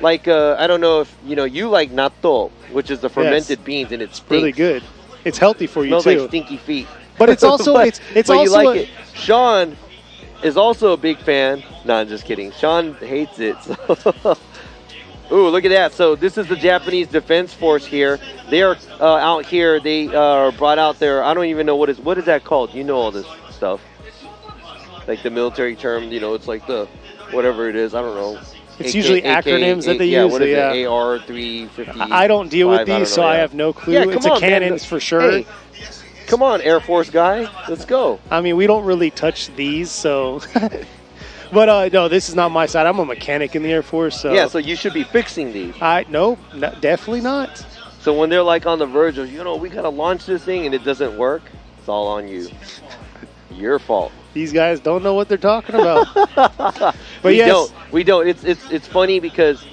like, I don't know if, you like natto, which is the fermented beans, and it's really good. It's healthy for you, smells too. like stinky feet. But it's also, but also you like it. Sean is also a big fan. No, I'm just kidding. Sean hates it. So. Ooh, look at that. So this is the Japanese Defense Force here. They are out here. They are brought out there. I don't even know what is that called. You know all this stuff. Like the military term, it's like the, whatever it is. I don't know. It's usually acronyms that they use. What is it? AR-350. I don't deal with these, so I have no clue. Yeah, it's a cannons for sure. Hey, come on, Air Force guy. Let's go. I mean, we don't really touch these, so. But no, this is not my side. I'm a mechanic in the Air Force. So. Yeah, so you should be fixing these. No, definitely not. So when they're like on the verge of, we got to launch this thing and it doesn't work, it's all on you. Your fault. These guys don't know what they're talking about. But we don't. It's funny because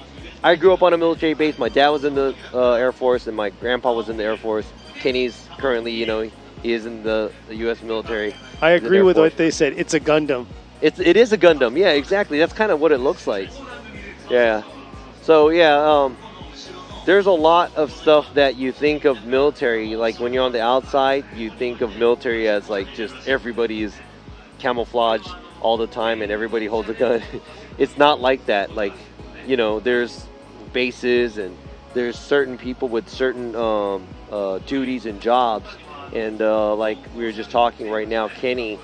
I grew up on a military base. My dad was in the Air Force and my grandpa was in the Air Force. Kenny's currently, he is in the U.S. military. I agree with what they said. It's a Gundam. It is a Gundam. Yeah, exactly. That's kind of what it looks like. Yeah. So, there's a lot of stuff that you think of military. Like, when you're on the outside, you think of military as, like, just everybody is camouflaged all the time and everybody holds a gun. It's not like that. Like, there's bases and there's certain people with certain duties and jobs. And, like we were just talking right now, Kenny,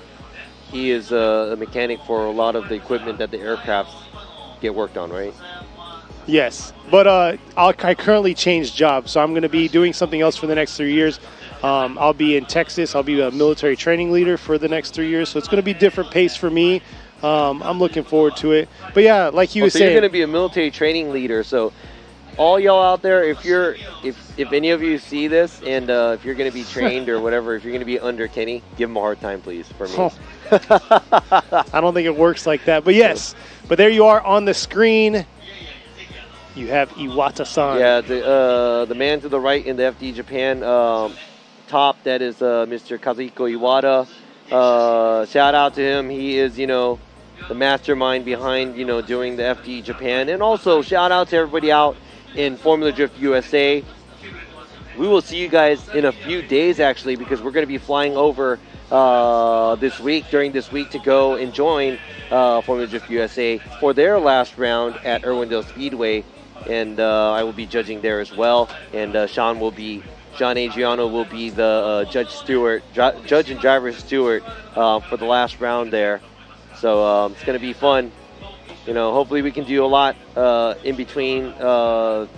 he is a mechanic for a lot of the equipment that the aircrafts get worked on, right? Yes, but I currently changed jobs, so I'm going to be doing something else for the next 3 years. I'll be in Texas. I'll be a military training leader for the next 3 years, so it's going to be different pace for me. I'm looking forward to it. But yeah, like you were saying, you're going to be a military training leader. So all y'all out there, if any of you see this and if you're going to be trained or whatever, if you're going to be under Kenny, give him a hard time, please, for me. I don't think it works like that, but yes. But there you are on the screen. You have Iwata-san. Yeah, the man to the right in the FD Japan top, that is Mr. Kazuhiko Iwata. Shout out to him. He is, the mastermind behind, doing the FD Japan. And also, shout out to everybody out in Formula Drift USA. We will see you guys in a few days, actually, because we're going to be flying over during this week to go and join Formula Drift USA for their last round at Irwindale Speedway. And I will be judging there as well. And Sean Adriano will be the judge and driver steward for the last round there. So it's going to be fun. Hopefully we can do a lot in between the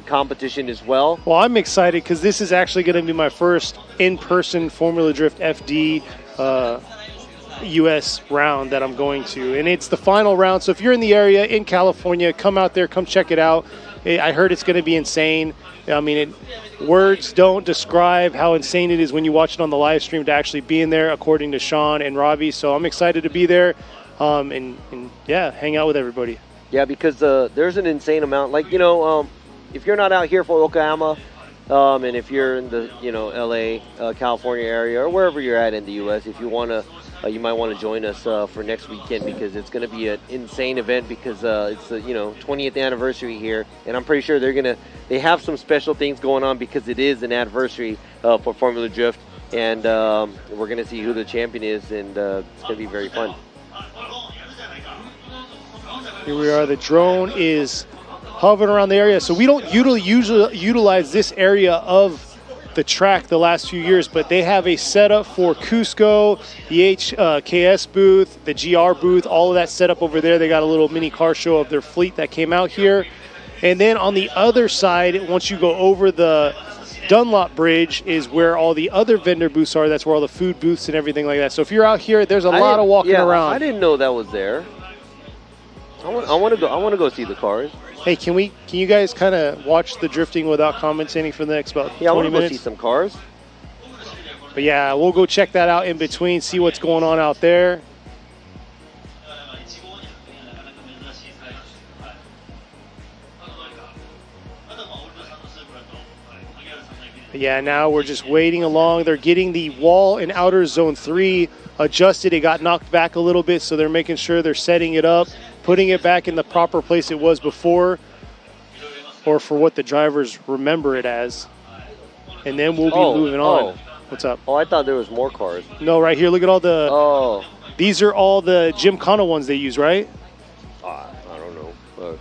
competition as well. Well, I'm excited because this is actually going to be my first in-person Formula Drift FD US round that I'm going to. And it's the final round. So if you're in the area in California, come out there, come check it out. I heard it's going to be insane. I mean, words don't describe how insane it is when you watch it on the live stream to actually be in there, according to Sean and Robbie. So I'm excited to be there and yeah, hang out with everybody. Yeah, because there's an insane amount. Like, if you're not out here for Okayama, and if you're in the, LA, California area, or wherever you're at in the U.S., if you want to, you might want to join us for next weekend, because it's going to be an insane event, because it's the 20th anniversary here, and I'm pretty sure they have some special things going on because it is an anniversary for Formula Drift, and we're going to see who the champion is, and it's going to be very fun. Here we are. The drone is hovering around the area, so we don't usually utilize this area of the track the last few years, but they have a setup for Cusco, the HKS booth, the GR booth, all of that set up over there. They got a little mini car show of their fleet that came out here. And then on the other side, once you go over the Dunlop Bridge, is where all the other vendor booths are. That's where all the food booths and everything like that. So if you're out here, there's a lot of walking around. I didn't know that was there. I want to go see the cars. Hey, can you guys kind of watch the drifting without commentating for the next about 20 minutes? Yeah, I want to go see some cars. But yeah, we'll go check that out in between, see what's going on out there. But yeah, now we're just waiting along. They're getting the wall in outer zone 3 adjusted. It got knocked back a little bit, so they're making sure they're setting it up, putting it back in the proper place it was before, or for what the drivers remember it as. And then we'll be moving on. What's up? Oh, I thought there was more cars. No, right here. Look at all the... These are all the Gymkhana ones they use, right? I don't know.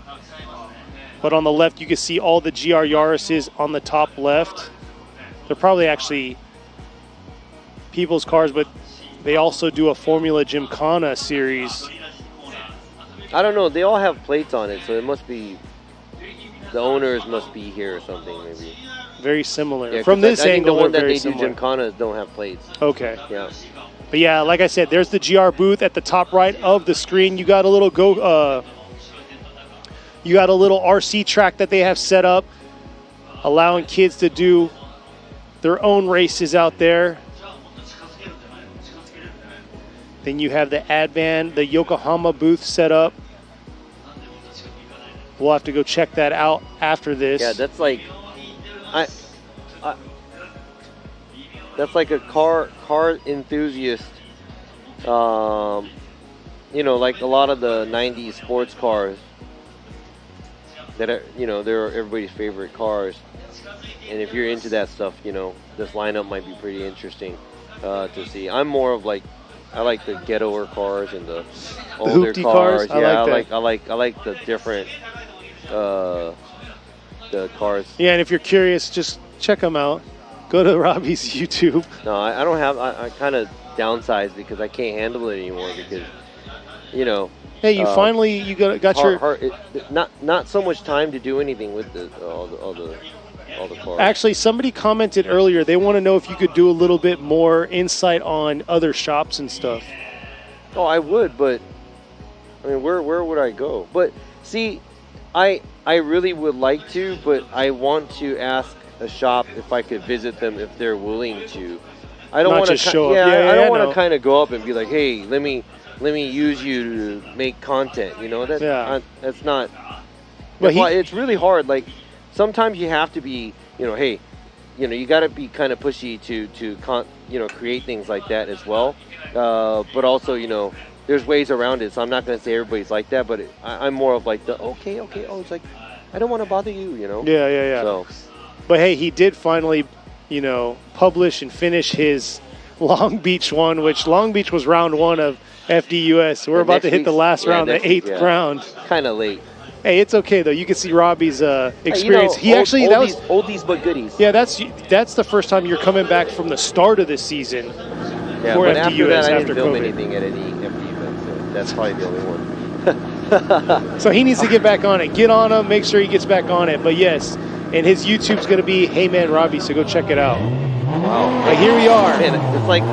But on the left, you can see all the GR Yaris's on the top left. They're probably actually people's cars, but they also do a Formula Gymkhana series. I don't know. They all have plates on it, so it must be... The owners must be here or something, maybe. Very similar. Yeah, From this angle, the one that very they similar. do Gymkhanas don't have plates. Okay. Yeah. But yeah, like I said, there's the GR booth at the top right of the screen. You got a little RC track that they have set up, allowing kids to do their own races out there. Then you have the Advan, the Yokohama booth set up. We'll have to go check that out after this. Yeah, that's like, that's like a car enthusiast. Like a lot of the '90s sports cars that are, they're everybody's favorite cars. And if you're into that stuff, this lineup might be pretty interesting to see. I'm more of like, I like the ghettoer cars and the older cars. Yeah, I like the different the cars. Yeah, and if you're curious, just check them out. Go to Robbie's YouTube. No, I don't have. I kind of downsized because I can't handle it anymore because, Hey, you finally got your not so much time to do anything with all the cars. Actually, somebody commented earlier. They want to know if you could do a little bit more insight on other shops and stuff. Oh, I would, but I mean, where would I go? But see, I really would like to, but I want to ask a shop if I could visit them if they're willing to. I don't want to show up. Yeah, I don't want to kind of go up and be like, hey, let me use you to make content. That's not. It's really hard. Like, sometimes you have to be, hey, you got to be kind of pushy to create things like that as well. But also, there's ways around it. So I'm not going to say everybody's like that, but I'm more of like the, okay. Oh, it's like, I don't want to bother you, Yeah. So. But hey, he did finally, publish and finish his Long Beach one, which Long Beach was round 1 of FDUS. We're about to hit the last round, the 8th round. Kind of late. Hey, it's okay though. You can see Robbie's experience. He actually that was oldies but goodies. Yeah, that's the first time you're coming back from the start of the season. Yeah, for but FDUS after that, I didn't film COVID. anything at any FDUS, so that's probably the only one. So he needs to get back on it. Get on him. Make sure he gets back on it. But yes, and his YouTube's going to be Hey Man Robbie. So go check it out. Wow. But here we are. Man,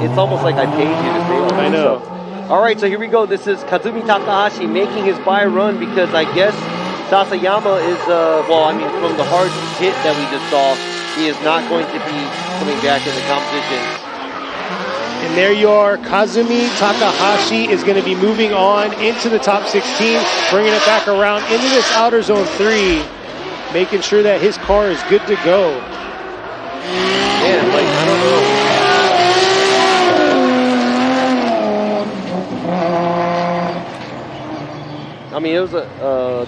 it's almost like I paid you to say all I this know. stuff. All right, so here we go. This is Kazumi Takahashi making his bye run because I guess Sasayama is, from the hard hit that we just saw, he is not going to be coming back in the competition. And there you are. Kazumi Takahashi is going to be moving on into the top 16, bringing it back around into this outer zone 3, making sure that his car is good to go. Man, I don't know. I mean, it was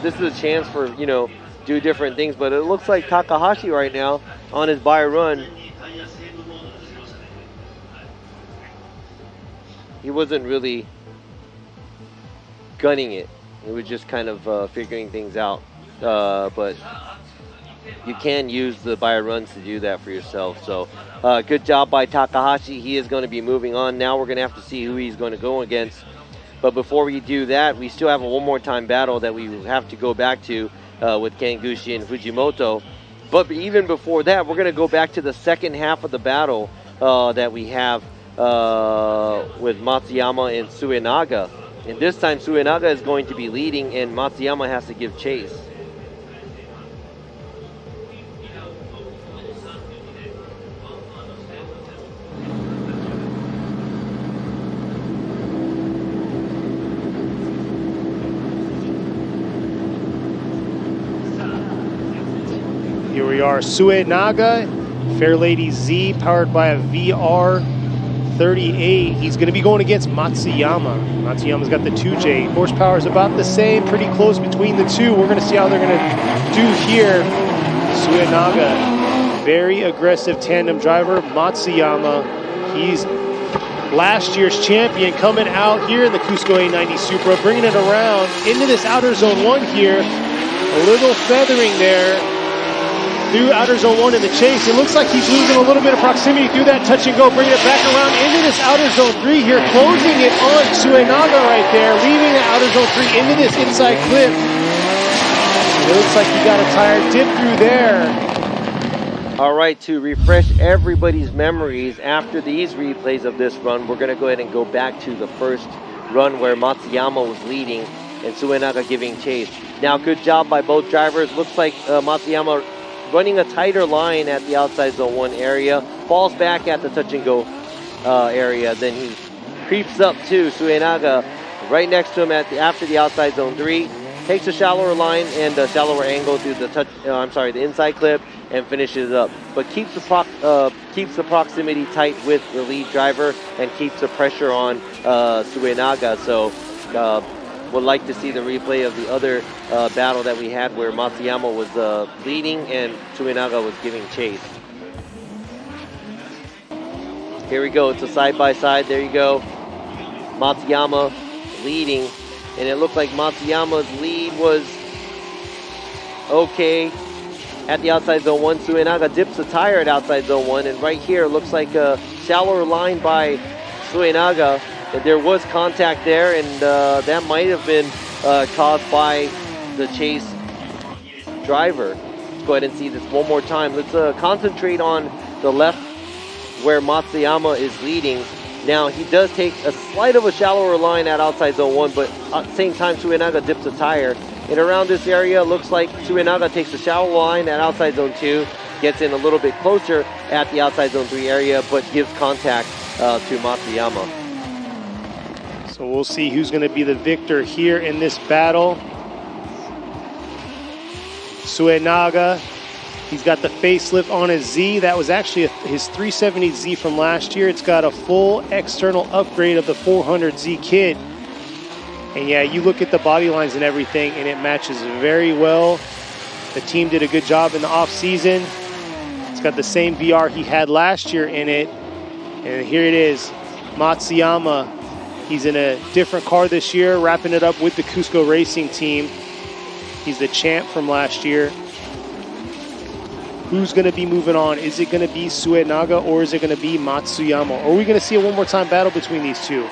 this is a chance for, do different things, but it looks like Takahashi right now on his bye run. He wasn't really gunning it. He was just kind of figuring things out. But you can use the bye runs to do that for yourself. So good job by Takahashi. He is going to be moving on. Now we're going to have to see who he's going to go against. But before we do that, we still have a one more time battle that we have to go back to with Kengushi and Fujimoto. But even before that, we're going to go back to the second half of the battle that we have with Matsuyama and Suenaga. And this time Suenaga is going to be leading and Matsuyama has to give chase. Here we are, Suenaga, Fairlady Z, powered by a VR38. He's going to be going against Matsuyama. Matsuyama's got the 2J. Horsepower is about the same, pretty close between the two. We're going to see how they're going to do here. Suenaga, very aggressive tandem driver. Matsuyama, he's last year's champion, coming out here in the Cusco A90 Supra, bringing it around into this outer zone 1 here. A little feathering there. Through outer zone 1 in the chase. It looks like he's losing a little bit of proximity through that touch and go, bringing it back around into this outer zone 3 here, closing it on Suenaga right there, leaving the outer zone 3 into this inside clip. It looks like he got a tire dip through there. All right, to refresh everybody's memories after these replays of this run, we're going to go ahead and go back to the first run where Matsuyama was leading and Suenaga giving chase. Now, good job by both drivers. Looks like Matsuyama running a tighter line at the outside zone 1 area, falls back at the touch and go area, then he creeps up to Suenaga right next to him after the outside zone 3, takes a shallower line and a shallower angle through the the inside clip and finishes up, but keeps the proximity tight with the lead driver and keeps the pressure on Suenaga. So would like to see the replay of the other battle that we had where Matsuyama was leading and Suenaga was giving chase. Here we go, it's a side-by-side, there you go. Matsuyama leading, and it looked like Matsuyama's lead was okay at the outside zone 1. Suenaga dips the tire at outside zone 1, and right here looks like a shallower line by Suenaga. There was contact there, and that might have been caused by the chase driver. Let's go ahead and see this one more time. Let's concentrate on the left where Matsuyama is leading. Now, he does take a slight of a shallower line at outside zone 1, but at the same time, Suenaga dips a tire. And around this area, looks like Suenaga takes a shallow line at outside zone 2, gets in a little bit closer at the outside zone 3 area, but gives contact to Matsuyama. So we'll see who's going to be the victor here in this battle. Suenaga. He's got the facelift on his Z. That was actually his 370Z from last year. It's got a full external upgrade of the 400Z kit. And yeah, you look at the body lines and everything, and it matches very well. The team did a good job in the off season. It's got the same VR he had last year in it. And here it is, Matsuyama. He's in a different car this year, wrapping it up with the Cusco Racing team. He's the champ from last year. Who's going to be moving on? Is it going to be Suenaga or is it going to be Matsuyama? Or are we going to see a one more time battle between these two?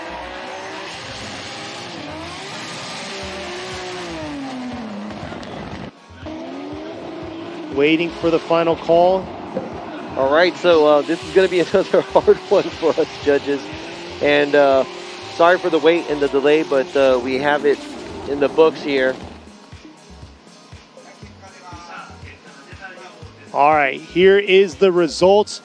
Waiting for the final call. All right, so this is going to be another hard one for us judges. And sorry for the wait and the delay, but we have it in the books here. All right, here is the results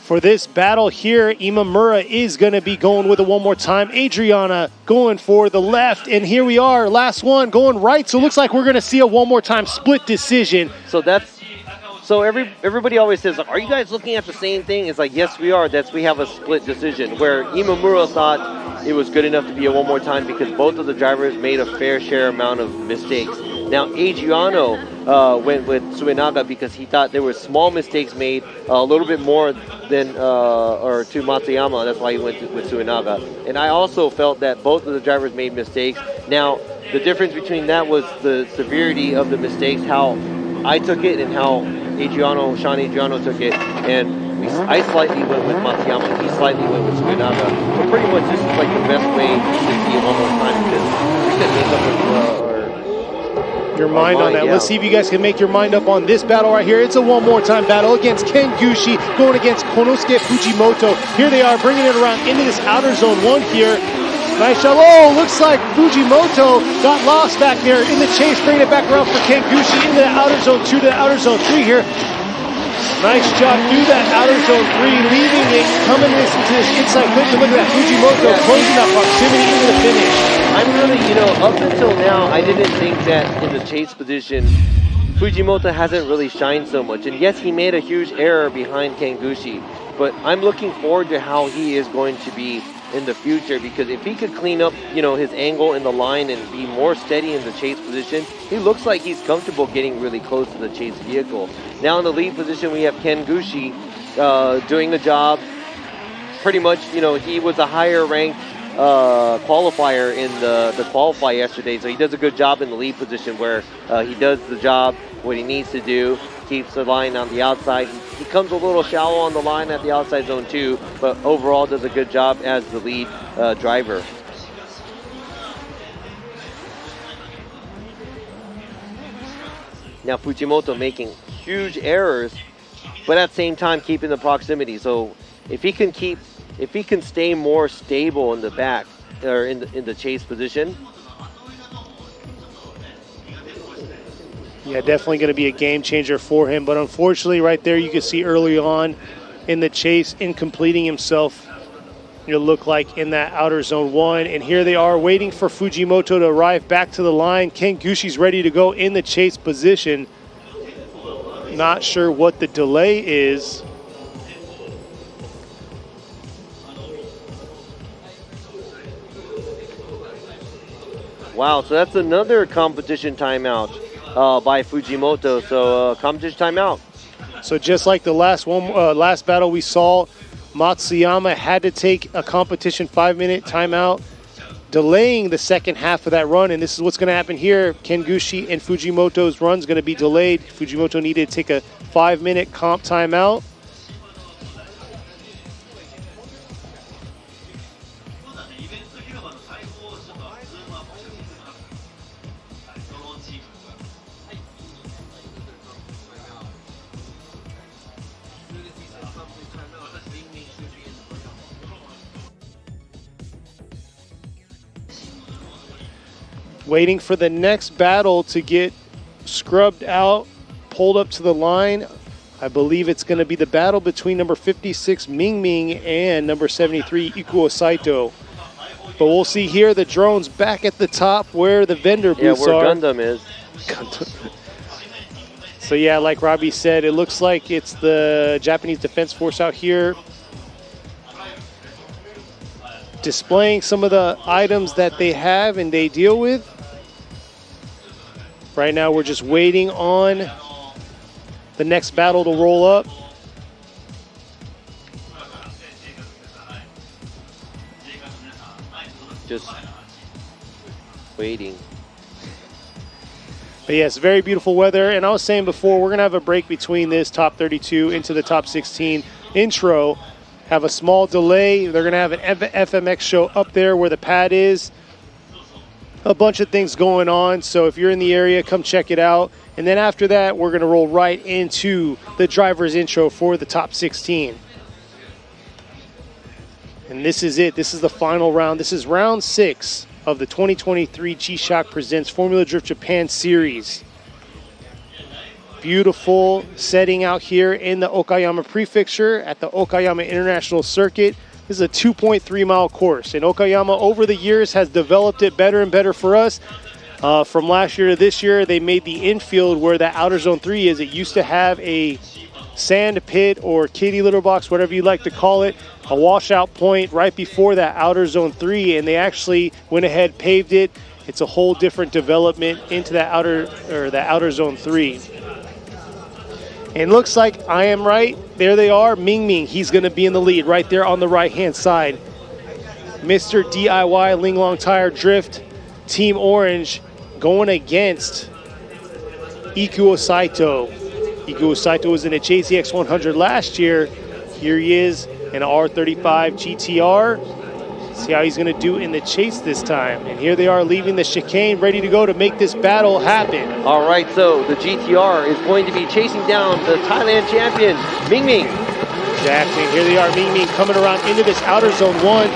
for this battle here. Imamura is going to be going with it one more time. Adriana going for the left, and here we are, last one going right. So it looks like we're going to see a one more time split decision. So everybody always says, are you guys looking at the same thing? It's like, yes, we are. We have a split decision where Imamura thought it was good enough to be a one more time because both of the drivers made a fair share amount of mistakes. Now, Adriano went with Suenaga because he thought there were small mistakes made, a little bit more than, or to Matsuyama. That's why he went with Suenaga. And I also felt that both of the drivers made mistakes. Now, the difference between that was the severity of the mistakes, how I took it and how Sean Adriano took it. And I slightly went with Matsuyama. He slightly went with Suenaga. But pretty much this is like the best way to see it one more time because we can make up with your mind on that. Yeah. Let's see if you guys can make your mind up on this battle right here. It's a one more time battle against Ken Gushi going against Konosuke Fujimoto. Here they are bringing it around into this outer zone 1 here. Nice shot. Oh, looks like Fujimoto got lost back there in the chase, bringing it back around for Ken Gushi into the outer zone 2 to the outer zone 3 here. Nice job through that outer zone 3, leaving it, coming into this inside clip. Look at that, Fujimoto closing that proximity into the finish. I'm really, up until now, I didn't think that in the chase position, Fujimoto hasn't really shined so much. And yes, he made a huge error behind Kengushi, but I'm looking forward to how he is going to be in the future, because if he could clean up, his angle in the line and be more steady in the chase position, he looks like he's comfortable getting really close to the chase vehicle. Now in the lead position, we have Ken Gushi doing the job. Pretty much, he was a higher ranked qualifier in the qualify yesterday, so he does a good job in the lead position where he does the job, what he needs to do, keeps the line on the outside. He comes a little shallow on the line at the outside zone too, but overall does a good job as the lead driver. Now Fujimoto making huge errors, but at the same time keeping the proximity. So if he can stay more stable in the back or in the chase position. Yeah, definitely going to be a game changer for him. But unfortunately, right there, you can see early on in the chase, in completing himself, it'll look like in that outer zone 1. And here they are waiting for Fujimoto to arrive back to the line. Ken Gushi's ready to go in the chase position. Not sure what the delay is. Wow, so that's another competition timeout by Fujimoto. So competition timeout. So just like the last battle we saw, Matsuyama had to take a competition 5-minute timeout, delaying the second half of that run. And this is what's going to happen here. Ken Gushi and Fujimoto's run is going to be delayed. Fujimoto needed to take a 5-minute comp timeout. Waiting for the next battle to get scrubbed out, pulled up to the line. I believe it's going to be the battle between number 56 Mingming and number 73 Ikuo Saito. But we'll see here the drone's back at the top where the vendor booths where are. Gundam is. So yeah, like Robbie said, it looks like it's the Japanese Defense Force out here displaying some of the items that they have and they deal with. Right now we're just waiting on the next battle to roll up. Just waiting. But yes, very beautiful weather. And I was saying before, we're going to have a break between this top 32 into the top 16 intro. Have a small delay. They're going to have an FMX show up there where the pad is. A bunch of things going on. So if you're in the area, come check it out. And then after that, we're going to roll right into the driver's intro for the top 16. And this is it. This is the final round. This is round 6 of the 2023 G-Shock Presents Formula Drift Japan Series. Beautiful setting out here in the Okayama Prefecture at the Okayama International Circuit. This is a 2.3 mile course, and Okayama over the years has developed it better and better for us. From last year to this year, they made the infield where the outer zone 3 is. It used to have a sand pit or kitty litter box, whatever you like to call it, a washout point right before that outer zone 3, and they actually went ahead, paved it. It's a whole different development into that outer zone 3. And looks like I am right. There they are. Mingming, he's going to be in the lead right there on the right-hand side. Mr. DIY Linglong Tire Drift, Team Orange, going against Ikuo Saito. Ikuo Saito was in a JZX 100 last year. Here he is in an R35 GTR. See how he's going to do in the chase this time. And here they are leaving the chicane, ready to go to make this battle happen. All right, so the GTR is going to be chasing down the Thailand champion, Mingming. Exactly. Here they are, Mingming coming around into this outer zone 1.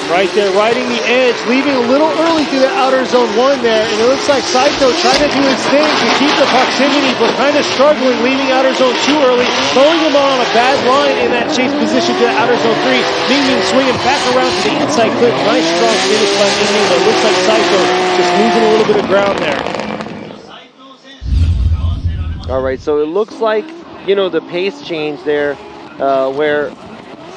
Right there, riding the edge, leaving a little early through the outer zone 1 there. And it looks like Saito trying to do his thing to keep the proximity, but kind of struggling, leaving outer zone 2 early, throwing him on a bad line in that chase position to the outer zone 3. Mingming swinging back around to the inside clip. Nice strong finish by Mingming, but it looks like Saito just losing a little bit of ground there. All right, so it looks like, you know, the pace change there, where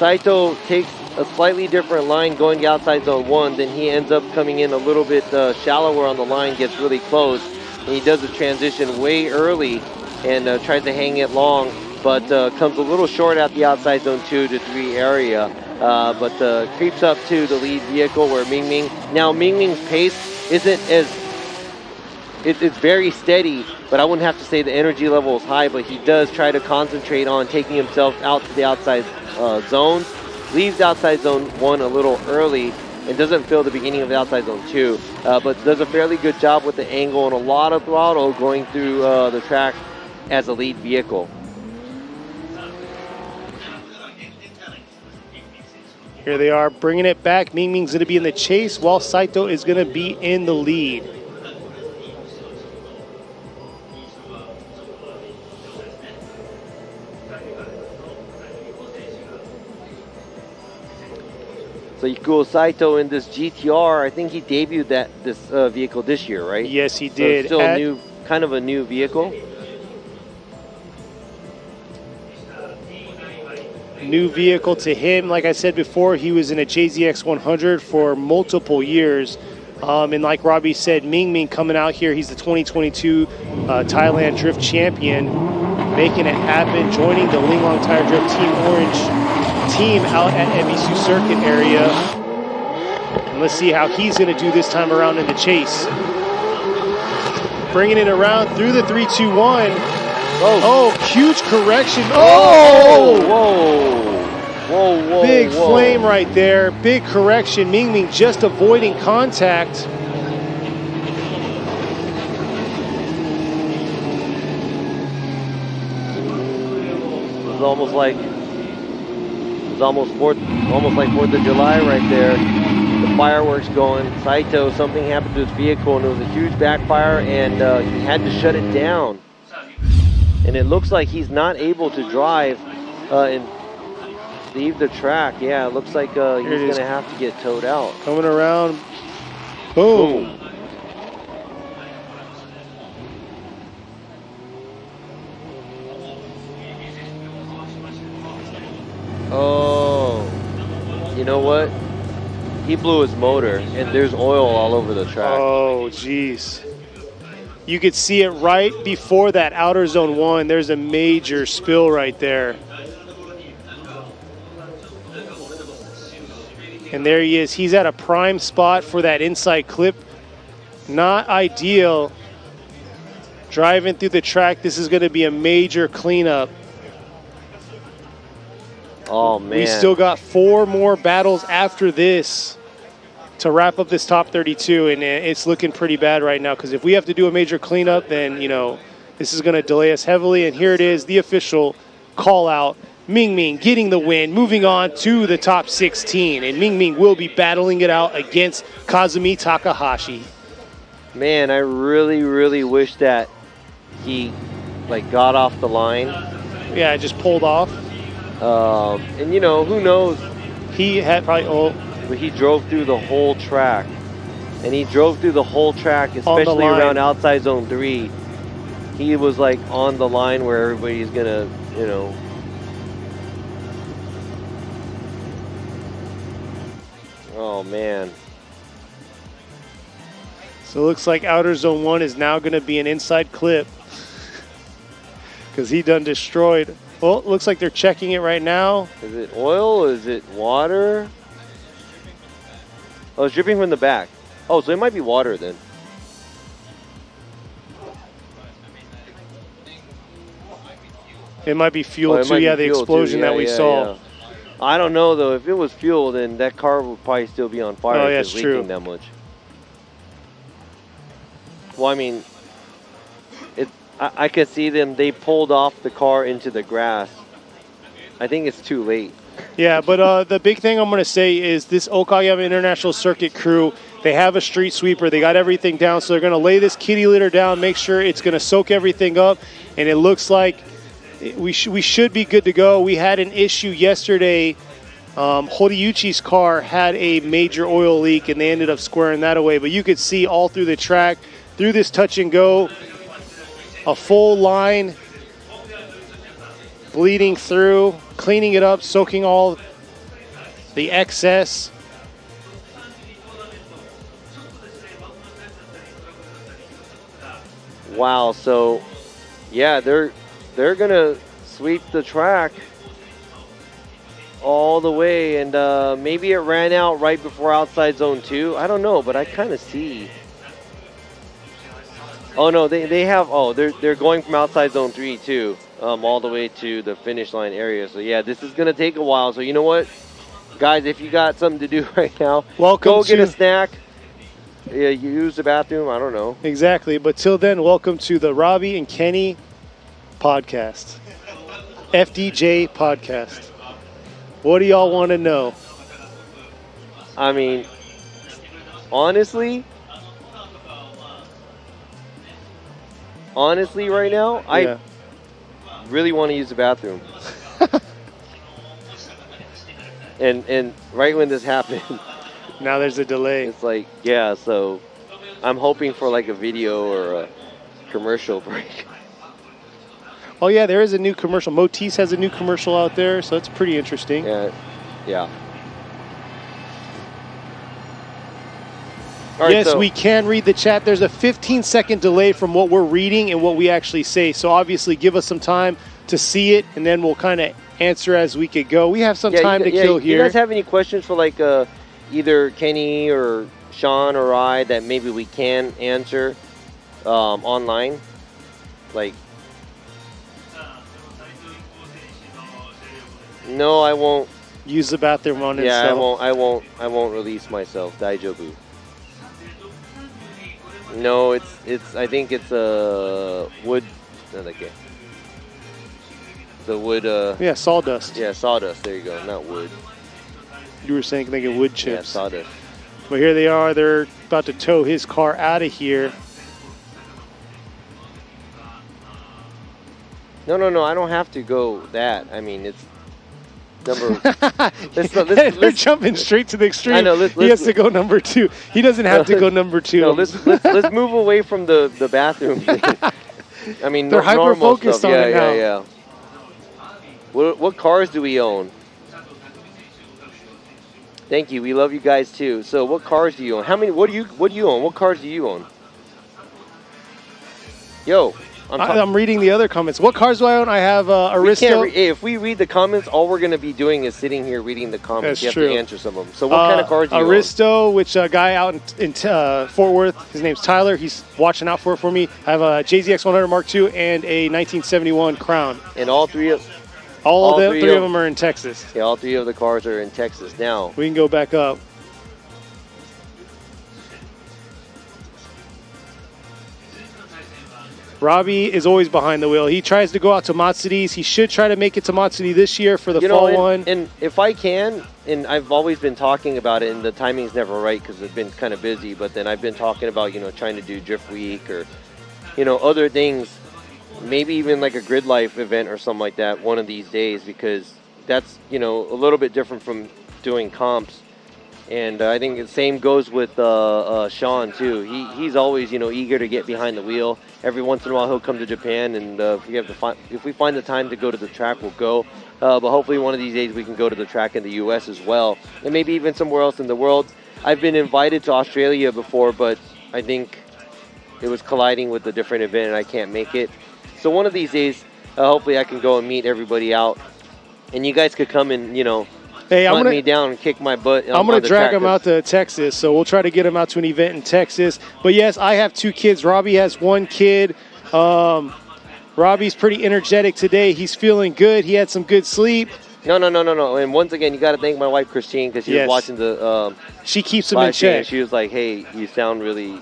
Saito takes a slightly different line going to outside zone 1, then he ends up coming in a little bit shallower on the line, gets really close, and he does the transition way early and tries to hang it long, but comes a little short at the outside zone 2 to 3 area, but creeps up to the lead vehicle where Mingming. Now Mingming's pace isn't as, it's very steady, but I wouldn't have to say the energy level is high, but he does try to concentrate on taking himself out to the outside zones. Leaves outside zone 1 a little early and doesn't feel the beginning of the outside zone 2, but does a fairly good job with the angle and a lot of throttle going through the track as a lead vehicle. Here they are bringing it back. Mingming's going to be in the chase while Saito is going to be in the lead. So Ikuo Saito in this GTR, I think he debuted this vehicle this year, right? Yes, he did. So it's still kind of a new vehicle. New vehicle to him. Like I said before, he was in a JZX 100 for multiple years. And like Robbie said, Mingming coming out here, he's the 2022 Thailand Drift Champion, making it happen, joining the Linglong Tire Drift Team Orange team out at Ebisu Circuit area. And let's see how he's going to do this time around in the chase. Bringing it around through the 3-2-1. Oh, huge correction. Oh! Whoa. Big flame right there. Big correction. Mingming just avoiding contact. It was almost like almost like 4th of July right there. The fireworks going. Saito, something happened to his vehicle and it was a huge backfire and he had to shut it down. And it looks like he's not able to drive and leave the track. Yeah, it looks like he's going to have to get towed out. Coming around. Boom. Oh, you know what? He blew his motor, and there's oil all over the track. Oh, jeez. You could see it right before that outer zone 1. There's a major spill right there. And there he is. He's at a prime spot for that inside clip. Not ideal. Driving through the track, this is going to be a major cleanup. Oh, man. We still got 4 more battles after this to wrap up this top 32, and it's looking pretty bad right now, because if we have to do a major cleanup, then, you know, this is going to delay us heavily. And here it is, the official call out. Mingming getting the win, moving on to the top 16, and Mingming will be battling it out against Kazumi Takahashi. Man, I really, really wish that he, like, got off the line. Yeah, just pulled off. And, you know, who knows? He had probably... But he drove through the whole track. And he drove through the whole track, especially around outside zone 3. He was, like, on the line where everybody's going to, you know... Oh, man. So it looks like outer zone 1 is now going to be an inside clip. Because he done destroyed. Well, it looks like they're checking it right now. Is it oil? Is it water? Oh, it's dripping from the back. Oh, so it might be water then. It might be fuel too. Yeah, the explosion that we saw. Yeah. I don't know though. If it was fuel, then that car would probably still be on fire. Oh, if yeah, it's it's leaking true. that much. Well, I mean, I could see them. They pulled off the car into the grass. I think it's too late. Yeah, but the big thing I'm going to say is this Okayama International Circuit crew, they have a street sweeper. They got everything down, so they're going to lay this kitty litter down, make sure it's going to soak everything up, and it looks like we should be good to go. We had an issue yesterday. Horiuchi's car had a major oil leak, and they ended up squaring that away. But you could see all through the track, through this touch and go, a full line bleeding through, cleaning it up, soaking all the excess. Wow. So, yeah, they're gonna sweep the track all the way, and maybe it ran out right before outside zone 2. I don't know, but I kind of see. Oh no, they have. Oh, they're going from outside zone 3 too, all the way to the finish line area. So yeah, this is gonna take a while. So you know what, guys, if you got something to do right now, go get a snack. Yeah, you use the bathroom. I don't know. Exactly, but till then, welcome to the Robbie and Kenny podcast, FDJ podcast. What do y'all want to know? I mean, honestly, right now, I really want to use the bathroom. and right when this happened, now there's a delay. It's like, yeah, so I'm hoping for like a video or a commercial break. Oh yeah, there is a new commercial. Motis has a new commercial out there, so it's pretty interesting. Yeah. Yes, so we can read the chat. There's a 15-second delay from what we're reading and what we actually say. So obviously give us some time to see it, and then we'll kind of answer as we could go. We have some time to kill here. You guys have any questions for like either Kenny or Sean or I that maybe we can answer online? Like, no, I won't. Use the bathroom on itself. Yeah, I won't release myself. Daijobu. No, it's. I think it's a wood. Okay. The wood. Yeah, sawdust. Yeah, sawdust. There you go. Not wood. You were saying thinking wood chips. Yeah, sawdust. But here they are. They're about to tow his car out of here. No. I don't have to go that. I mean, it's number. They're jumping straight to the extreme. I know. He has to go number 2. He doesn't have to go number 2. No, let's move away from the bathroom thing. I mean, they're hyper focused on it now. Yeah. What cars do we own? Thank you. We love you guys too. So, what cars do you own? How many? What do you own? What cars do you own? Yo, I'm reading the other comments. What cars do I own? I have Aristo. Hey, if we read the comments, all we're going to be doing is sitting here reading the comments. That's you have true. to answer some of them. So, what kind of cars do you Aristo, which a guy out in Fort Worth, his name's Tyler. He's watching out for it for me. I have a JZX 100 Mark II and a 1971 Crown. And all three of three of them are in Texas. Yeah, all three of the cars are in Texas now. We can go back up. Robbie is always behind the wheel. He tries to go out to Matsui's. He should try to make it to Matsui this year for the fall one. And if I can, and I've always been talking about it, and the timing's never right because I've been kind of busy, but then I've been talking about, trying to do Drift Week or, other things, maybe even like a Grid Life event or something like that one of these days, because that's, a little bit different from doing comps. And I think the same goes with Sean, too. He's always, eager to get behind the wheel. Every once in a while, he'll come to Japan, and if we find the time to go to the track, we'll go. But hopefully one of these days we can go to the track in the U.S. as well, and maybe even somewhere else in the world. I've been invited to Australia before, but I think it was colliding with a different event, and I can't make it. So one of these days, hopefully I can go and meet everybody out, and you guys could come and, Hey, hunt me down and kick my butt. I'm going to drag him out to Texas, so we'll try to get him out to an event in Texas. But yes, I have 2 kids. Robbie has 1 kid. Robbie's pretty energetic today. He's feeling good. He had some good sleep. No. And once again, you got to thank my wife, Christine, because she was watching the she keeps him in check. She was like, hey, you sound really,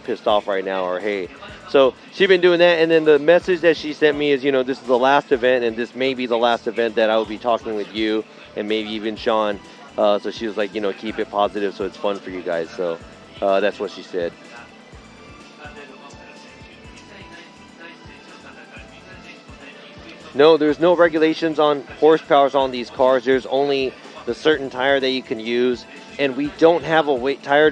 pissed off right now, or hey. So she's been doing that, and then the message that she sent me is, this is the last event, and this may be the last event that I will be talking with you, and maybe even Sean. So she was like, keep it positive so it's fun for you guys. So that's what she said. No, there's no regulations on horsepowers on these cars. There's only the certain tire that you can use. And we don't have a tire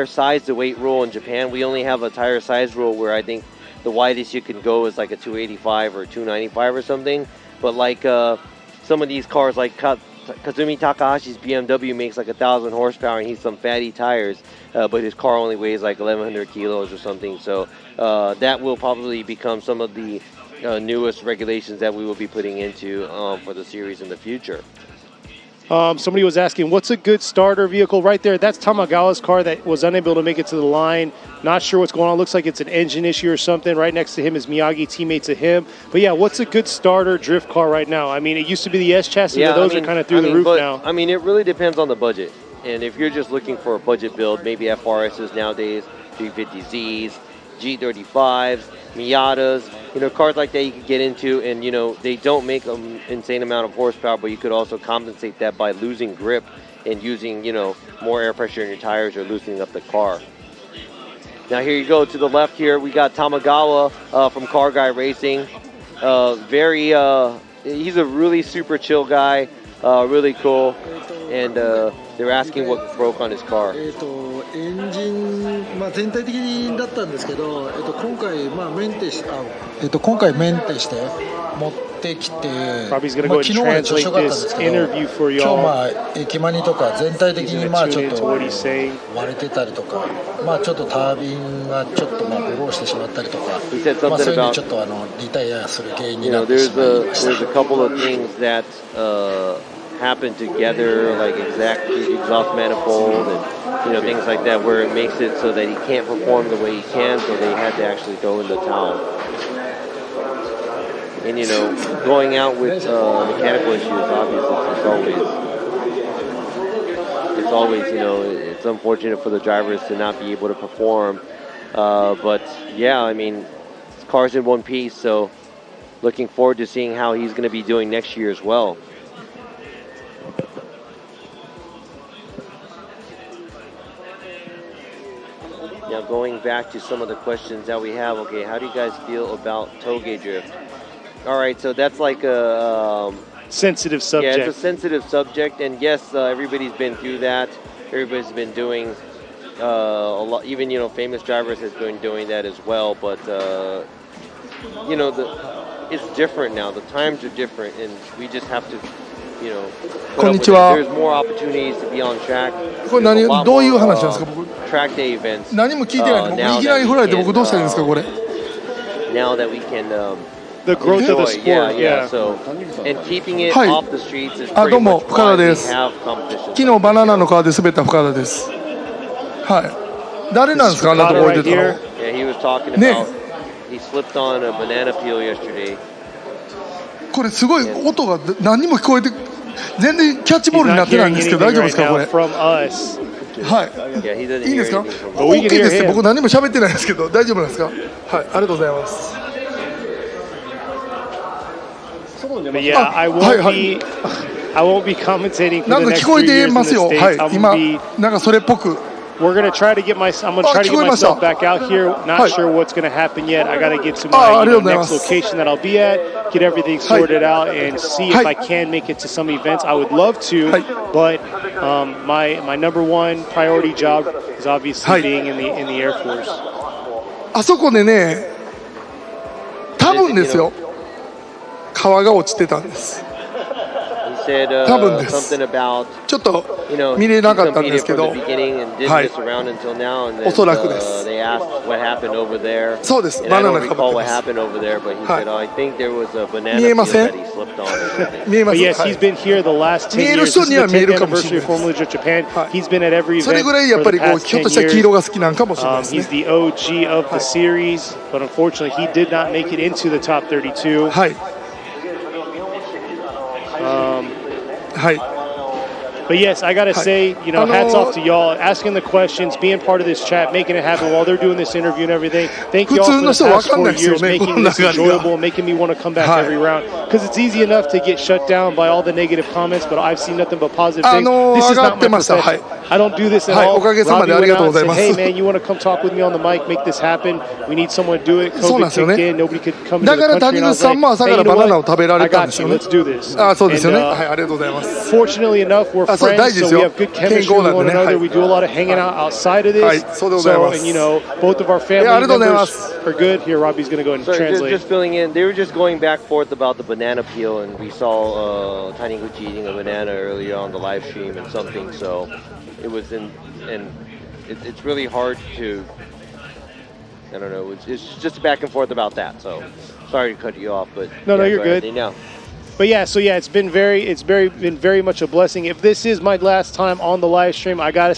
size to weight rule in Japan. We only have a tire size rule where I think the widest you can go is like a 285 or 295 or something. But like some of these cars, like Kazumi Takahashi's BMW makes like 1,000 horsepower and he's some fatty tires, but his car only weighs like 1,100 kilos or something. So that will probably become some of the newest regulations that we will be putting into for the series in the future. Somebody was asking, what's a good starter vehicle right there? That's Tamagawa's car that was unable to make it to the line. Not sure what's going on. Looks like it's an engine issue or something. Right next to him is Miyagi, teammates of him. But yeah, what's a good starter drift car right now? I mean, it used to be the S chassis, but those are kind of through the roof now. I mean, it really depends on the budget. And if you're just looking for a budget build, maybe FRSs nowadays, 350Zs, G35s, Miatas, cars like that you could get into, and, they don't make an insane amount of horsepower, but you could also compensate that by losing grip and using, more air pressure in your tires or loosening up the car. Now here you go to the left here, we got Tamagawa from Car Guy Racing. He's a really super chill guy, really cool, and they're asking what broke on his car. エンジン、全体的だったんですけど、今回メンテして持ってきて、昨日は調子良かったんですけど、今日駅マニとか全体的にちょっと割れてたりとか、ちょっとタービンがちょっとブローしてしまったりとか、そういうのちょっとリタイアする原因になってしまいました。There's a couple of things that happen together, like exhaust manifold and things like that, where it makes it so that he can't perform the way he can, so they had to actually throw in the towel. And going out with mechanical issues, obviously, it's always it's unfortunate for the drivers to not be able to perform. But yeah, I mean, this car's in one piece, so looking forward to seeing how he's going to be doing next year as well. Now going back to some of the questions that we have, okay, how do you guys feel about toge drift? All right, so that's like a sensitive subject. Yeah, it's a sensitive subject, and yes, everybody's been through that. Everybody's been doing a lot. Even famous drivers has been doing that as well. But it's different now. The times are different, and we just have to you know, こんにちは。 there's more opportunities to be on track. これどういう話なんですか僕。 Track day events. 何も聞いてないんで、僕いきなり振られて僕どうしたらいいんですかこれ。 Now that we can the growth of the sport, yeah. So and keeping it はい off the streets is あ、ど pretty うも much 深田 why で we す。 have competition. 昨日バナナの川で滑った深田です。はい。誰なんですかあんなとこ置いてたの。 Yeah, he was talking about ね。 he slipped on a banana peel yesterday. これすごい音が何にも聞こえて全然キャッチボールになってないんですけど大丈夫ですかこれ。 from us. はい。 Yeah, he doesn't いいんですか hear anything from us. But we can OK です。 hear him. 僕何も喋ってないんですけど大丈夫なんですか。はい。ありがとうございます。 But yeah, I won't be commentating for なん the か next 聞こ 3 え years て in ま the すよ。 States. はい。 I'm 今 gonna be なんかそれっぽく。 We're gonna try to get I'm gonna try to get 聞こえました。 myself back out here. Not はい。 sure what's gonna happen yet. I gotta get to あ、 my ありがとうございま next す。 location that I'll be at, get everything sorted out, and see if I can make it to some events. I would love to, but my number one priority job is obviously being in the Air Force. あそこでね、多分ですよ。川が落ちてたんです。 He said 多分です。 something about ちょっと you know 見れなかったん he ですけ competed ど from the beginning and didn't はい miss around until now, and then おそらくです they asked what happened over there. そうです。 And I バナ don't ナかぶ recall って what ます。 happened over there, but he はい。 said, oh, I think there was a banana 見えま peel せん that he slipped on or something. 見えま But す。 yes, はい he's been here the last 見 10 える years. 人 This is に the は見え 10th るかもしれ anniversary ない of です。 Formula Japan. He's been at every それ event ぐらいやっ for ぱ the りこう past ひょっと 10したら黄 years. 色が好きなんかもしれないですね。 He's the OG of the series, but unfortunately he did not make it into the top 32. はい。はい。 But yes, I gotta say, you know, hats off to y'all, asking the questions, being part of this chat, making it happen while they're doing this interview and everything. Thank y'all for the past 4 years, making this enjoyable, making me want to come back every round. Because it's easy enough to get shut down by all the negative comments, but I've seen nothing but positive things. This is not my profession. I don't do this at all. Robbie went out and said, hey man, you want to come talk with me on the mic, make this happen. We need someone to do it. COVID kicked in, nobody could come into the country. And I was like, hey, you know what? I got you. Let's do this. あ、そうですよね。はい、ありがとうございます。 Fortunately enough, we're friends, so we have good chemistry with one another. We do a lot of hanging out outside of this. So, and you know, both of our family members are good. Here, Robbie's going to go and translate. Just filling in, they were just going back and forth about the banana peel, and we saw Taniguchi eating a banana earlier on the live stream and something. So it was it's really hard to. I don't know. It's just back and forth about that. So sorry to cut you off, but no, you're good. No. But yeah, so yeah, it's been very much a blessing. If this is my last time on the live stream, I gotta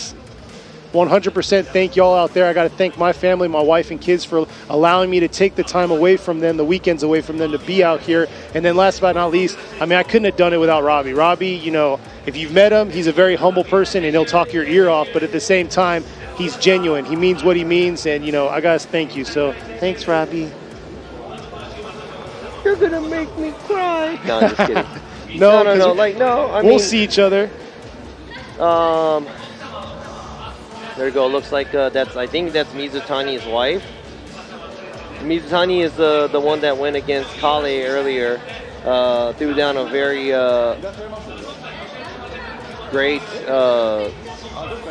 100% thank y'all out there. I gotta thank my family, my wife and kids for allowing me to take the time away from them, the weekends away from them to be out here. And then last but not least, I mean, I couldn't have done it without Robbie. Robbie, you know, if you've met him, he's a very humble person and he'll talk your ear off. But at the same time, he's genuine. He means what he means, and you know, I gotta thank you. So thanks, Robbie. You're gonna make me cry. No, I'm just kidding. No. Like, no. I we'll mean, see each other. There you go. Looks like I think that's Mizutani's wife. Mizutani is the one that went against Kale earlier. Threw down a very great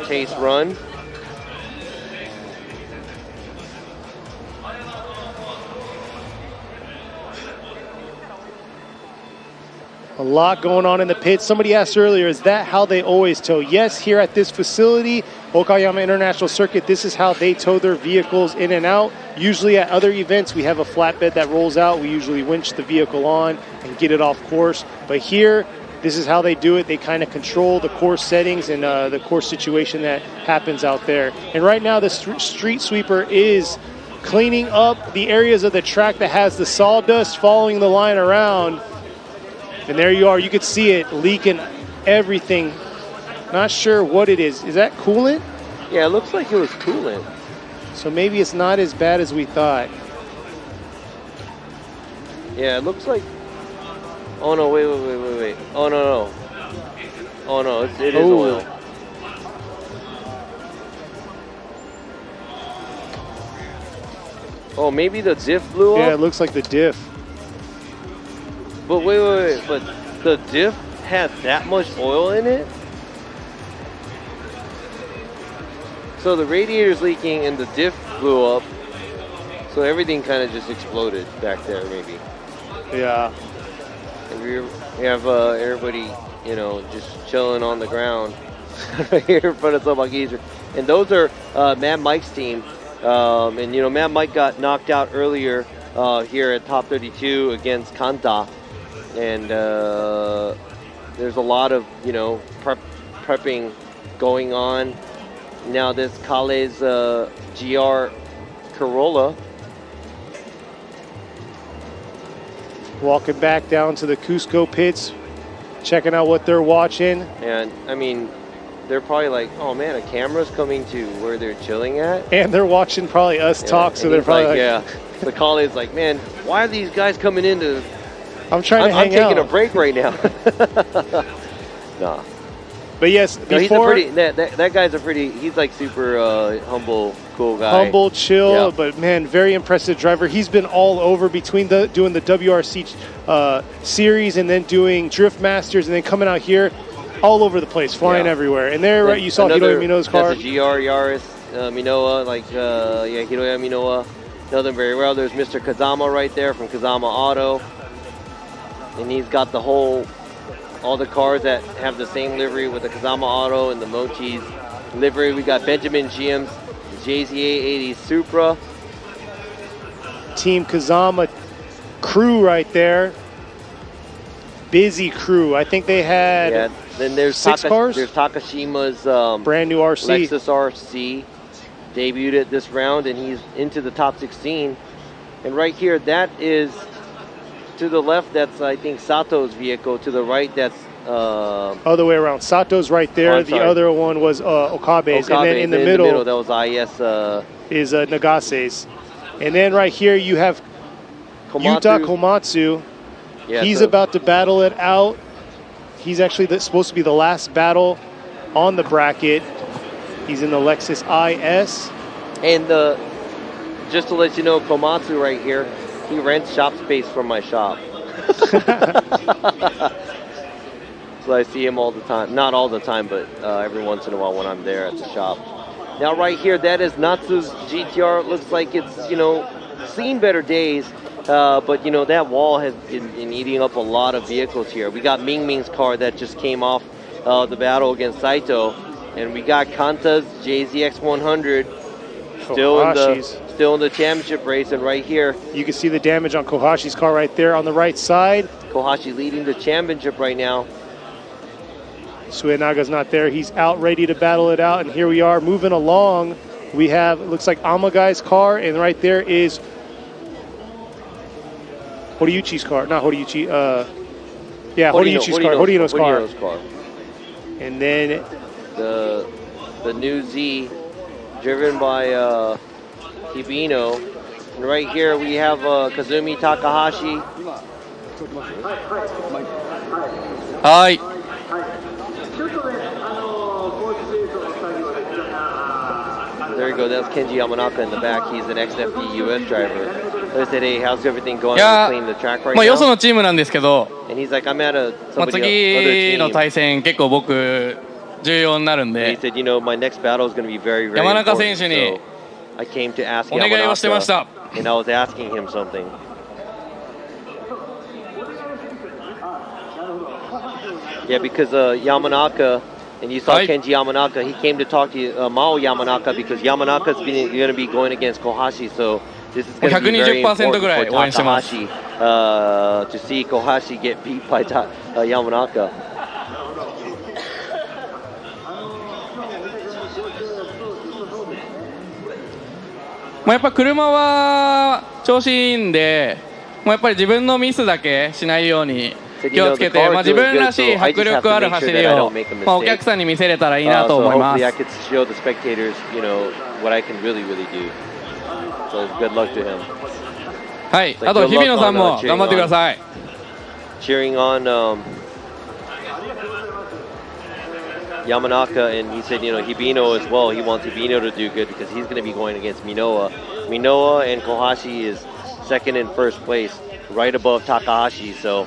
chase run. A lot going on in the pits. Somebody asked earlier, is that how they always tow? Yes, here at this facility, Okayama International Circuit, this is how they tow their vehicles in and out. Usually at other events, we have a flatbed that rolls out. We usually winch the vehicle on and get it off course. But here, this is how they do it. They kind of control the course settings and the course situation that happens out there. And right now, the street sweeper is cleaning up the areas of the track that has the sawdust following the line around. And there you are. You could see it leaking everything. Not sure what it is. Is that coolant? Yeah, it looks like it was coolant. So maybe it's not as bad as we thought. Yeah, it looks like... Oh, no, wait. Oh, no. Oh, no, it is oil. Oh, maybe the diff blew up? Yeah, it looks like the diff. But wait. But the diff had that much oil in it? So the radiator's leaking and the diff blew up. So everything kind of just exploded back there, maybe. Yeah. And we have everybody you know, just chilling on the ground right here in front of Soag. And those are Mad Mike's team. And, you know, Mad Mike got knocked out earlier here at top 32 against Kanta. And there's a lot of, you know, prepping going on. Now this Kale's GR Corolla. Walking back down to the Cusco pits, checking out what they're watching. And, I mean, they're probably like, oh man, a camera's coming to where they're chilling at. And they're watching probably us talk, so they're probably like, yeah. The Kale's like, man, why are these guys coming in to... I'm taking a break right now. Nah. But yes, no, before that guy's a pretty. He's like super humble, cool guy. Humble, chill, yeah. But man, very impressive driver. He's been all over between doing the WRC series and then doing Drift Masters and then coming out here, all over the place, flying everywhere. And there, right, you saw Hiroya Minoa's car. That's a GR Yaris Minoa, Hiroya Minoa. Know them very well. There's Mr. Kazama right there from Kazama Auto. And he's got all the cars that have the same livery with the Kazama Auto and the Mochi's livery. We got Benjamin GM's JZA80 Supra. Team Kazama crew right there. Busy crew. I think they had then there's 6 cars. There's Takashima's brand new RC. Lexus RC. Debuted at this round and he's into the top 16. And right here, that is to the left, that's I think Sato's vehicle. To the right, that's other way around. Sato's right there. The other one was Okabe's, and then in the middle that was IS is Nagase's. And then right here you have Yuta Komatsu. Yeah, he's about to battle it out. He's actually supposed to be the last battle on the bracket. He's in the Lexus IS. And just to let you know, Komatsu right here, he rents shop space from my shop. So I see him all the time. Not all the time, but every once in a while when I'm there at the shop. Now right here, that is Natsu's GTR. It looks like it's, you know, seen better days. But, you know, that wall has been eating up a lot of vehicles here. We got Mingming's car that just came off the battle against Saito. And we got Kanta's JZX 100 still in the championship race. And right here, you can see the damage on Kohashi's car right there on the right side. Kohashi leading the championship right now. Suenaga's not there. He's out ready to battle it out. And here we are moving along. We have, it looks like Amagai's car. And right there is Horiuchi's car. Not Horiuchi. Horiuchi's car. Horino's car. And then the new Z driven by Hibino. And right here we have Kazumi Takahashi. Hi. There you go, that's Kenji Yamanaka in the back. He's an XFD US driver. They said, hey, how's everything going? Clean the track right now. よそのチームなんですけど、And he's like, I'm at somebody other 次の team. 対戦結構僕重要になるん And he で、 said, you know, my next battle is going to be very, very 山中 important. 選手に So I came to ask お願いをしてました。 Yamanaka, and I was asking him something. Yeah, because Yamanaka, and you saw Kenji Yamanaka, he came to talk to Mao Yamanaka because Yamanaka's going to be going against Kohashi, so this is going to be very important for Takahashi to see Kohashi get beat by Yamanaka. Well, やっぱ車は調子いいんで、もうやっぱり自分のミスだけしないように気をつけて、自分らしい迫力ある走りをお客さんに見せれたらいいなと思います。 I could show the spectators, you know, what I can really do. So good luck to him. はい、あと日比野さんも頑張ってください。 Cheering on Yamanaka, and he said, you know, Hibino as well. He wants Hibino to do good because he's going to be going against Minoa. Minoa and Kohashi is second and first place, right above Takahashi. So.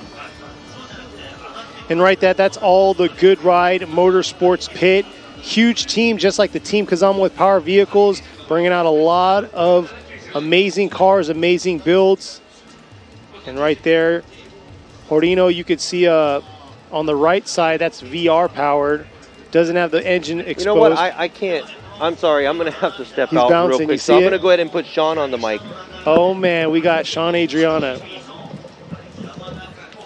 And right that's all the Good Ride Motorsports pit. Huge team, just like the Team Kazama with Power Vehicles, bringing out a lot of amazing cars, amazing builds. And right there, Horino, you could see On the right side, that's VR powered. Doesn't have the engine exposed. You know what? I can't. I'm sorry. I'm going to have to step He's out bouncing, real quick. you So I'm see going to it? go ahead and put Sean on the mic. Oh, man. We got Sean Adriana.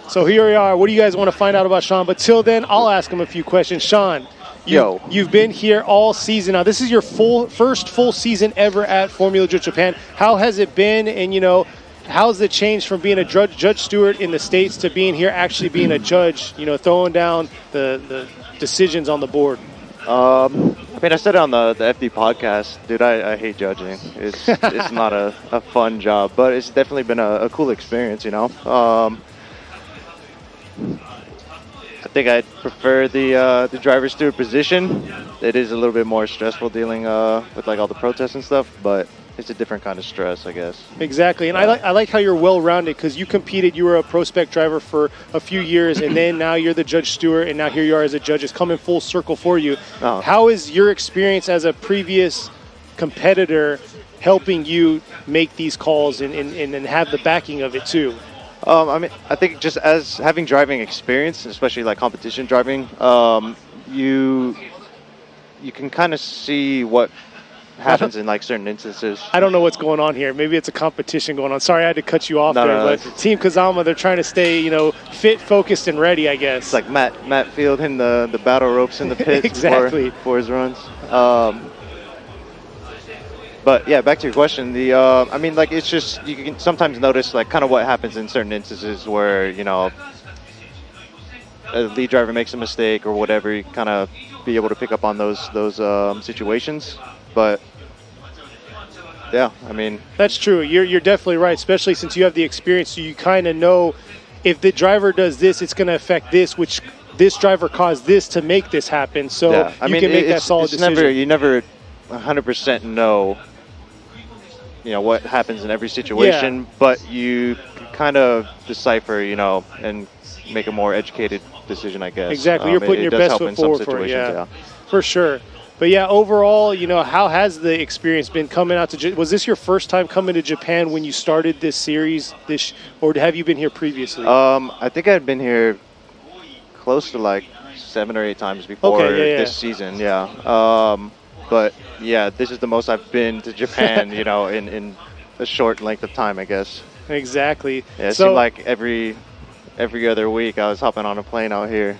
So here we are. What do you guys want to find out about Sean? But till then, I'll ask him a few questions. Sean, you've been here all season. Now, this is your first full season ever at Formula Drift Japan. How has it been? And, you know, how's the change from being a judge steward in the States to being here actually being a judge, you know, throwing down the decisions on the board? I mean, I said it on the FD podcast, dude, I hate judging. It's not a fun job, but it's definitely been a cool experience, you know. I think I'd prefer the driver steward position. It is a little bit more stressful dealing with like all the protests and stuff, but it's a different kind of stress, I guess. Exactly, and I like how you're well-rounded because you competed. You were a pro spec driver for a few years, and then now you're the judge steward, and now here you are as a judge. It's coming full circle for you. Oh. How is your experience as a previous competitor helping you make these calls and have the backing of it too? I mean, I think just as having driving experience, especially like competition driving, you can kind of see what happens in like certain instances. I don't know what's going on here. Maybe it's a competition going on. Sorry, I had to cut you off No, there. no, But Team Kazama, they're trying to stay, you know, fit, focused, and ready, I guess. It's like Matt Field hitting the battle ropes in the pits Exactly. before his runs. But yeah, back to your question. I mean, like, it's just, you can sometimes notice like kind of what happens in certain instances where, you know, a lead driver makes a mistake or whatever. You kind of be able to pick up on those situations. But yeah, I mean, that's true. You're definitely right, especially since you have the experience. So you kind of know if the driver does this, it's going to affect this, which this driver caused this to make this happen. So yeah. I mean, can make that solid decision. You never 100% know, you know, what happens in every situation, but you kind of decipher, you know, and make a more educated decision, I guess. Exactly. You're putting your best foot forward for it, yeah. For sure. But yeah, overall, you know, how has the experience been coming out to? Was this your first time coming to Japan when you started this series, or have you been here previously? I think I'd been here close to like 7 or 8 times before this season. Yeah. But yeah, this is the most I've been to Japan, you know, in a short length of time, I guess. Exactly. Yeah, it seemed like every other week I was hopping on a plane out here.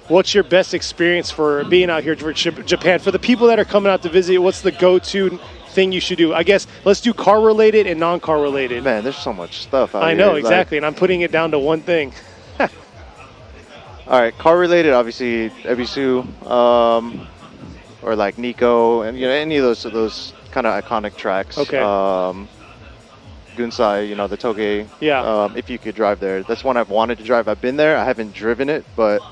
What's your best experience for being out here for Japan? For the people that are coming out to visit, what's the go-to thing you should do? I guess let's do car-related and non-car-related. Man, there's so much stuff out here. I know, exactly, and I'm putting it down to one thing. All right, car-related, obviously, Ebisu, or like Nico, and you know, any of those kind of iconic tracks. Okay. Gunsai, you know, the Toge. Yeah. If you could drive there, that's one I've wanted to drive. I've been there. I haven't driven it, but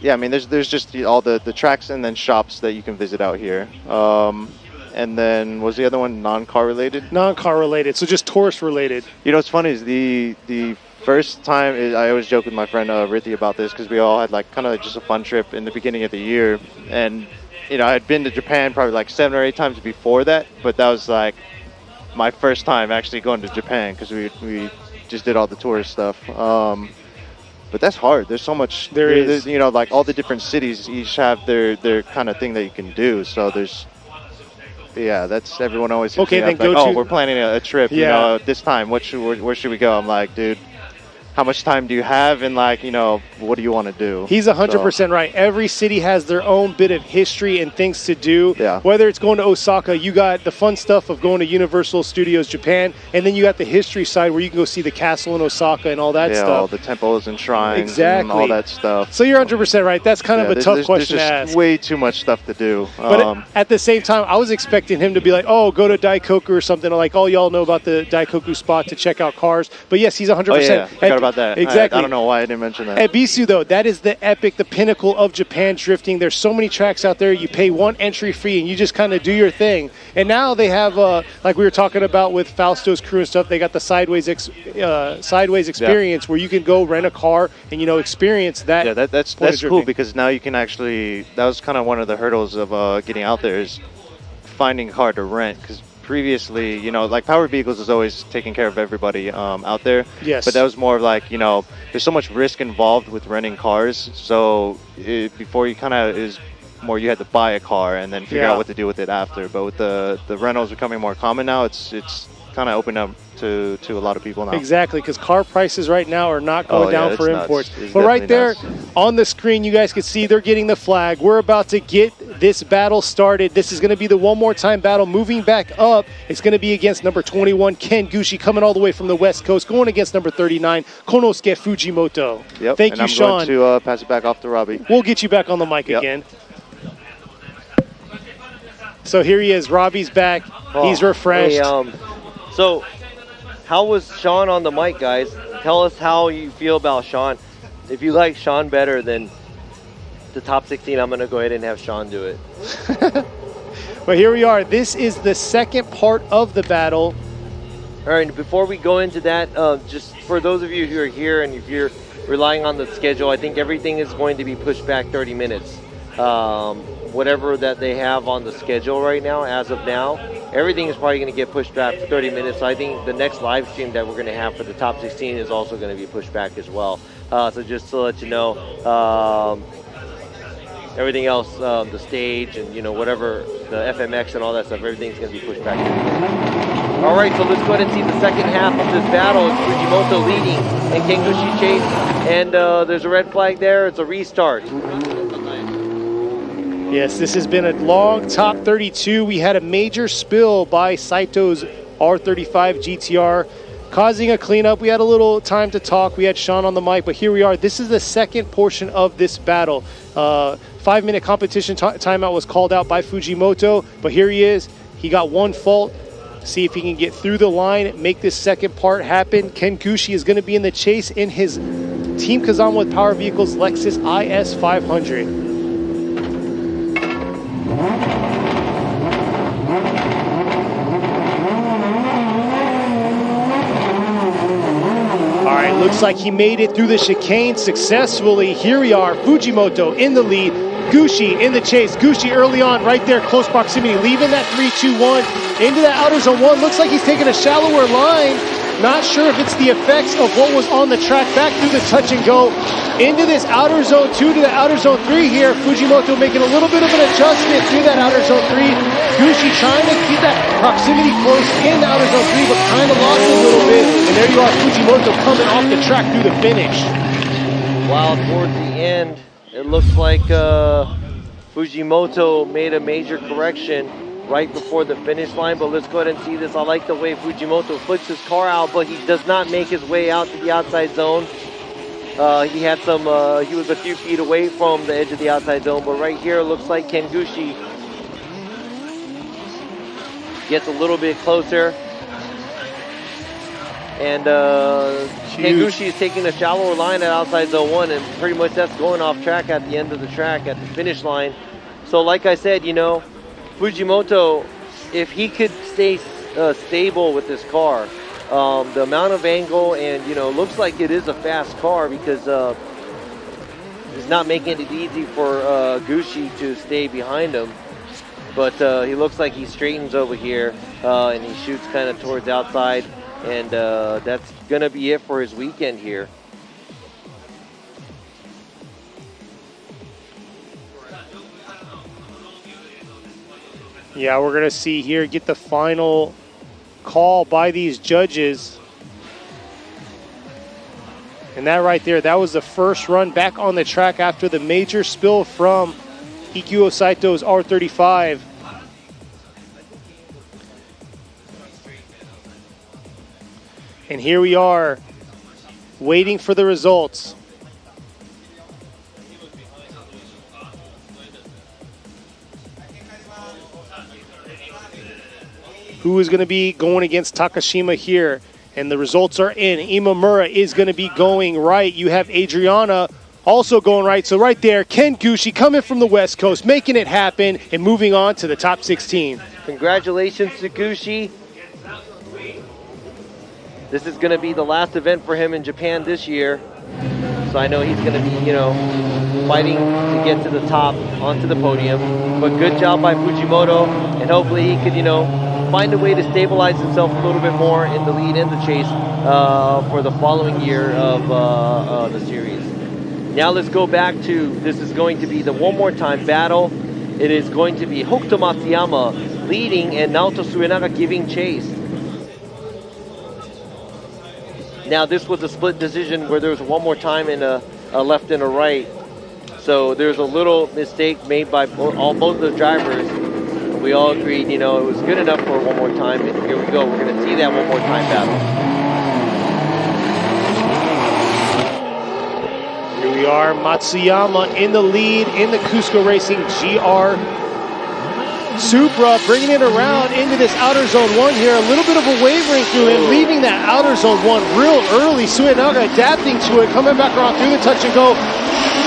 yeah, I mean, there's just all the tracks and then shops that you can visit out here. And then was the other one non-car related? Non-car related, so just tourist related. You know, what's funny is the first time I always joke with my friend Rithi about this because we all had like kind of just a fun trip in the beginning of the year, and you know, I had been to Japan probably like 7 or 8 times before that, but that was like my first time actually going to Japan because we just did all the tourist stuff. But that's hard. There's so much. There's, you know, like all the different cities each have their kind of thing that you can do. So there's, yeah, that's everyone always hits me up, like, oh, we're planning a trip. You know, this time, where should we go? I'm like, dude, how much time do you have, and like, you know, what do you want to do? He's 100% right. Every city has their own bit of history and things to do. Yeah. Whether it's going to Osaka, you got the fun stuff of going to Universal Studios Japan, and then you got the history side where you can go see the castle in Osaka and all that stuff. Yeah, all the temples and shrines exactly. and all that stuff. So you're 100% right. That's kind of a tough question to ask. There's just way too much stuff to do. But at the same time, I was expecting him to be like, oh, go to Daikoku or something, or like, oh, y'all know about the Daikoku spot to check out cars. But yes, he's 100%. Oh, yeah, forgot about that. Exactly. I don't know why I didn't mention that. At Bisu, though, that is the epic, the pinnacle of Japan drifting. There's so many tracks out there. You pay one entry fee, and you just kind of do your thing. And now they have, like we were talking about with Fausto's crew and stuff, they got the sideways experience where you can go rent a car and, you know, experience that. Yeah, that's cool because now you can actually, that was kind of one of the hurdles of getting out there is finding a car to rent, because previously, you know, like Power Vehicles is always taking care of everybody out there. Yes. But that was more of like, you know, there's so much risk involved with renting cars. So before you kind of is more you had to buy a car and then figure out what to do with it after. But with the rentals becoming more common now, it's kind of opened up to a lot of people now. Exactly, because car prices right now are not going down for imports. It's but right there nuts. on the screen, you guys can see they're getting the flag. We're about to get this battle started. This is going to be the one more time battle. Moving back up, it's going to be against number 21, Ken Gushi, coming all the way from the West Coast, going against number 39, Konosuke Fujimoto. Yep. Thank and you, I'm Sean. going to pass it back off to Robbie. We'll get you back on the mic again. So here he is. Robbie's back. He's refreshed. Hey, so how was Sean on the mic, guys? Tell us how you feel about Sean. If you like Sean better than the top 16, I'm going to go ahead and have Sean do it. But here we are. This is the second part of the battle. All right, before we go into that, just for those of you who are here and if you're relying on the schedule, I think everything is going to be pushed back 30 minutes. Whatever that they have on the schedule right now, as of now, everything is probably going to get pushed back for 30 minutes. So I think the next live stream that we're going to have for the top 16 is also going to be pushed back as well. So just to let you know, everything else, the stage and, you know, whatever, the FMX and all that stuff, everything's going to be pushed back. All right, so let's go ahead and see the second half of this battle. It's Fujimoto leading and Kengushi chase. And there's a red flag there. It's a restart. Yes, this has been a long top 32. We had a major spill by Saito's R35 GTR, causing a cleanup. We had a little time to talk. We had Sean on the mic, but here we are. This is the second portion of this battle. 5-minute competition timeout was called out by Fujimoto, but here he is. He got one fault. See if he can get through the line, make this second part happen. Ken Gushi is going to be in the chase in his Team Kazama with Power Vehicles Lexus IS 500. All right, looks like he made it through the chicane successfully. Here we are, Fujimoto in the lead, Gushi in the chase. Gushi early on, right there, close proximity, leaving that 3-2-1 into that outer zone 1. Looks like he's taking a shallower line. Not sure if it's the effects of what was on the track. Back through the touch and go into this outer zone 2 to the outer zone 3 here. Fujimoto making a little bit of an adjustment through that outer zone 3. Gushi trying to keep that proximity close in the outer zone 3, but kind of lost a little bit. And there you are, Fujimoto coming off the track through the finish. Wow, towards the end, it looks like Fujimoto made a major correction right before the finish line, but let's go ahead and see this. I like the way Fujimoto flicks his car out, but he does not make his way out to the outside zone. He had some, he was a few feet away from the edge of the outside zone, but right here it looks like Ken Gushi gets a little bit closer. And Ken Gushi is taking a shallower line at outside zone 1, and pretty much that's going off track at the end of the track at the finish line. So like I said, you know, Fujimoto, if he could stay stable with this car, the amount of angle and, you know, looks like it is a fast car because he's not making it easy for Gushi to stay behind him. But he looks like he straightens over here and he shoots kind of towards outside, and that's going to be it for his weekend here. Yeah, we're going to see here, get the final call by these judges. And that right there, that was the first run back on the track after the major spill from Ikuo Saito's R35. And here we are, waiting for the results. Who is going to be going against Takashima here? And the results are in. Imamura is going to be going right. You have Adriana also going right. So right there, Ken Gushi coming from the West Coast, making it happen and moving on to the top 16. Congratulations to Gushi. This is going to be the last event for him in Japan this year. So I know he's going to be, you know, fighting to get to the top, onto the podium. But good job by Fujimoto, and hopefully he could, you know, find a way to stabilize himself a little bit more in the lead and the chase for the following year of the series. Now let's go back to, this is going to be the one more time battle. It is going to be Hokuto Matsuyama leading and Naoto Suenaga giving chase. Now this was a split decision where there was one more time and a left and a right. So there's a little mistake made by both the drivers. We all agreed, you know, it was good enough for one more time, and here we go. We're going to see that one more time battle. Here we are, Matsuyama in the lead in the Cusco Racing GR Supra, bringing it around into this outer zone 1 here. A little bit of a wavering through him, leaving that outer zone 1 real early. Suenaga adapting to it, coming back around through the touch and go.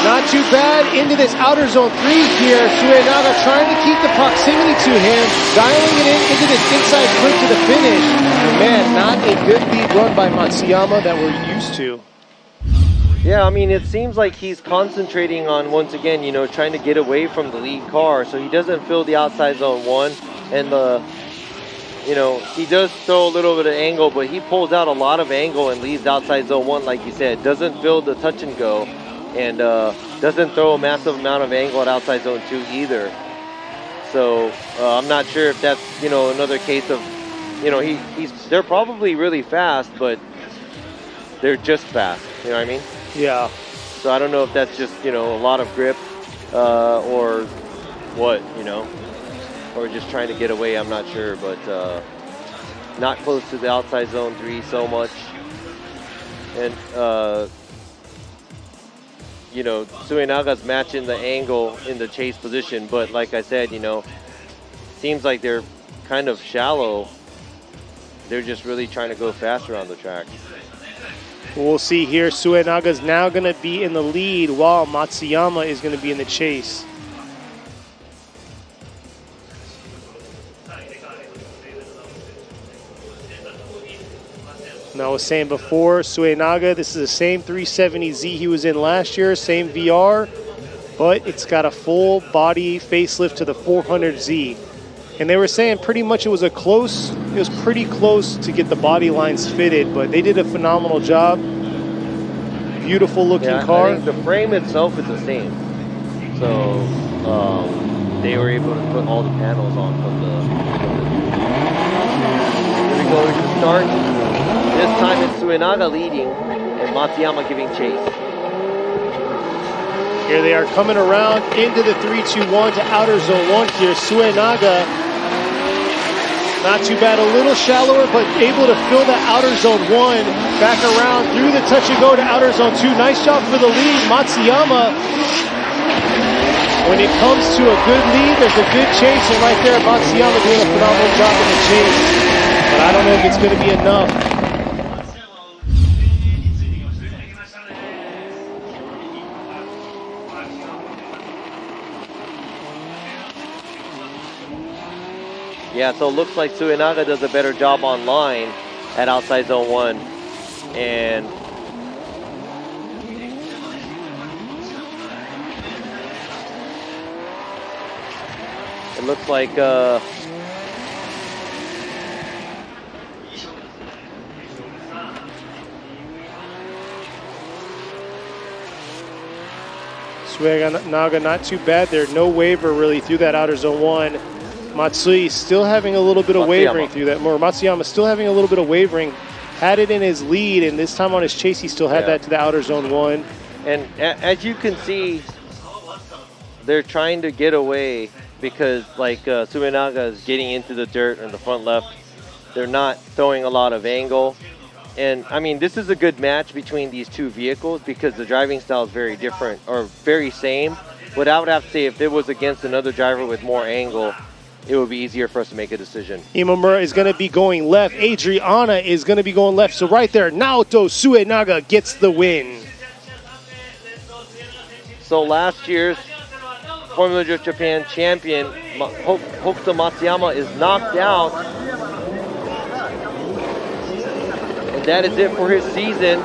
Not too bad into this outer zone 3 here. Suenaga trying to keep the proximity to him, dialing it into this inside clip to the finish. And man, not a good lead run by Matsuyama that we're used to. Yeah, I mean, it seems like he's concentrating on, once again, you know, trying to get away from the lead car, so he doesn't fill the outside zone 1, and you know, he does throw a little bit of angle, but he pulls out a lot of angle and leaves outside zone 1, like you said. Doesn't fill the touch and go, and doesn't throw a massive amount of angle at outside zone 2 either. So I'm not sure if that's, you know, another case of, you know, they're probably really fast, but they're just fast, you know what I mean? Yeah. So I don't know if that's just, you know, a lot of grip or what, you know, or just trying to get away. I'm not sure, but not close to the outside zone 3 so much. And, you know, Suenaga's matching the angle in the chase position, but like I said, you know, seems like they're kind of shallow. They're just really trying to go fast around the track. We'll see here. Suenaga's now going to be in the lead while Matsuyama is going to be in the chase. And I was saying before, Suenaga, this is the same 370Z he was in last year, same VR, but it's got a full body facelift to the 400Z. And they were saying pretty much it was pretty close to get the body lines fitted, but they did a phenomenal job. Beautiful looking car. I think the frame itself is the same. So they were able to put all the panels on from the Here we go to the start. This time it's Suenaga leading and Matsuyama giving chase. Here they are coming around into the 3-2-1 to outer zone 1 here. Suenaga, not too bad, a little shallower, but able to fill that outer zone 1. Back around through the touch and go to outer zone 2. Nice job for the lead. Matsuyama, when it comes to a good lead, there's a good chase, and right there, Matsuyama doing a phenomenal job in the chase. But I don't know if it's going to be enough. Yeah, so it looks like Suenaga does a better job on line at outside zone 1. And it looks like Suenaga not too bad there. No waiver really through that outer zone 1. Matsui still having a little bit of wavering through that. Matsuyama still having a little bit of wavering. Had it in his lead, and this time on his chase, he still had that to the outer zone 1. And as you can see, they're trying to get away because, like, Suenaga is getting into the dirt in the front left. They're not throwing a lot of angle. And, I mean, this is a good match between these two vehicles because the driving style is very different, or very same. But I would have to say if it was against another driver with more angle, it would be easier for us to make a decision. Imamura is going to be going left. Adriana is going to be going left. So right there, Naoto Suenaga gets the win. So last year's Formula Drift Japan champion, Hokuto Matsuyama, is knocked out. And that is it for his season.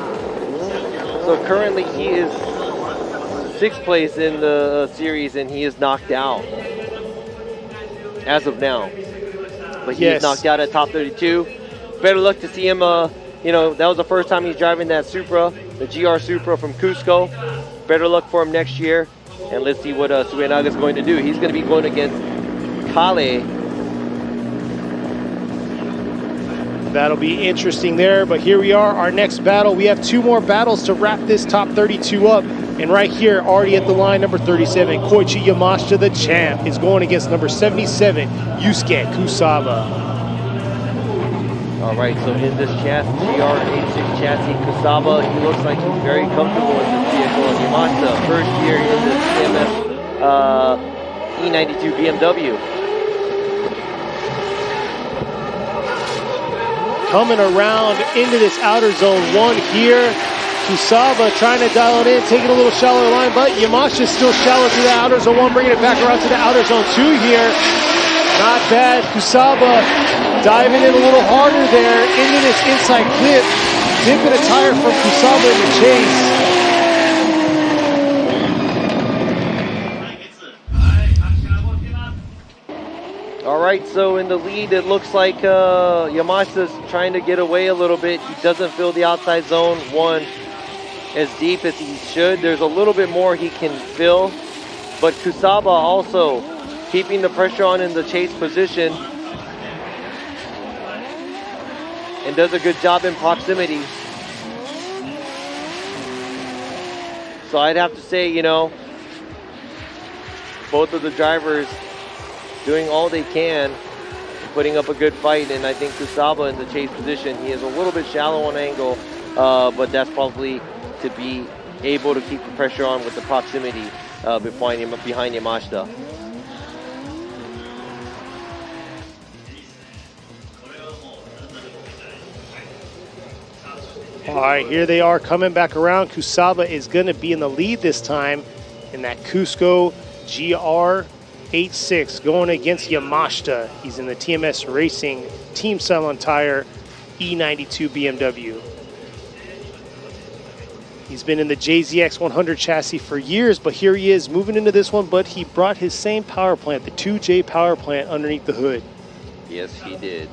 So currently he is 6th place in the series and he is knocked out. As of now. but he was knocked out at top 32. Better luck to see him. You know, that was the first time he's driving that Supra, the GR Supra from Cusco. Better luck for him next year, and let's see what Suenaga is going to do. He's going to be going against Kale. That'll be interesting there, but here we are, our next battle. We have 2 more battles to wrap this top 32 up. And right here, already at the line, number 37, Koichi Yamashita, the champ, is going against number 77, Yusuke Kusaba. All right, so in this chassis, GR86 chassis, Kusaba, he looks like he's very comfortable in this vehicle. And Yamashita, first year in this TMS E92 BMW. Coming around into this outer zone 1 here. Kusaba trying to dial it in, taking a little shallower line, but Yamashita still shallow to the outer zone 1, bringing it back around to the outer zone 2 here. Not bad. Kusaba diving in a little harder there into this inside clip. Dipping a tire from Kusaba in the chase. All right, so in the lead, it looks like Yamashita's trying to get away a little bit. He doesn't feel the outside zone 1 as deep as he should. There's a little bit more he can fill, but Kusaba also keeping the pressure on in the chase position and does a good job in proximity. So I'd have to say, you know, both of the drivers doing all they can, putting up a good fight, and I think Kusaba in the chase position, he is a little bit shallow on angle, but that's probably to be able to keep the pressure on with the proximity behind Yamashita. All right, here they are coming back around. Kusaba is going to be in the lead this time in that Cusco GR86 going against Yamashita. He's in the TMS Racing Team Cylon Tire E92 BMW. He's been in the JZX 100 chassis for years, but here he is moving into this one, but he brought his same power plant, the 2J power plant, underneath the hood. Yes, he did.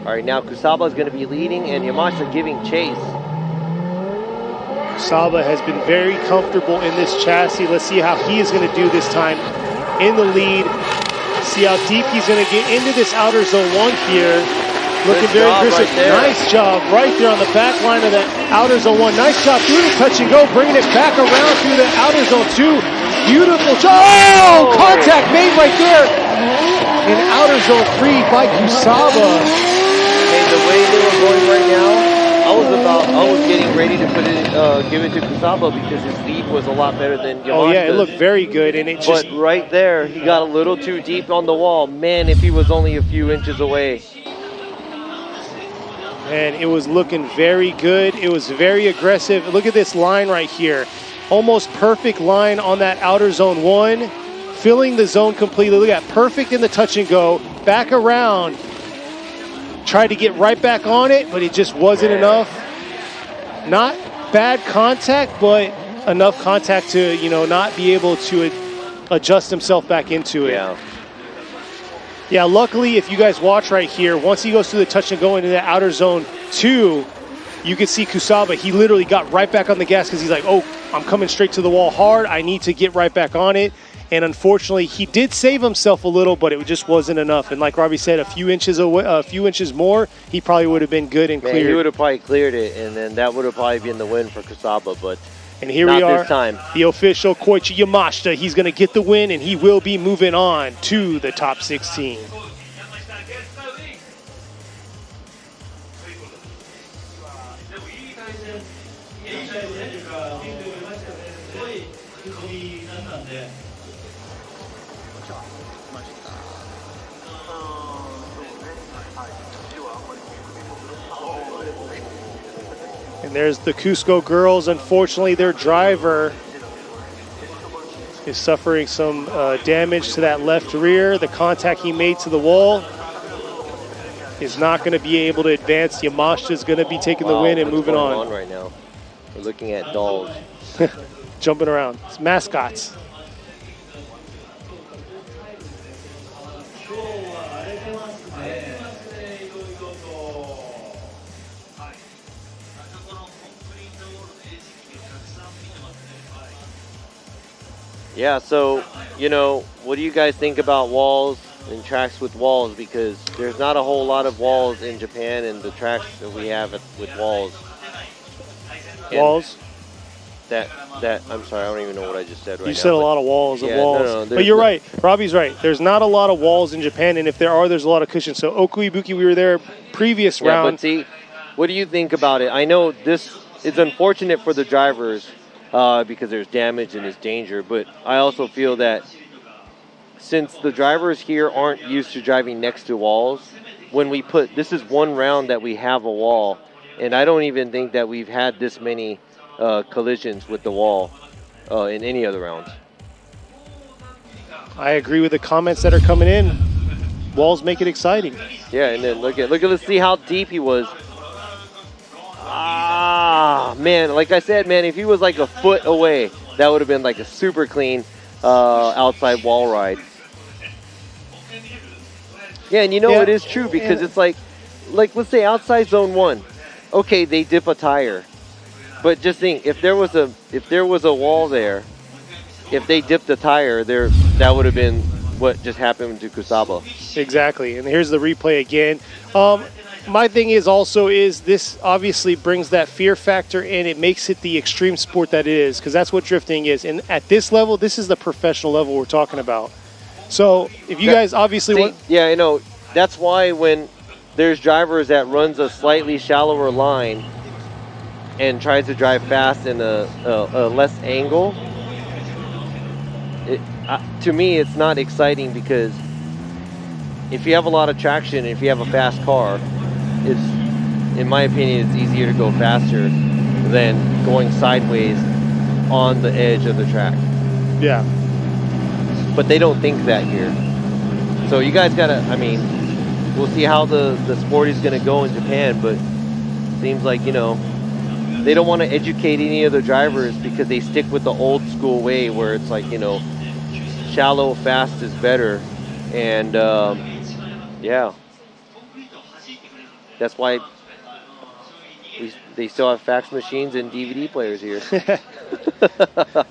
All right, now Kusaba is going to be leading and Yamashita giving chase. Kusaba has been very comfortable in this chassis. Let's see how he is going to do this time in the lead. See how deep he's going to get into this outer zone 1 here. Looking very aggressive. Right, nice job right there on the back line of that outer zone 1. Nice job through the touch and go, bringing it back around through the outer zone 2. Beautiful job. Oh, contact made right there in outer zone 3 by Kusaba. And the way they were going right now, I was getting ready to put it, give it to Kusaba because his lead was a lot better than Yamashita's. Oh yeah, it looked very good, and it just. But right there, he got a little too deep on the wall. Man, if he was only a few inches away. And it was looking very good. It was very aggressive. Look at this line right here, almost perfect line on that outer zone 1, filling the zone completely. Look at that, perfect in the touch and go, back around. Tried to get right back on it, but it just wasn't enough. Not bad contact, but enough contact to, you know, not be able to adjust himself back into it. Yeah, luckily, if you guys watch right here, once he goes through the touch and go into the outer zone 2, you can see Kusaba, he literally got right back on the gas because he's like, oh, I'm coming straight to the wall hard. I need to get right back on it. And unfortunately, he did save himself a little, but it just wasn't enough. And like Robbie said, a few inches more, he probably would have been good and cleared. He would have probably cleared it, and then that would have probably been the win for Kusaba, but and here not we are, this time. The official Koichi Yamashita. He's going to get the win, and he will be moving on to the top 16. And there's the Cusco girls. Unfortunately, their driver is suffering some damage to that left rear, the contact he made to the wall. is not going to be able to advance. Yamashita is going to be taking the win and moving on. What's going on right now? We're looking at dolls. Jumping around. It's mascots. Yeah, so, you know, what do you guys think about walls and tracks with walls? Because there's not a whole lot of walls in Japan, and the tracks that we have with walls. Walls? I'm sorry, I don't even know what I just said right now. You said a lot of walls. No, but you're right. Robbie's right. There's not a lot of walls in Japan, and if there are, there's a lot of cushions. So Okuibuki, we were there previous round. But see, what do you think about it? I know this is unfortunate for the drivers because there's damage and there's danger, but I also feel that since the drivers here aren't used to driving next to walls, when we put, this is one round that we have a wall, and I don't even think that we've had this many collisions with the wall in any other rounds. I agree with the comments that are coming in. Walls make it exciting. Yeah, and then look at let's see how deep he was. Ah, man, like I said, man, if he was like a foot away, that would have been like a super clean outside wall ride. Yeah, and you know it is true because it's like let's say outside zone 1, okay, they dip a tire, but just think if there was a wall there, if they dipped a tire there, that would have been what just happened to Kusaba. Exactly, and here's the replay again. My thing is this obviously brings that fear factor and it makes it the extreme sport that it is, because that's what drifting is. And at this level, this is the professional level we're talking about. So if you guys obviously want... Yeah, I know. That's why when there's drivers that runs a slightly shallower line and tries to drive fast in a less angle, to me it's not exciting, because if you have a lot of traction and if you have a fast car, in my opinion, it's easier to go faster than going sideways on the edge of the track. Yeah. But they don't think that here. So you guys gotta, I mean, we'll see how the sport is gonna go in Japan, but it seems like, you know, they don't want to educate any other drivers because they stick with the old school way where it's like, you know, shallow, fast is better. And yeah. That's why they still have fax machines and DVD players here.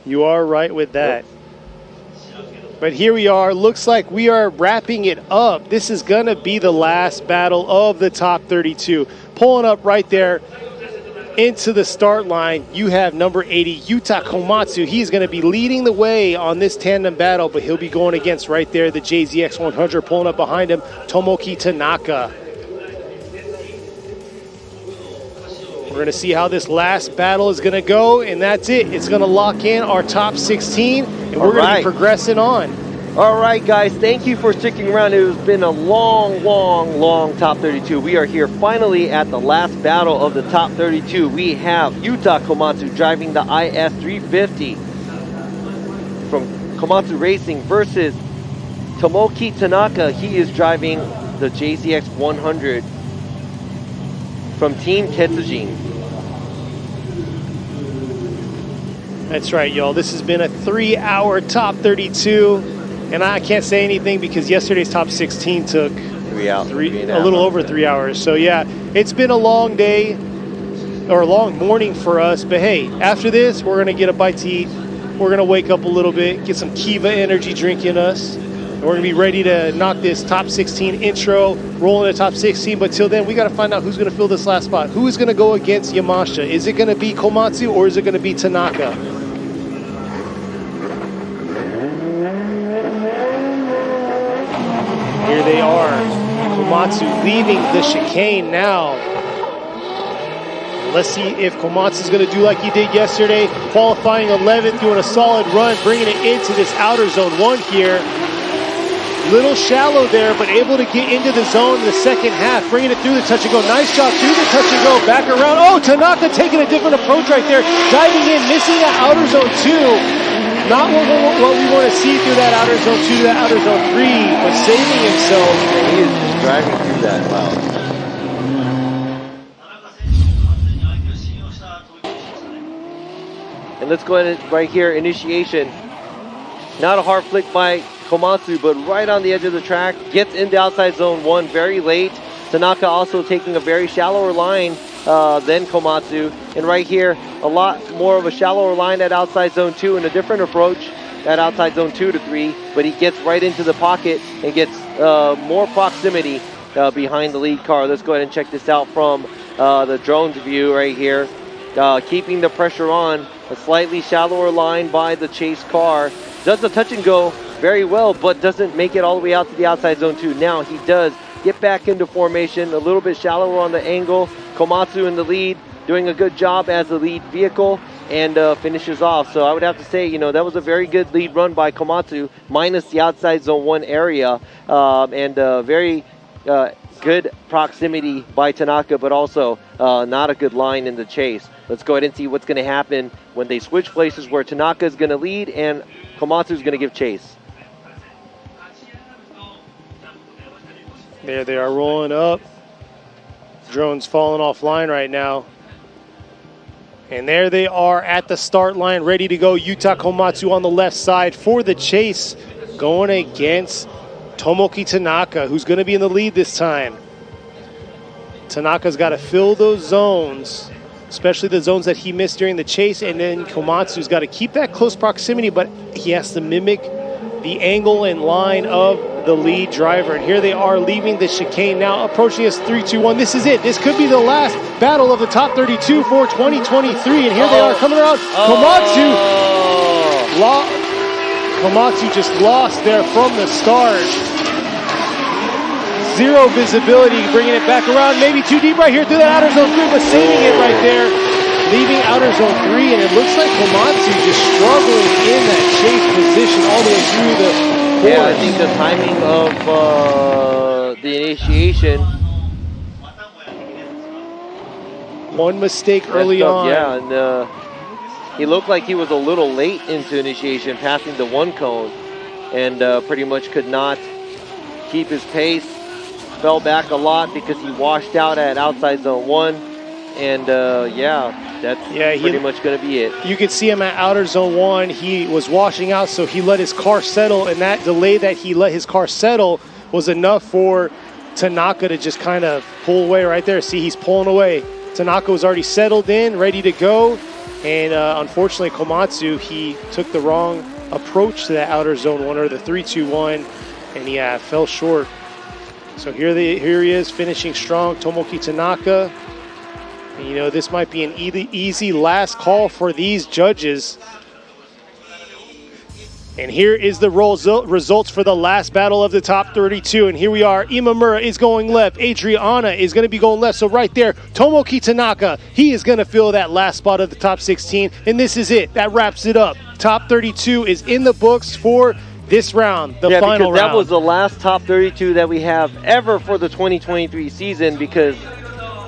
You are right with that. But here we are. Looks like we are wrapping it up. This is going to be the last battle of the top 32. Pulling up right there into the start line, you have number 80, Yuta Komatsu. He's going to be leading the way on this tandem battle, but he'll be going against right there the JZX 100. Pulling up behind him, Tomoki Tanaka. We're going to see how this last battle is going to go, and that's it. It's going to lock in our top 16, and we're going to be progressing on. All right, guys, thank you for sticking around. It has been a long top 32. We are here finally at the last battle of the top 32. We have Yuta Komatsu driving the IS350 from Komatsu Racing versus Tomoki Tanaka. He is driving the JZX 100 from Team Ketsujin. That's right, y'all. This has been a 3-hour top 32. And I can't say anything because yesterday's top 16 took a little over 3 hours. So yeah, it's been a long day or a long morning for us. But hey, after this, we're gonna get a bite to eat. We're gonna wake up a little bit, get some Kiva energy drink in us. And we're gonna be ready to knock this top 16 intro, roll into top 16. But till then, we gotta find out who's gonna fill this last spot. Who is gonna go against Yamashita? Is it gonna be Komatsu or is it gonna be Tanaka? Here they are, Komatsu leaving the chicane now. Let's see if Komatsu is going to do like he did yesterday, qualifying 11th, doing a solid run, bringing it into this outer zone 1 here. Little shallow there, but able to get into the zone in the second half, bringing it through the touch and go. Nice job through the touch and go, back around. Oh, Tanaka taking a different approach right there, diving in, missing that outer zone 2. Not what we want to see through that outer zone 2 to that outer zone 3, but saving himself. He is just driving through that. Wow. And let's go ahead and right here, initiation. Not a hard flick by Komatsu, but right on the edge of the track. Gets into outside zone 1 very late. Tanaka also taking a very shallower line than Komatsu. And right here, a lot more of a shallower line at outside zone 2 and a different approach at outside zone 2 to 3. But he gets right into the pocket and gets more proximity behind the lead car. Let's go ahead and check this out from the drone's view right here. Keeping the pressure on. A slightly shallower line by the chase car. Does the touch and go very well, but doesn't make it all the way out to the outside zone 2. Now he does get back into formation, a little bit shallower on the angle. Komatsu in the lead, doing a good job as the lead vehicle, and finishes off. So I would have to say, that was a very good lead run by Komatsu, minus the outside zone 1 area, and very good proximity by Tanaka, but also not a good line in the chase. Let's go ahead and see what's going to happen when they switch places, where Tanaka is going to lead and Komatsu is going to give chase. There they are rolling up. Drone's falling offline right now. And there they are at the start line, ready to go. Yuta Komatsu on the left side for the chase, going against Tomoki Tanaka, who's going to be in the lead this time. Tanaka's got to fill those zones, especially the zones that he missed during the chase, and then Komatsu's got to keep that close proximity, but he has to mimic the angle and line of the lead driver. And here they are leaving the chicane now, approaching us 3-2-1. This is it. This could be the last battle of the top 32 for 2023. And here they are coming around. Komatsu just lost there from the start. Zero visibility, bringing it back around, maybe too deep right here through that outer zone 3, but saving it right there, leaving outer zone 3, and it looks like Komatsu just struggling in that chase position all the way through the course. Yeah, I think the timing of the initiation. One mistake early on. Yeah, and he looked like he was a little late into initiation, passing the 1 cone, and pretty much could not keep his pace. Fell back a lot because he washed out at outside zone 1, and that's pretty much going to be it. You could see him at outer zone 1. He was washing out, so he let his car settle, and that delay that he let his car settle was enough for Tanaka to just kind of pull away right there. See, he's pulling away. Tanaka was already settled in, ready to go, and unfortunately Komatsu, he took the wrong approach to that outer zone 1, or the 3-2-1, and he fell short. So here he is, finishing strong, Tomoki Tanaka. And, this might be an easy last call for these judges. And here is the results for the last battle of the top 32. And here we are. Imamura is going left. Adriana is going to be going left. So right there, Tomoki Tanaka, he is going to fill that last spot of the top 16. And this is it. That wraps it up. Top 32 is in the books for this round, the final round. That was the last top 32 that we have ever for the 2023 season, because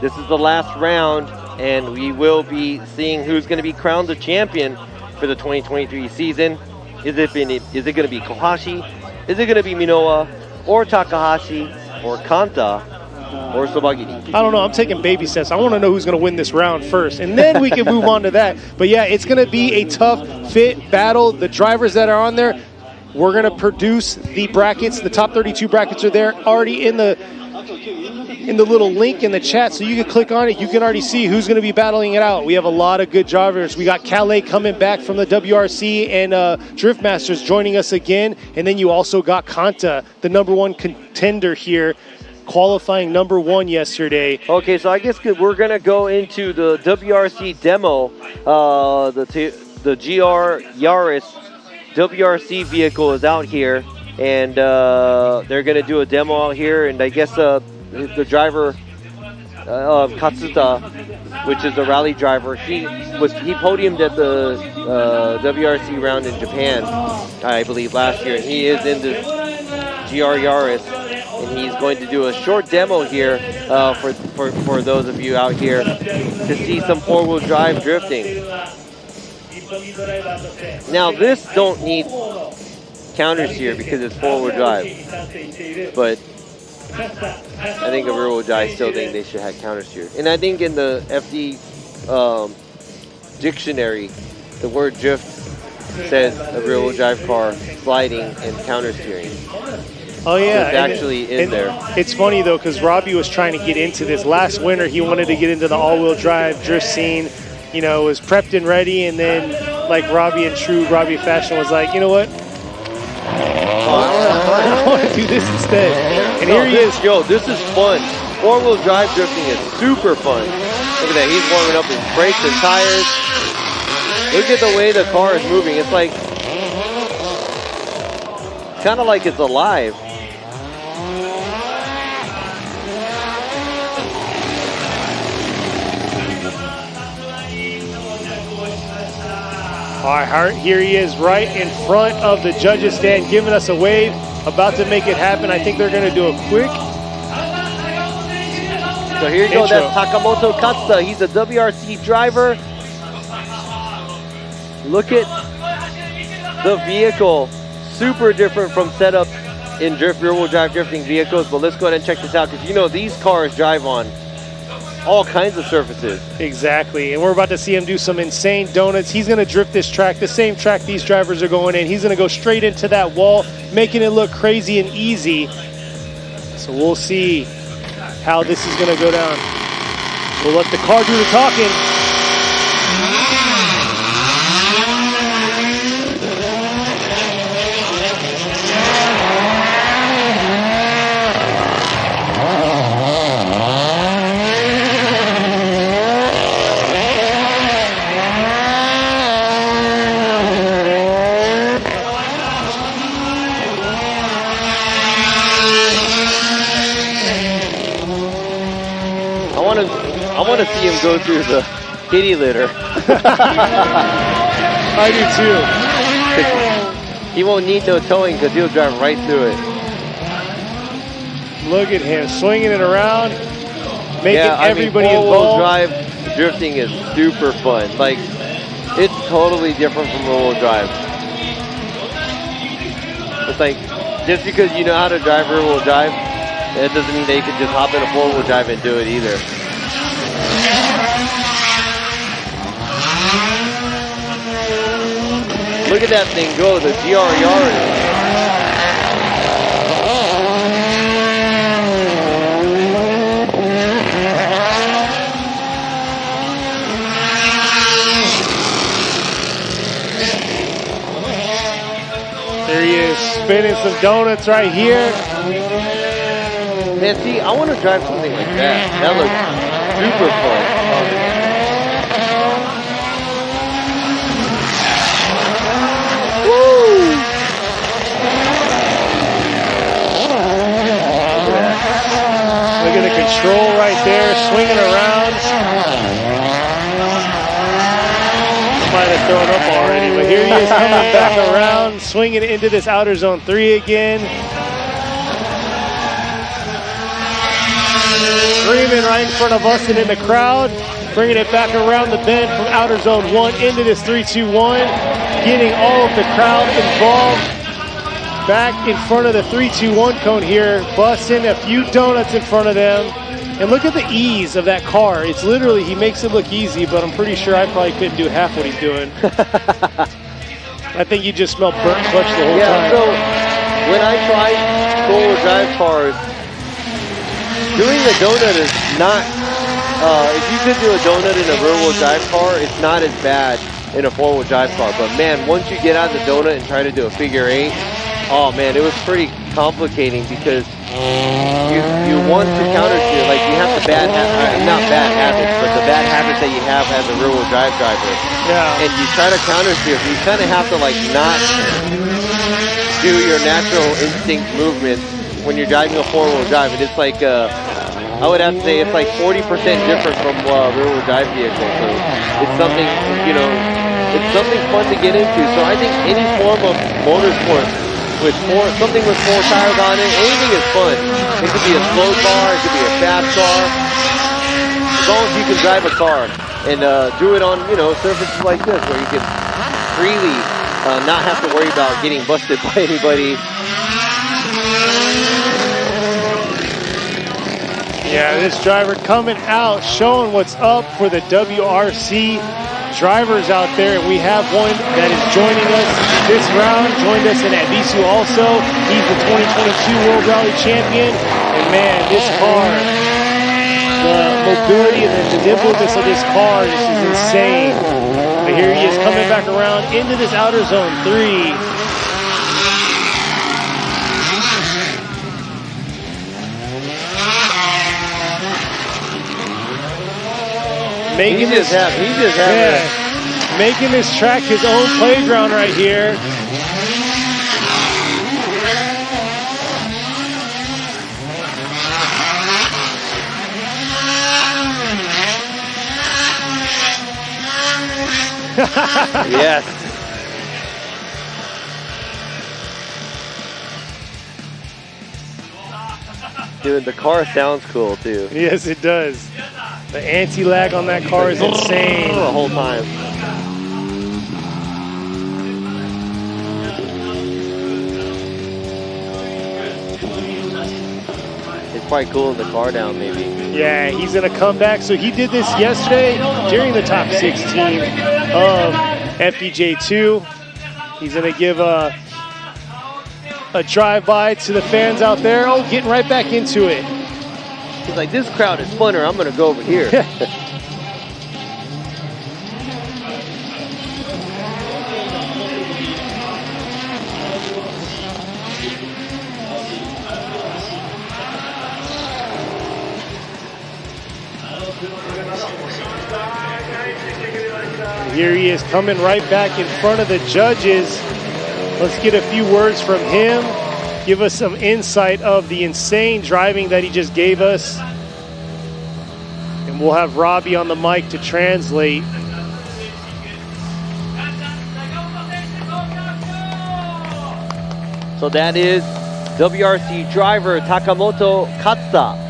this is the last round, and we will be seeing who's going to be crowned the champion for the 2023 season. Is it going to be Kohashi? Is it going to be Minoa, or Takahashi, or Kanta, or Sobagiri? I don't know. I'm taking baby steps. I want to know who's going to win this round first, and then we can move on to that. But yeah, it's going to be a tough fit battle. The drivers that are on there, we're going to produce the brackets. The top 32 brackets are there already in the little link in the chat, so you can click on it. You can already see who's going to be battling it out. We have a lot of good drivers. We got Calais coming back from the WRC, and Drift Masters joining us again. And then you also got Kanta, the #1 contender here, qualifying #1 yesterday. Okay, so I guess we're going to go into the WRC demo. The GR Yaris WRC vehicle is out here, and they're going to do a demo out here, and I guess the driver of Katsuta, which is a rally driver, he podiumed at the WRC round in Japan, I believe, last year, and he is in this GR Yaris, and he's going to do a short demo here for those of you out here to see some four-wheel drive drifting. Now this don't need counter steer because it's four-wheel drive, but I think a rear-wheel drive, I still think they should have counter steer. And I think in the FD dictionary, the word drift says a rear-wheel drive car sliding and counter steering. Oh yeah, it's actually in there. It's funny though because Robbie was trying to get into this last winter. He wanted to get into the all-wheel drive drift scene. You know, was prepped and ready, and then like Robbie in true Robbie fashion was like, you know what? I want to do this instead. And here he is. Yo, this is fun. Four-wheel drive drifting is super fun. Look at that. He's warming up his brakes and tires. Look at the way the car is moving. It's like, kind of like it's alive. All right, here he is right in front of the judges stand, giving us a wave, about to make it happen. I think they're going to do a quick So here you go, that's Takamoto Katsuta. He's a WRC driver. Look at the vehicle. Super different from setup in rear-wheel drive drifting vehicles, but let's go ahead and check this out because you know these cars drive on all kinds of surfaces. Exactly, and we're about to see him do some insane donuts. He's going to drift this track, the same track these drivers are going in. He's going to go straight into that wall, making it look crazy and easy. So we'll see how this is going to go down. We'll let the car do the talking. I want to see him go through the kitty litter. I do too. He won't need no towing because he'll drive right through it. Look at him swinging it around, making everybody four-wheel involved. drive drifting is super fun. Like, it's totally different from rear-wheel drive. It's like, just because you know how to drive rear-wheel drive, that doesn't mean that you can just hop in a four-wheel drive and do it either. Look at that thing go, the GRR. There he is, spinning some donuts right here. Man, see, I want to drive something like that. That looks super fun. Woo! Look at the control right there, swinging around. Might have thrown up already, but here he is coming back around, swinging into this outer zone 3 again. Screaming right in front of us and in the crowd, bringing it back around the bend from outer zone 1 into this 3-2-1, getting all of the crowd involved. Back in front of the 3-2-1 cone here, busting a few donuts in front of them. And look at the ease of that car. It's literally, he makes it look easy, but I'm pretty sure I probably couldn't do half what he's doing. I think you just smell burnt clutch the whole time. So when I tried four-wheel drive cars, doing the donut is not, if you could do a donut in a rear-wheel drive car, it's not as bad in a four-wheel drive car. But man, once you get out the donut and try to do a figure 8, oh man, it was pretty complicating because you want to counter steer, like you have the bad not bad habits, but the bad habits that you have as a rear-wheel drive driver. Yeah. And you try to counter steer, so you kind of have to like not do your natural instinct movements when you're driving a four-wheel drive. And it's like, I would have to say it's like 40% different from rear-wheel drive vehicles. So it's something, you know, it's something fun to get into. So I think any form of motorsport with something with 4 tires on it, anything is fun. It could be a slow car, it could be a fast car. As long as you can drive a car and do it on, you know, surfaces like this where you can freely not have to worry about getting busted by anybody. Yeah, this driver coming out, showing what's up for the WRC drivers out there, and we have one that is joining us this round. Joined us in Abisu also. He's the 2022 World Rally Champion. And man, this car, the mobility and the nimbleness of this car just is insane. But here he is coming back around into this outer zone 3. Making this track his own playground right here. Yes. Dude, the car sounds cool too. Yes, it does. The anti-lag on that car is insane. The whole time. It's probably cooling the car down, maybe. Yeah, he's gonna come back. So he did this yesterday during the top 16 of FDJ2. He's gonna give a drive-by to the fans out there. Oh, getting right back into it. He's like, this crowd is funner, I'm gonna go over here. Here he is coming right back in front of the judges. Let's get a few words from him. Give us some insight of the insane driving that he just gave us. And we'll have Robbie on the mic to translate. So that is WRC driver Takamoto Katsa.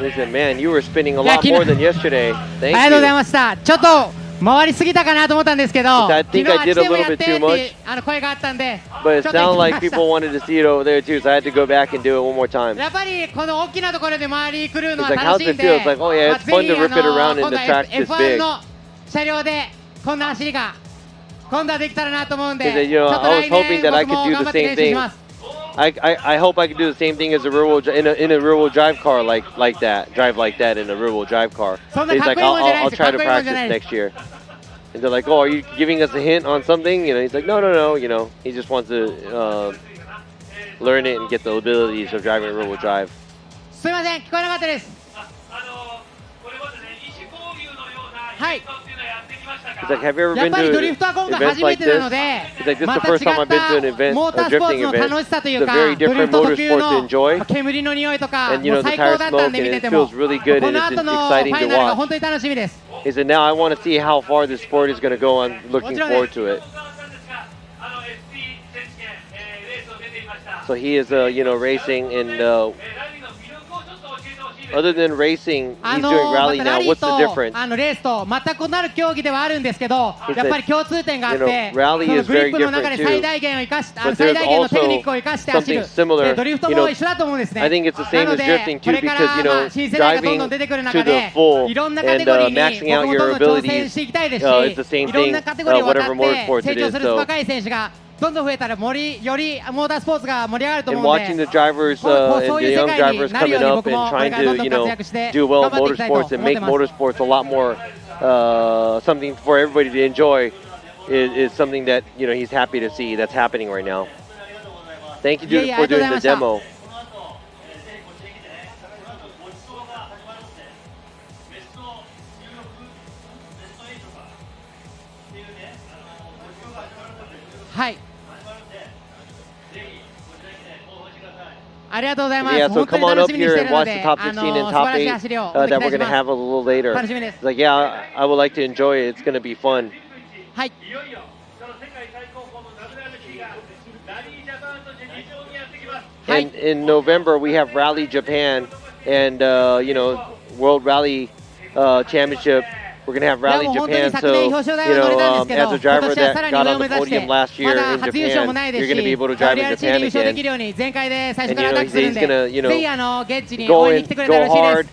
Listen, man, you were spinning a lot more than yesterday. Thank you. ありがとうございました。ちょっと回りすぎたかなと思ったんですけど、 I think I did a little bit too much. 声があったんで、 But it sounded like people wanted to see it over there too, so I had to go back and do it one more time. やっぱりこの大きなところで回り来るの He's は like, 楽 how's しい it ん feel? で、 It's like, oh yeah, it's fun to rip it around in the track this big. F1 の車両でこんな走りが今度はできたらなと思うんで、 He said, you know, ちょっと I was 来 hoping 年 that I 僕も could do 頑張 the って same 練習し thing. ます。 I hope I can do the same thing as a rear wheel in a rear wheel drive car like that, drive like that in a rear wheel drive car. He's like, I'll try to practice next year. And they're like, oh, are you giving us a hint on something? You know, he's like, no. You know, he just wants to learn it and get the abilities of driving a rear wheel drive. すいません、聞こえなかったです。はい。 He's like, have you ever been to events like this? He's like, this is the first time I've been to an event, a drifting event. It's a very different motorsport to enjoy. And you know, the tire smoke, and it feels really good and it's exciting to watch. He said, now I want to see how far this sport is going to go. I'm looking forward to it. So he is, you know, racing and other than racing, he's doing rally now. What's the difference? レースと全く異なる競技ではあるんですけど、やっぱり共通点があって、rally is グリ very ップの中 different で最 too. 大限を生かし、 But 最 there's 大限のテクニックを also 生かして走る。 something similar. ドリフト You も know, 一緒だと思うんですね。 I think it's the same なの as で、 drifting こ too れか because, you ら know, 新世代がどんど driving ん出てくる to 中 the で、 full いろんなカテ and ゴリーに maxing out 僕も your どんどん挑戦 abilities, していきたいですし、 it's the same いろん thing, なカテゴリーを渡 whatever って motorsports 成 it 長 is. する So, 若い選手がどんどん増えたらよりモータースポーツが盛り上がると and 思うの watching で、 the drivers そう and い the う世 young 界に drivers なるよ coming うに up 僕も and これ trying からどん to, どん you 活 know, 躍して do well 頑 in 張っていきたいと思 motorsports っ and て make ます。 motorsports a lot more something for everybody to enjoy is something that, you know, he's happy to see that's happening right now. Thank you for doing the demo. Yeah, so come on up here and watch the top 16 and top 8 that we're going to have a little later. It's like, yeah, I would like to enjoy it. It's going to be fun. And in November, we have Rally Japan and, you know, World Rally Championship we're going to have Rally Japan, so, as a driver that got on the podium last year in Japan, you're going to be able to drive in Japan again. And, he's going to go hard,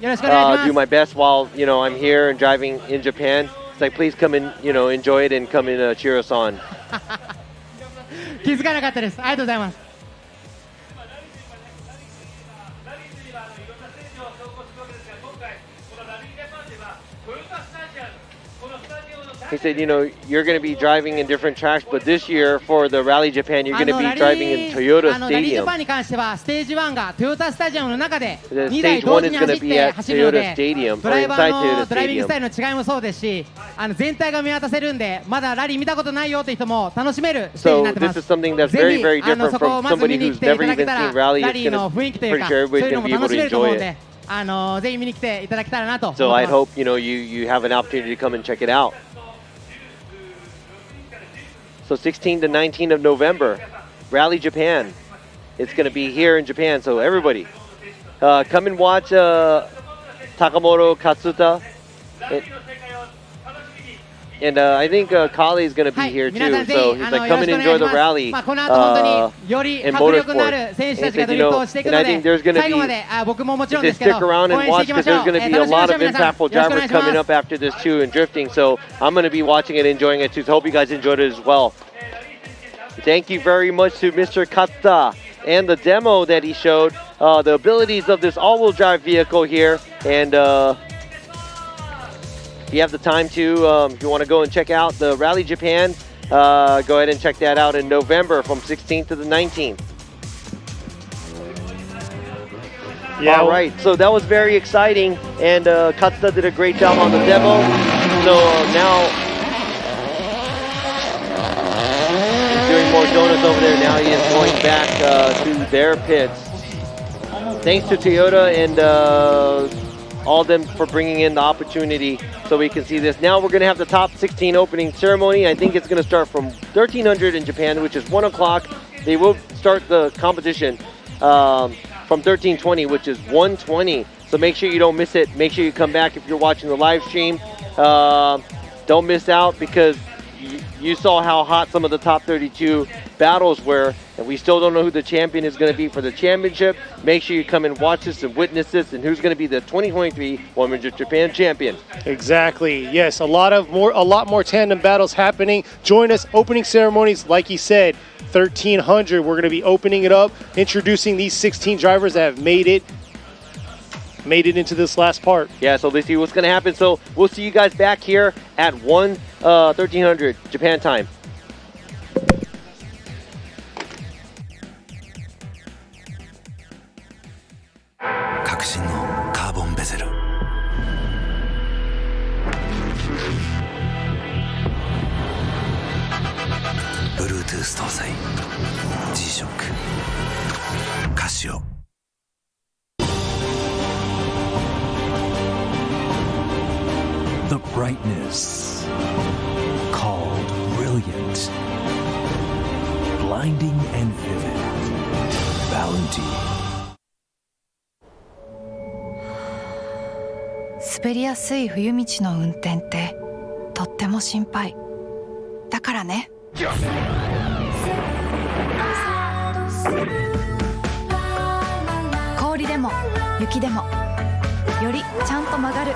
do my best while, I'm here and driving in Japan. It's like, please come and, enjoy it and come and cheer us on. 気づかなかったです。ありがとうございます。He said, you're going to be driving in different tracks, but this year for the Rally Japan, you're going to be driving in Toyota Stadium. Stage 1 is going to be at Toyota Stadium, or inside Toyota Stadium. So this is something that's very, very different from somebody who's never even seen Rally. It's pretty sure everybody's going to be able to enjoy it. So I hope, you have an opportunity to come and check it out. So 16 to 19 of November, Rally Japan. It's going to be here in Japan, so everybody, come and watch Takamoto Katsuta. And I think Kali is going to be here too, so he's like, come and enjoy the rally in motorsports. And, said, and I think there's going to be, just stick around and watch, because there's going to be a lot of impactful drivers coming up after this too in drifting, so I'm going to be watching it, enjoying it too, so hope you guys enjoyed it as well. Thank you very much to Mr. Katsuta and the demo that he showed, the abilities of this all-wheel drive vehicle here, and if you have the time to, if you want to go and check out the Rally Japan, go ahead and check that out in November from 16th to the 19th. Yeah. All right, so that was very exciting, and Katsuta did a great job on the demo. So now he's doing more donuts over there. Now he is going back to their pits. Thanks to Toyota and all of them for bringing in the opportunity so we can see this. Now we're going to have the top 16 opening ceremony. I think it's going to start from 1300 in Japan, which is 1 o'clock. They will start the competition from 1320, which is 1:20. So make sure you don't miss it. Make sure you come back if you're watching the live stream. Don't miss out, because you saw how hot some of the top 32 battles were, and we still don't know who the champion is going to be for the championship. Make sure you come and watch this and witness this, and who's going to be the 2023 Women's Japan champion. Exactly. Yes, a lot more tandem battles happening. Join us. Opening ceremonies, like he said, 1300. We're going to be opening it up, introducing these 16 drivers that have made it into this last part. Yeah, so let's see what's going to happen. So we'll see you guys back here at 1300 Japan time. Bluetooth 搭載 G-SHOCK カシオ The brightness called brilliant, blinding and vivid. Bounty. 滑りやすい冬道の運転ってとっても心配だからね。氷でも雪でもよりちゃんと曲がる、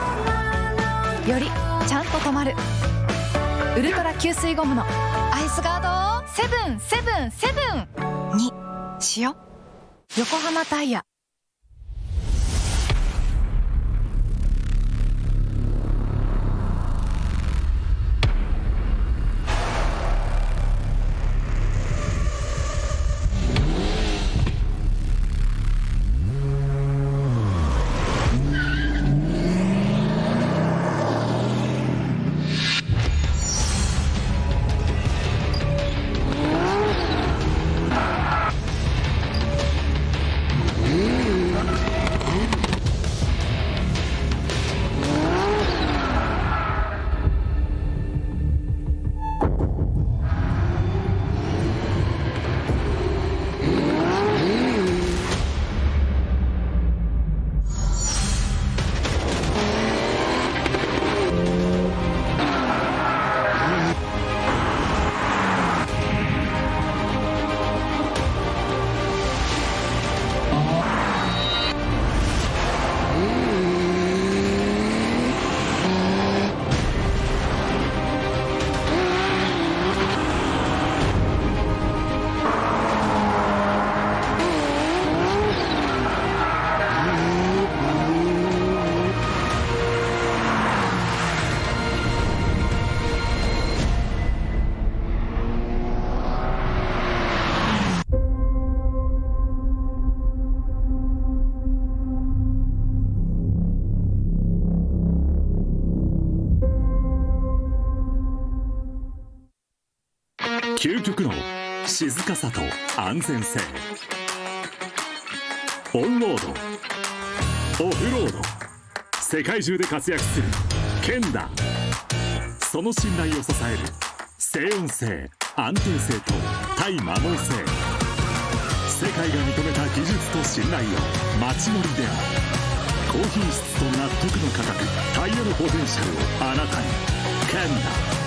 よりちゃんと止まる、ウルトラ吸水ゴムのアイスガード777にしよ。横浜タイヤ。究極の静かさと安全性。オンロード、オフロード、世界中で活躍するケンダ。その信頼を支える静音性、安定性と対摩耗性。世界が認めた技術と信頼を街乗りである。高品質と納得の価格、タイヤのポテンシャルをあなたに。ケンダ。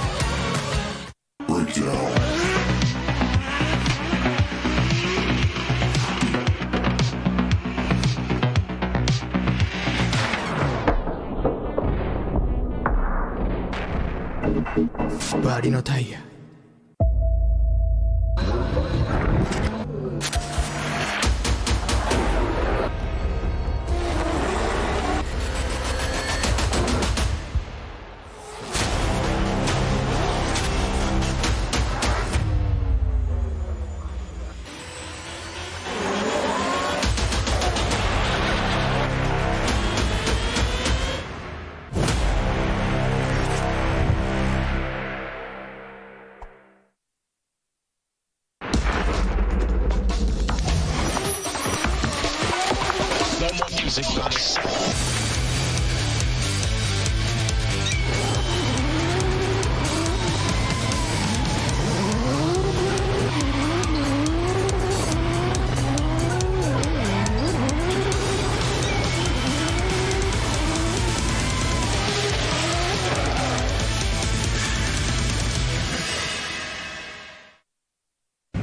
バリのタイヤ。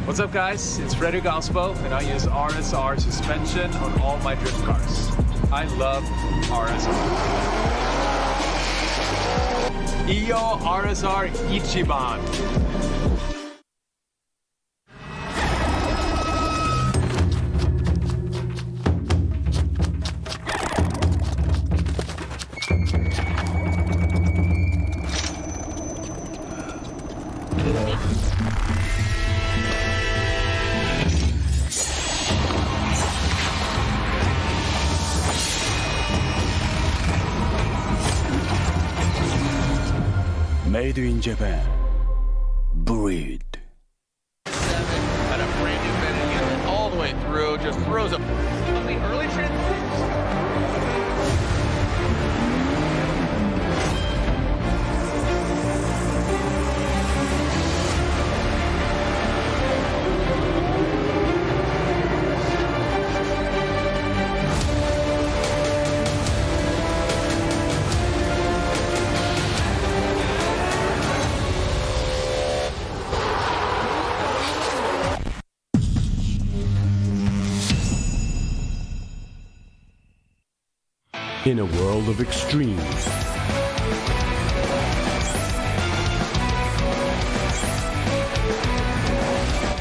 What's up, guys? It's Frederick Alspo, and I use RSR suspension on all my drift cars. I love RSR. Iyo RSR Ichiban. Made in Japan. Breed. 7 at a brand new bending unit all the way through, just throws a on the early transition. In a world of extremes,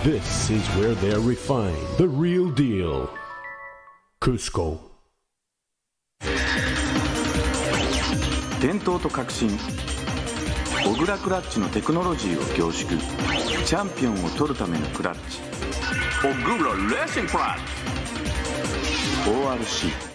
this is where they're refined. The real deal. Cusco. 伝統と革新、小倉クラッチのテクノロジーを凝縮。チャンピオンを取るためのクラッチ。小倉レーシングクラッチ。 WRC